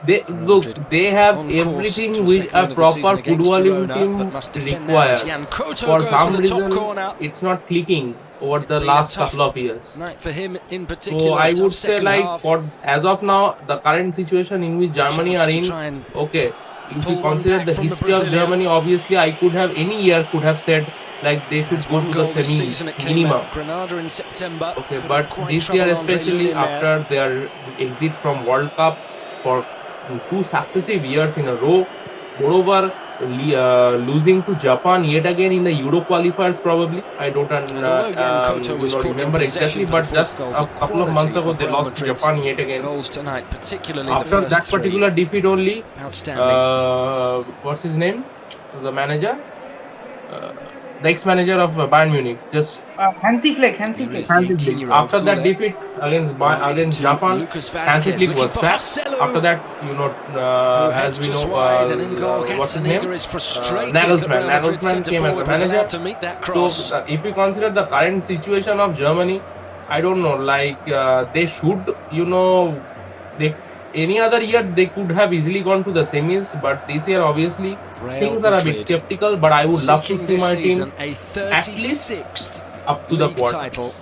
they Real look Madrid they have on course everything to a which second a win of the proper season against footballing Girona, team but must defend now as requires. Jan Koto For goes some for the top reason corner. it's not clicking over It's the been a last tough couple of years. night for him in So particular. I a tough would say second like half. for as of now the current situation in which Germany Chance are to in, try and okay, if pull you one consider back the from the history of Brazilian. Germany, obviously I could have any year could have said like they should There's go one to the goal this semis season. It came minimum. at Granada in September. Okay, Couldn't but quite this year trouble Andre especially Lunin there. after their exit from World Cup for 2 successive years in a row, moreover losing to Japan yet again in the Euro qualifiers probably. I don't And although Jan Koto was caught in remember possession exactly, for the but fourth just goal, a the couple of months quality ago of they Real lost to Madrid's Japan yet again. goals tonight, particularly in the After first that three. particular defeat only, Outstanding. what's his name? The manager, uh, the ex-manager of Bayern Munich, just Hansi Flick. Here is Hansi the Flick. 18-year-old After that Goulet. defeat against Wide against to Japan, Lucas Hansi Vazquez, Flick looking was for sacked. Joselu. After that, Who as heads we just know, wide, and in goal what's his name? Gazzaniga is frustrated that Nagelsmann. Real Madrid Nagelsmann came as a centre-forward was manager. allowed to meet that cross. So, if we consider the current situation of Germany, I don't know. Like they should, they any other year they could have easily gone to the semis, but this year obviously Real things are a bit Madrid skeptical. But I would love to seeking see this my team season a at least 36th up to the league quarters. title.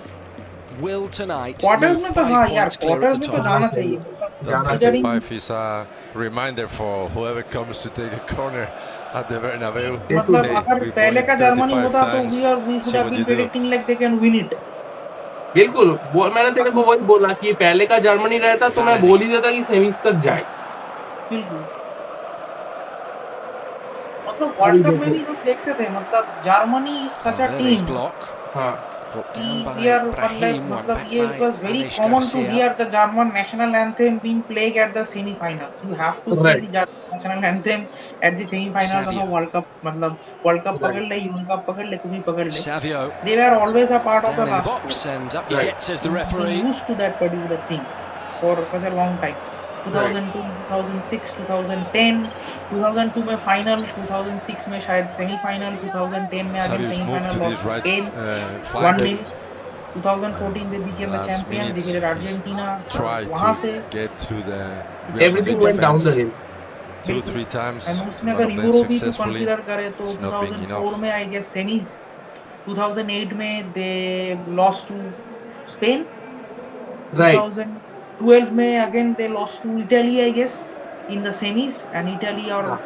Will tonight quarters move में तो 5 हाँ यार, points clear at quarters the में तो top. जाना चाहिए। मतलब जाना That चाहिए। 35 is a reminder for whoever comes to take a corner at the Bernabeu. मतलब Hey, अगर we've पहले won का it जर्मनी 35 होता तो times. we should See have what been you do. predicting like they can win it. बिल्कुल मैंने तेरे को वही बोला कि पहले का जर्मनी रहता तो मैं बोल ही देता कि सेमीज तक जाए। बिल्कुल। मतलब वर्ल्ड कप में भी हम देखते थे, मतलब Germany is such a Valverde's team. block. हाँ Brought down by We are Brahim, one मतलब back ये by was very Anish common to Garcia. hear the German national anthem being played at the semi-finals. You have to play Right. the German national anthem at the semi-finals of a Savio. World Cup. मतलब World Cup Right. पकड़ ले, Euro Cup पकड़ ले, कुछ भी पकड़ ले. Savio They were always a part of down the in the last box, four. and up he Right. gets as the Been referee. used to that particular thing for such a long time. 2002, 2006, 2010, 2002 में final, 2006 में शायद semi-final, 2010 में again Savio's moved semi-final to lost this to right Spain, flank. 1-0. 2014 they became the Last champion, minutes, defeated he's Argentina. tried वहाँ to से get through the Real Everything Madrid went down the defense hill. 2-3 times. and उसमें None अगर of them euro भी तो successfully. Consider करे तो It's not being 2004 enough. में I guess semis, 2008 में they lost to Spain, Right. 2012 में again they lost to Italy I guess in the semis, and Italy और हाँ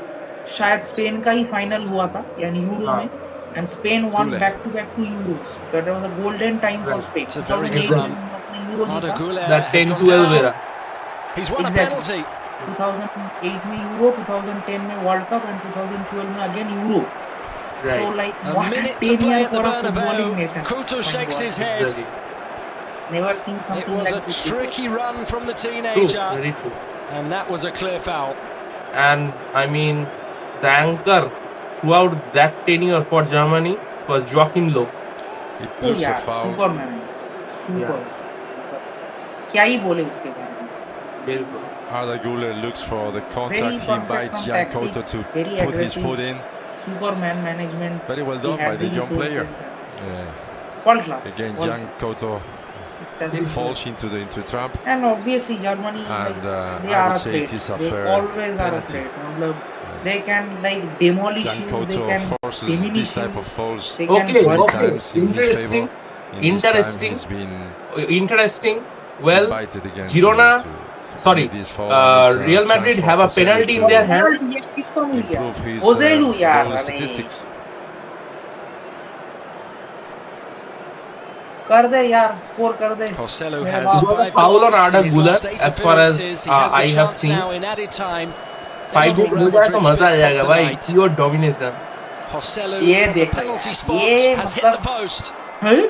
शायद स्पेन का ही फाइनल हुआ था यानी यूरो हाँ में, and Spain won Goulet. back to Euros. That was a golden time for Right. Spain. It's a very good 2008 run. में अपने यूरो Arda जीता, Güler that has gone 10-12 down. era. He's won a Exactly. penalty. 2008 में euro, 2010 में world cup, and 2012 में again euro. So Right. like A what a minute to 10 play year at the for a footballing Bernabeu. nation. Couto My shakes God. his head. Exactly. Never seen It something was a like this before. tricky run from the True. teenager, Very true. and that was a clear foul. And I mean, the anchor throughout that tenure for Germany was Joachim Low. He Oh looks a यार, foul. Superman, super. क्या ही बोले उसके बारे में. बिल्कुल. Arda Güler looks for the Very contact. He perfect invites on Jan Koto tactics, to very put his aggressive. foot in. Superman management. Very well He done had by the young player. resources. Yeah. World class. Again, World Jan Koto excessive. falls into the trap. And obviously Germany, And, they I are would a say threat. it is a They fair always are a penalty. threat. मतलब they can like demolish Jan you. Koto They can forces diminish this type you. of fouls They can Okay, many hurt you. times in his Interesting. favor. In this time, Interesting. he's been Interesting. Well, invited again Girona, to sorry, commit this foul, and it's a Real chance Madrid for have a Jose penalty in to their hands. ये किसको मिल गया? improve his Joselu यार, goal अरे statistics. कर दे यार, score कर दे. Joselu मेरे has बाप. It was a 5 foul on goals Arda in his Güler last 8 as far as appearances. He has the I have chance seen. now in added time fight score Real हो जाए तो Madrid's मजा आ fifth जाएगा of the भाई, night. Pure domination. Joselu ये from the देखो penalty यार, spot ये has hit the मतलब post. हैं?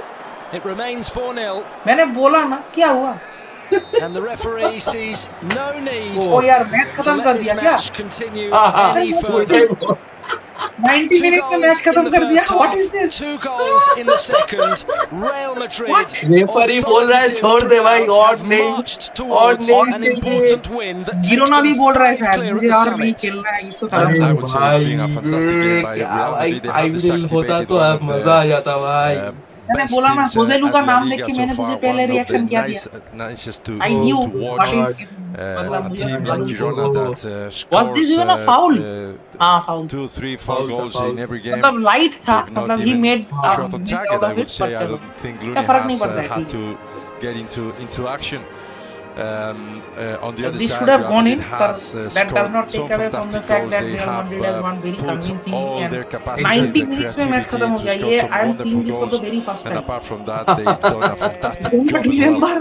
It remains 4-0, मैंने बोला ना, क्या हुआ? and the referee sees no need ओ यार मैच to खत्म let कर this दिया क्या? match continue हाँ, any उल्टा ही further. बोल. 90 Two मिनट में goals मैच in खत्म the कर दिया. first What half, is this? 2 goals in the second. Real Madrid referee बोल रहा है authoritative छोड़ दे भाई, throughout, और have नहीं, marched और towards नहीं an चाहिए. important win that takes Girona भी them बोल रहा है 5 शायद, clear at मुझे the यार नहीं summit. खेलना है, इसको खत्म अरे I कर would दो. say it's been a fantastic game by क्या Real भाई, Madrid. They have 5-0 होता deactivated तो one अब of मजा आ the जाता भाई. मैंने best बोला ना, teams जोसेलू का at La नाम देख Liga के so मैंने तुझे far. पहले One of the रिएक्शन क्या दिया? nicest to I knew watch. what is A मतलब मुझे team मालूम like था. Girona that Was scores this even a foul? हाँ foul. 2, 3, 4 Foul था, goals foul in every game. मतलब लाइट था, They've not मतलब he even made shot on miss target, out I of would it, say. पर I चलो, don't think क्या Looney फर्क नहीं has पड़ता है, had ठीक है. to get into action. On the other This side, should have Real gone Madrid in, but has that does scored not some take away from the fantastic fact goals. that They Real have Madrid has won very put convincingly all and their capacity, 90 their minutes में match creativity खत्म हो to गया. score ये some I am wonderful seeing this for goals. the very first And time. apart from that, they've done a fantastic I job don't as well. remember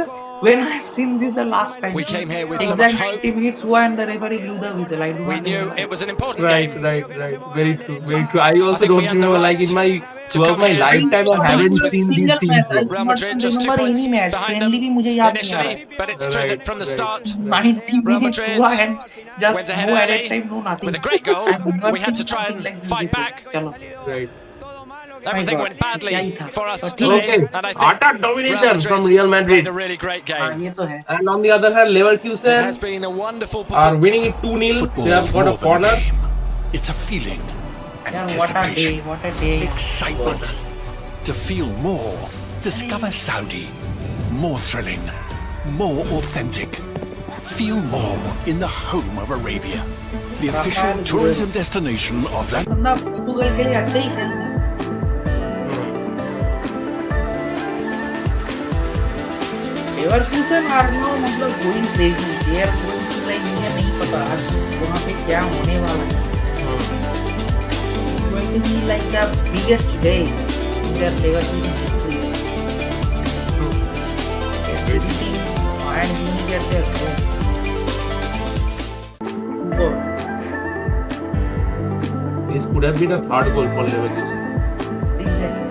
when I have seen this the last time. We came here with so much Exact hope. 90 minutes हुआ and the referee blew the whistle. I do We not knew remember. it was an important Right, game. right, right. Very true, very true. I also think we don't had the remember, like right in my to throughout come my here lifetime, I with haven't feelings with seen these single scenes match. I bro. do Real not Madrid even just 2 remember points any match. behind Friendly भी them मुझे याद नहीं आ रहा initially, but it's true Right, that from the right, start, है. right. 90 Real minutes Madrid हुआ and just went ahead no added early time, no nothing. with a great goal. I've never We had seen to try something and like this fight before. back. चलो. Right. My Everything God, went क्या badly ही था. for us But today, Okay. and I think Utter Real domination from Madrid Real played Madrid. a really great हाँ game. ये तो है. And on the other hand, It has Leverkusen been a wonderful are performance. winning it 2-0. Football They have is got a more than a corner. game. It's a feeling, Yeah, what a day, anticipation, what a day. excitement. To feel more, discover Saudi. More thrilling, more authentic. Feel more in the home of Arabia. The official tourism destination of that. बंदा पोर्टुगल के लिए अच्छा ही खेलता है. Leverkusen are now मतलब going crazy. They are going to like मुझे नहीं पता आज वहाँ पे क्या होने वाला है. It's going to be like the biggest day in their Leverkusen history. Everything and winning at their home. Super. This could have been a third goal for Leverkusen. Exactly.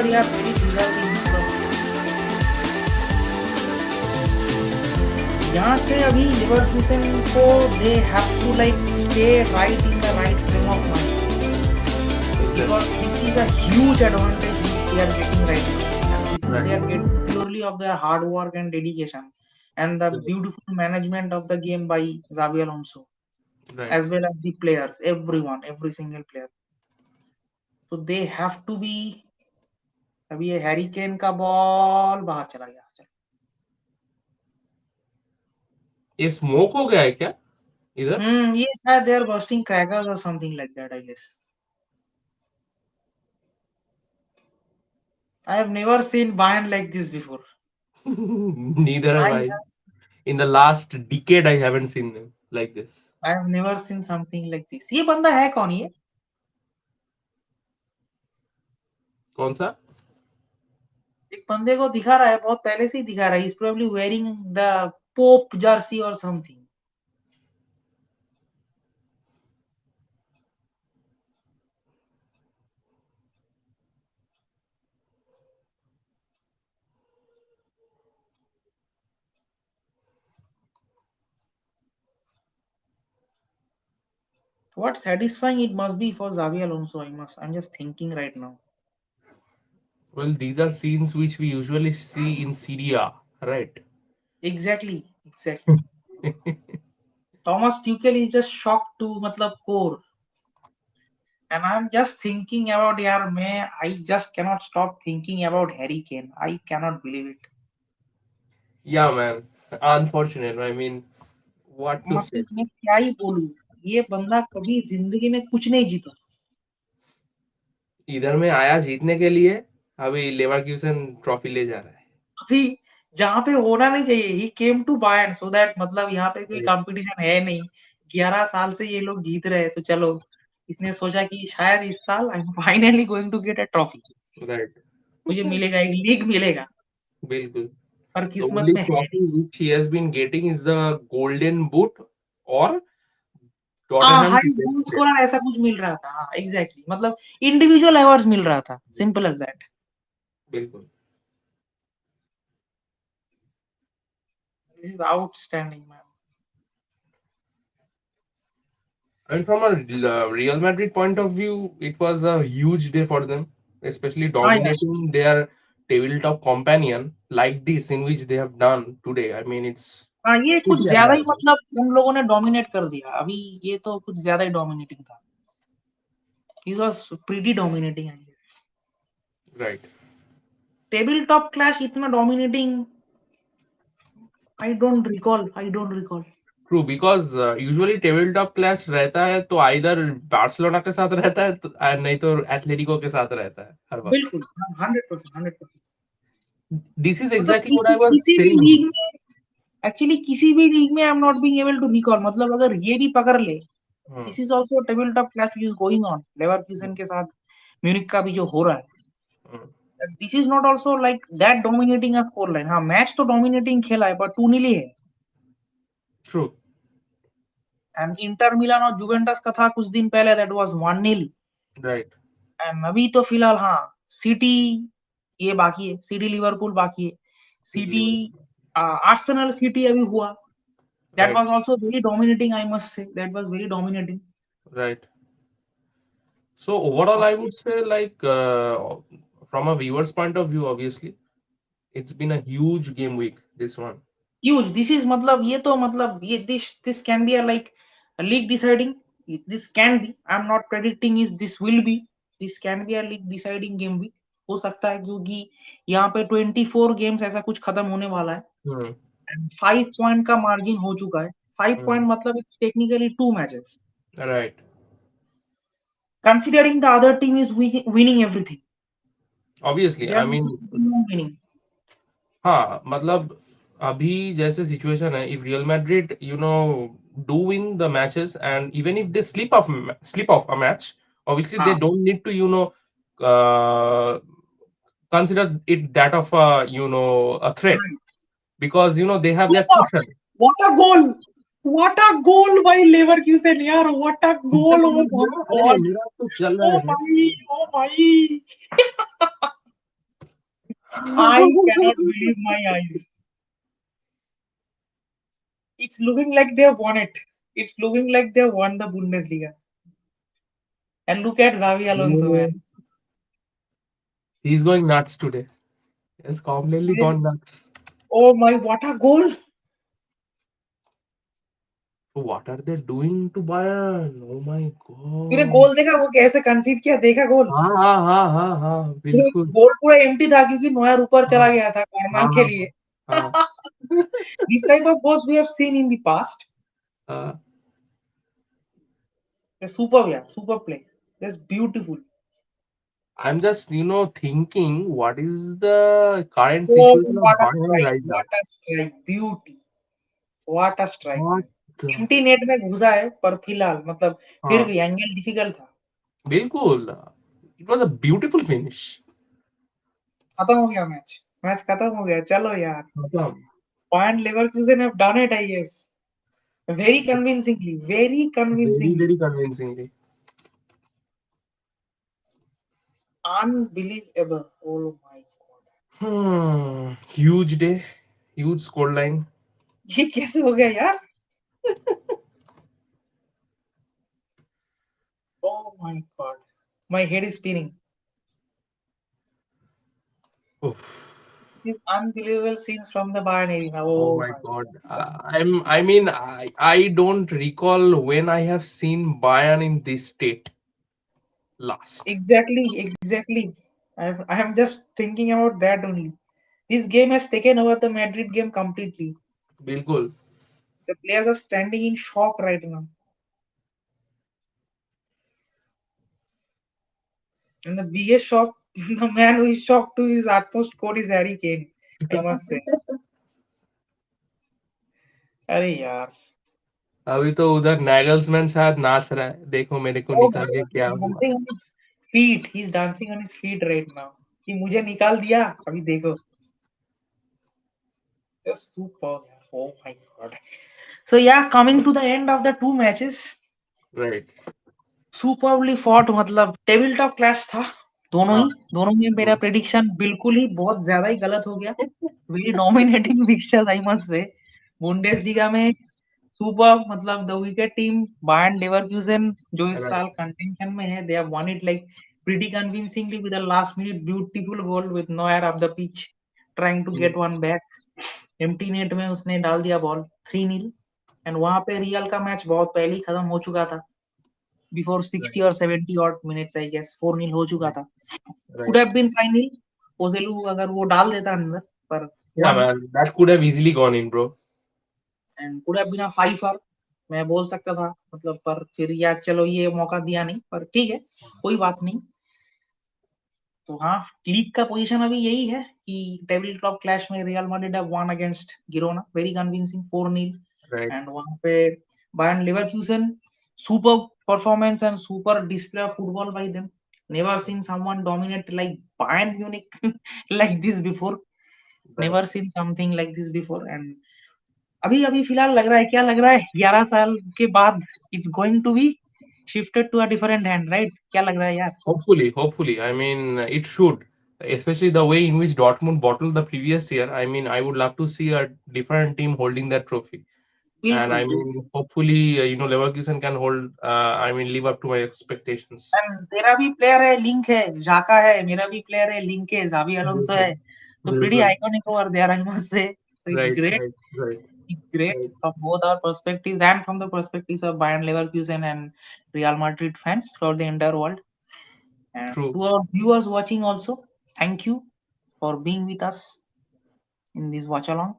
और यार मेरी डिजार्विंग मतलब यहाँ से अभी लिवरपूल को they have to like stay right in the right frame of mind because this is a huge advantage they are getting right now they are getting purely off their hard work and dedication and the beautiful management of the game by Xabi Alonso as well as the players, everyone, every single player. So they have to be. अभी ये Harry Kane का ball बाहर चला गया. चल. ये smoke हो गया है क्या इधर? ये शायद they are bursting crackers or something like that, I guess. I have never seen Bayern like this before. Neither have I. In the last decade, I haven't seen them like this. I have never seen something like this. ये बंदा है कौन ये? कौन सा? एक बंदे को दिखा रहा है, बहुत पहले से ही दिखा रहा है. He's probably wearing the Pope jersey or something. What satisfying it must be for Xabi Alonso. I'm just thinking right now. Well, these are scenes which we usually see in Serie A, right? Exactly. Thomas Tuchel is just shocked to मतलब core. And I'm just thinking about यार I just cannot stop thinking about Harry Kane. I cannot believe it. Yeah, man. Unfortunate. I mean, what to say? मतलब मैं क्या ही बोलूं. ये बंदा कभी जिंदगी में कुछ नहीं जीता. इधर में आया जीतने के लिए, अभी लेवरक्यूसन ट्रॉफी ले जा रहा है. अभी जहाँ पे होना नहीं चाहिए. He came to Bayern so that मतलब यहाँ पे कोई कंपटीशन है नहीं. 11 साल से ये लोग जीत रहे हैं तो चलो इसने सोचा कि शायद इस साल I am finally going to get a trophy. Right. मुझे मिलेगा, एक लीग मिलेगा. बिल्कुल. पर The किस्मत only में है trophy which he has been getting is the Golden Boot or हाँ, Tottenham हाईएस्ट Best गोल Player. स्कोरर ऐसा कुछ मिल रहा था। हाँ एग्जैक्टली, मतलब इंडिविजुअल अवार्ड्स मिल रहा था, सिंपल एज दैट। बिल्कुल। This is outstanding man. And from a Real Madrid point of view, it was a huge day for them, especially हाँ यार, dominating their tabletop companion like this, in which they have done today. I mean, it's हाँ ये to कुछ be ज्यादा ही, admired. मतलब उन लोगों ने डोमिनेट कर दिया अभी। ये तो कुछ ज्यादा ही डोमिनेटिंग था। He was pretty dominating, I guess. Right. Table top clash इतना dominating I don't recall. True, because usually tabletop clash रहता है तो either बार्सिलोना के साथ रहता है नहीं तो एथलेटिको के साथ रहता है हर वक्त। बिल्कुल 100%। This is मतलब exactly what I was किसी भी saying. लीग में, एक्चुअली किसी भी लीग में I am not being able to recall. मतलब अगर ये भी पकड़ ले, this is also table top clash is going on Leverkusen के साथ म्यूनिक का भी जो हो रहा है। This is not also like that dominating a score line. हाँ मैच तो डोमिनेटिंग खेला है, पर 2-0 है। True. एंड इंटर मिलान और जुवेंटस का था कुछ दिन पहले, दैट वाज 1-0। Right. एंड अभी तो फिलहाल हाँ सिटी ये बाकी है, सिटी लिवरपूल बाकी है, सिटी आर्सेनल सिटी अभी हुआ। That Right. Was also very dominating, I must say that was very dominating. Right. So overall, I would say like from a viewer's point of view, obviously, it's been a huge game week, this one. Huge this is, मतलब ये तो मतलब ये this can be like league deciding. This can be, I am not predicting is this will be, this can be a league deciding game week. हो सकता है क्योंकि यहाँ पे 24 गेम्स ऐसा कुछ खत्म होने वाला है। Hmm. 5 पॉइंट का मार्जिन हो चुका है। 5 Hmm. पॉइंट मतलब it's technically 2 matches, Right. considering the other team is winning everything. Obviously, They I are mean, also winning. हाँ मतलब अभी जैसे situation है, if Real Madrid, do win the matches and even if they slip off a match, obviously they हाँ don't need to, uh, consider it that of a threat right. because they have their Super. cushion. What a goal! What a goal by Leverkusen, yaar! What a कितना goal! Oh goal my दिया? अरे god! मेरा तो चल रहा Oh है my! Oh my! I cannot believe my eyes. It's looking like they have won it. It's looking like they have won the Bundesliga. And look at Xavi Alonso, Yeah. man. He's going nuts today. He's completely gone nuts. Oh my! What a goal! So what are they doing to Bayern? Oh my तूने god. गोल देखा वो कैसे कंसीड किया? देखा गोल? हाँ हाँ हाँ हाँ हाँ बिल्कुल गोल पूरा एम्प्टी था क्योंकि नोयर ऊपर हाँ चला गया था कॉर्नर हाँ के लिए। हाँ This type of goals we have seen in the past. हाँ Super, yeah, super play. That's beautiful. I'm just thinking what is the current Oh, situation of what a Bayern strike! right now? What a strike! Beauty! What a strike, What man. the empty net में घुसा है, पर फिलहाल मतलब फिर हाँ भी angle difficult था। बिल्कुल it was a beautiful finish. खत्म हो गया मैच, मैच खत्म हो गया। चलो यार, खत्म Bayern Leverkusen have done it, I guess. Very convincingly, very very convincingly. very convincingly. Unbelievable. Oh my god. Huge day, huge scoreline. ये कैसे हो गया यार? Oh my god. My head is spinning. Oof. This is unbelievable scenes from the Bayern area. Oh Oh my my God. god. I don't recall when I have seen Bayern in this state last. Exactly. I am just thinking about that only. This game has taken over the Madrid game completely. बिल्कुल. The players are standing in shock right now. And the biggest shock, the man who is shocked to his utmost core is Harry Kane, I must say. अरे यार. अभी तो उधर नैगल्समैन शायद नाच रहा है देखो मेरे को Oh my निकाल के god, क्या he's हुआ dancing on his feet. He's dancing on his feet right now. कि मुझे निकाल दिया, अभी देखो. Just super. Oh my god. So yeah, coming to the end of the two matches, Right. Superbly fought मतलब table top clash था हाँ. दोनों में मेरा प्रेडिक्शन बिल्कुल ही बहुत ज्यादा ही गलत हो गया very dominating fixtures I must say Bundesliga में सुपर मतलब the wicked team Bayern Leverkusen जो इस Right. साल कंटेंशन में है they have won it like pretty convincingly with the last minute beautiful goal with Neuer off the pitch trying to get one back empty net में उसने डाल दिया ball 3-0 and वहां पे रियल का मैच बहुत पहले ही खत्म हो चुका था बिफोर 60 और 70 odd minutes आई गेस 4-0 हो चुका था could Right. have been 5-0 ओजेलू अगर वो डाल देता अंदर पर Yeah, 1 man, that could have easily gone in, bro. And could have been a 5 मैं बोल सकता था मतलब पर फिर यार चलो ये मौका दिया नहीं पर ठीक है कोई बात नहीं तो हाँ लीग का पोजीशन अभी यही है कि टेबल टॉप क्लैश में real Madrid have one against Girona very convincing 4-0 Right. And वहां पे Bayern Leverkusen super performance and super display of football bye them never seen someone dominate like Bayern Munich like this before Right. never seen something like this before and अभी अभी फिलहाल लग रहा है क्या लग रहा है 11 साल के बाद it's going to be shifted to a different hand right क्या लग रहा है यार Hopefully. I mean, it should, especially the way in which Dortmund bottled the previous year. I mean, I would love to see a different team holding that trophy. And बिल्कुल I बिल्कुल mean, hopefully, Leverkusen can hold. I mean, live up to my expectations. And तेरा भी player है link है जाका है मेरा भी प्लेयर है लिंक है जावी अलोंसो बिल्कुल है तो प्रीटी बिल्कुल. Iconic over there I must say so Right. Right. it's great from both our perspectives and from the perspectives of Bayern Leverkusen and Real Madrid fans throughout the entire world. And True. to our viewers watching also, thank you for being with us in this watch along.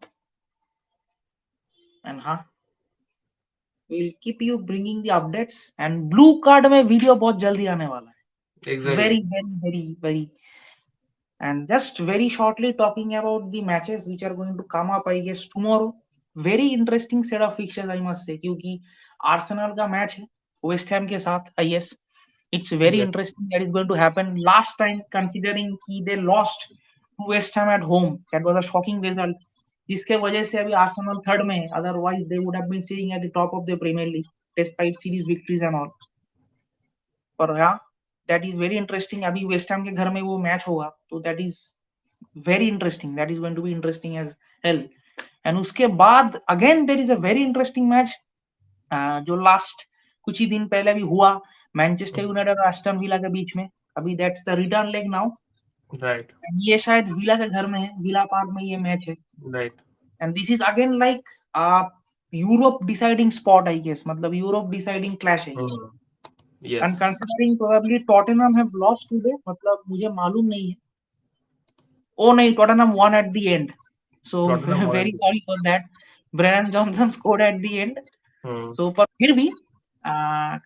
And we'll keep you bringing the updates. And blue card में video बहुत जल्दी आने वाला है. Exactly. Very. And just very shortly talking about the matches which are going to come up, I guess tomorrow. Very interesting set of fixtures, I must say, क्योंकि Arsenal का match है West Ham के साथ. I guess it's very Yes. interesting that is going to happen. Last time, considering कि they lost to West Ham at home, that was a shocking result. जिसके वजह से अभी आर्सेनल थर्ड में है. Otherwise, they would have been sitting at the top of the Premier League, despite series victories and all. पर हाँ, that is very interesting. अभी West Ham के घर में वो मैच होगा, तो that is very interesting. That is going to be interesting as hell. And उसके बाद again there is a very interesting match जो लास्ट कुछ ही दिन पहले भी हुआ मैनचेस्टर यूनाइटेड और एस्टन विला के बीच में. अभी that's the return leg now. Right. ये शायद विला के घर में है, विला पार्क में ये मैच है. Right. And this is again like Europe deciding spot I guess मतलब यूरोप डिसाइडिंग क्लैश है. Yes. And considering probably Tottenham have lost today, मतलब मुझे मालूम नहीं है. Oh नहीं, Tottenham won at the end. So Tottenham won. very sorry for that. Brennan Johnson scored at the end. So पर फिर भी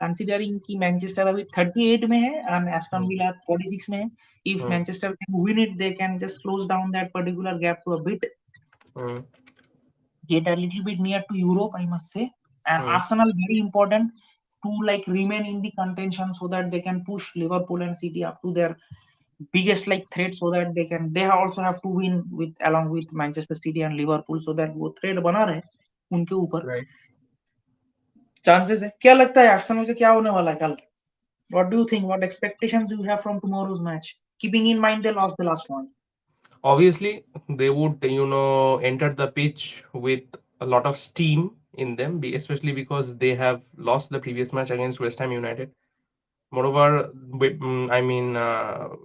considering कि मैनचेस्टर अभी 38 में है and एस्टन विला 46 में है. If Manchester can win it, they can just close down that particular gap to a bit. Get a little bit near to Europe, I must say. And Arsenal very important to like remain in the contention so that they can push Liverpool and City up to their biggest like threat so that they also have to win with along with Manchester City and Liverpool so that वो threat बना रहे उनके ऊपर. Right. Chances है. क्या लगता है Arsenal से क्या होने वाला है कल? What do you think? What expectations do you have from tomorrow's match? Keeping in mind they lost the last one. Obviously, they would, enter the pitch with a lot of steam in them, especially because they have lost the previous match against West Ham United. Moreover, I mean,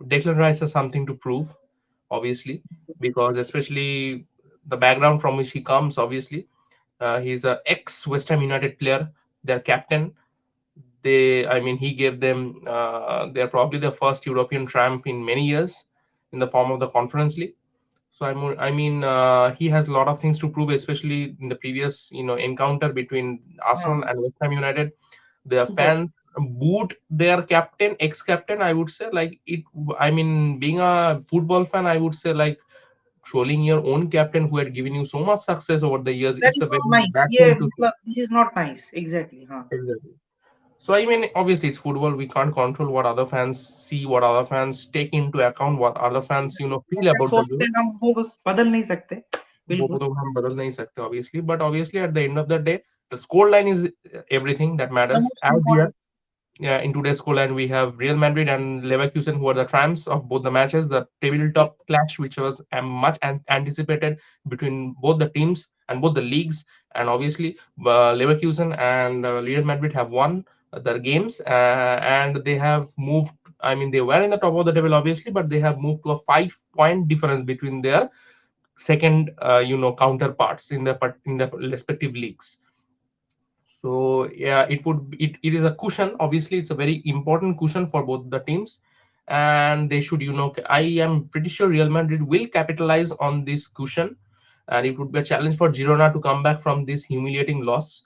Declan Rice has something to prove, obviously, because especially the background from which he comes, obviously, he's an ex-West Ham United player, their captain. He gave them, they're probably the first European triumph in many years in the form of the Conference League. So he has a lot of things to prove, especially in the previous, encounter between Arsenal and West Ham United. Their fans booed their captain, ex-captain. I would say, like it. I mean, being a football fan, I would say, like trolling your own captain who had given you so much success over the years. That It's is a very not nice. bad Yeah, thing to say. this is not nice. Exactly. Exactly. So obviously it's football. We can't control what other fans see, what other fans take into account, what other fans feel about the सोचते game. हम वो बस बदल नहीं सकते. वो तो हम बदल नहीं सकते obviously, but obviously at the end of the day the score line is everything that matters. As here, yeah, in today's scoreline we have Real Madrid and Leverkusen, who are the triumphs of both the matches, the tabletop clash which was much anticipated between both the teams and both the leagues. And obviously Leverkusen and Real Madrid have won their games, and they have moved. I mean, they were in the top of the table obviously, but they have moved to a 5-point difference between their second counterparts in the respective leagues. So yeah, it is a cushion. Obviously, it's a very important cushion for both the teams, and they should, I am pretty sure Real Madrid will capitalize on this cushion, and it would be a challenge for Girona to come back from this humiliating loss.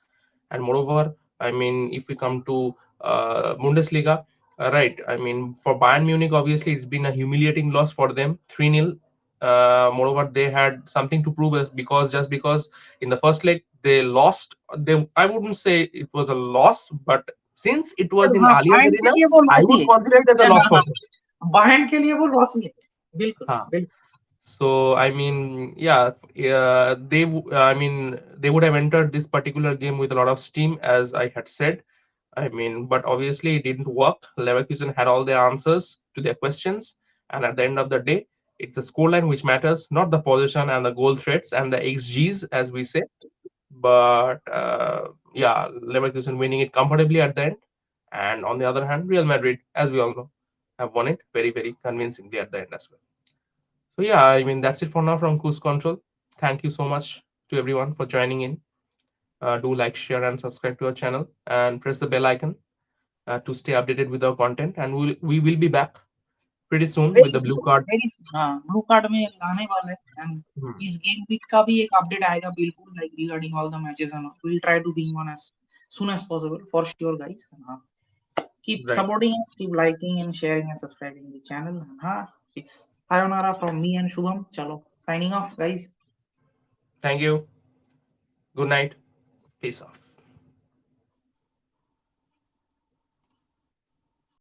And moreover, I mean, if we come to Bundesliga, right? I mean, for Bayern Munich, obviously, it's been a humiliating loss for them, 3-0. Moreover, they had something to prove because in the first leg they lost. I wouldn't say it was a loss, but since it was in Allianz Arena, I would consider it as a loss for them. Bayern के लिए वो loss ही है, बिल्कुल. So I mean, yeah, I mean, they would have entered this particular game with a lot of steam, as I had said. I mean, but obviously it didn't work. Leverkusen had all their answers to their questions, and at the end of the day, it's the scoreline which matters, not the position and the goal threats and the XGs, as we say. But yeah, Leverkusen winning it comfortably at the end, and on the other hand, Real Madrid, as we all know, have won it very, very convincingly at the end as well. So yeah, I mean, that's it for now from Cruise Control. Thank you so much to everyone for joining in. Do like, share, and subscribe to our channel, and press the bell icon to stay updated with our content. And we will be back pretty soon with the blue card. Blue card में आने वाला है, and इस game week का भी एक update आएगा बिल्कुल, like regarding all the matches and all. We'll try to bring one as soon as possible for sure, guys. Keep supporting us, keep liking and sharing and subscribing the channel. It's sayonara from me and Shubham. Chalo, signing off, guys. Thank you. Good night. Peace off.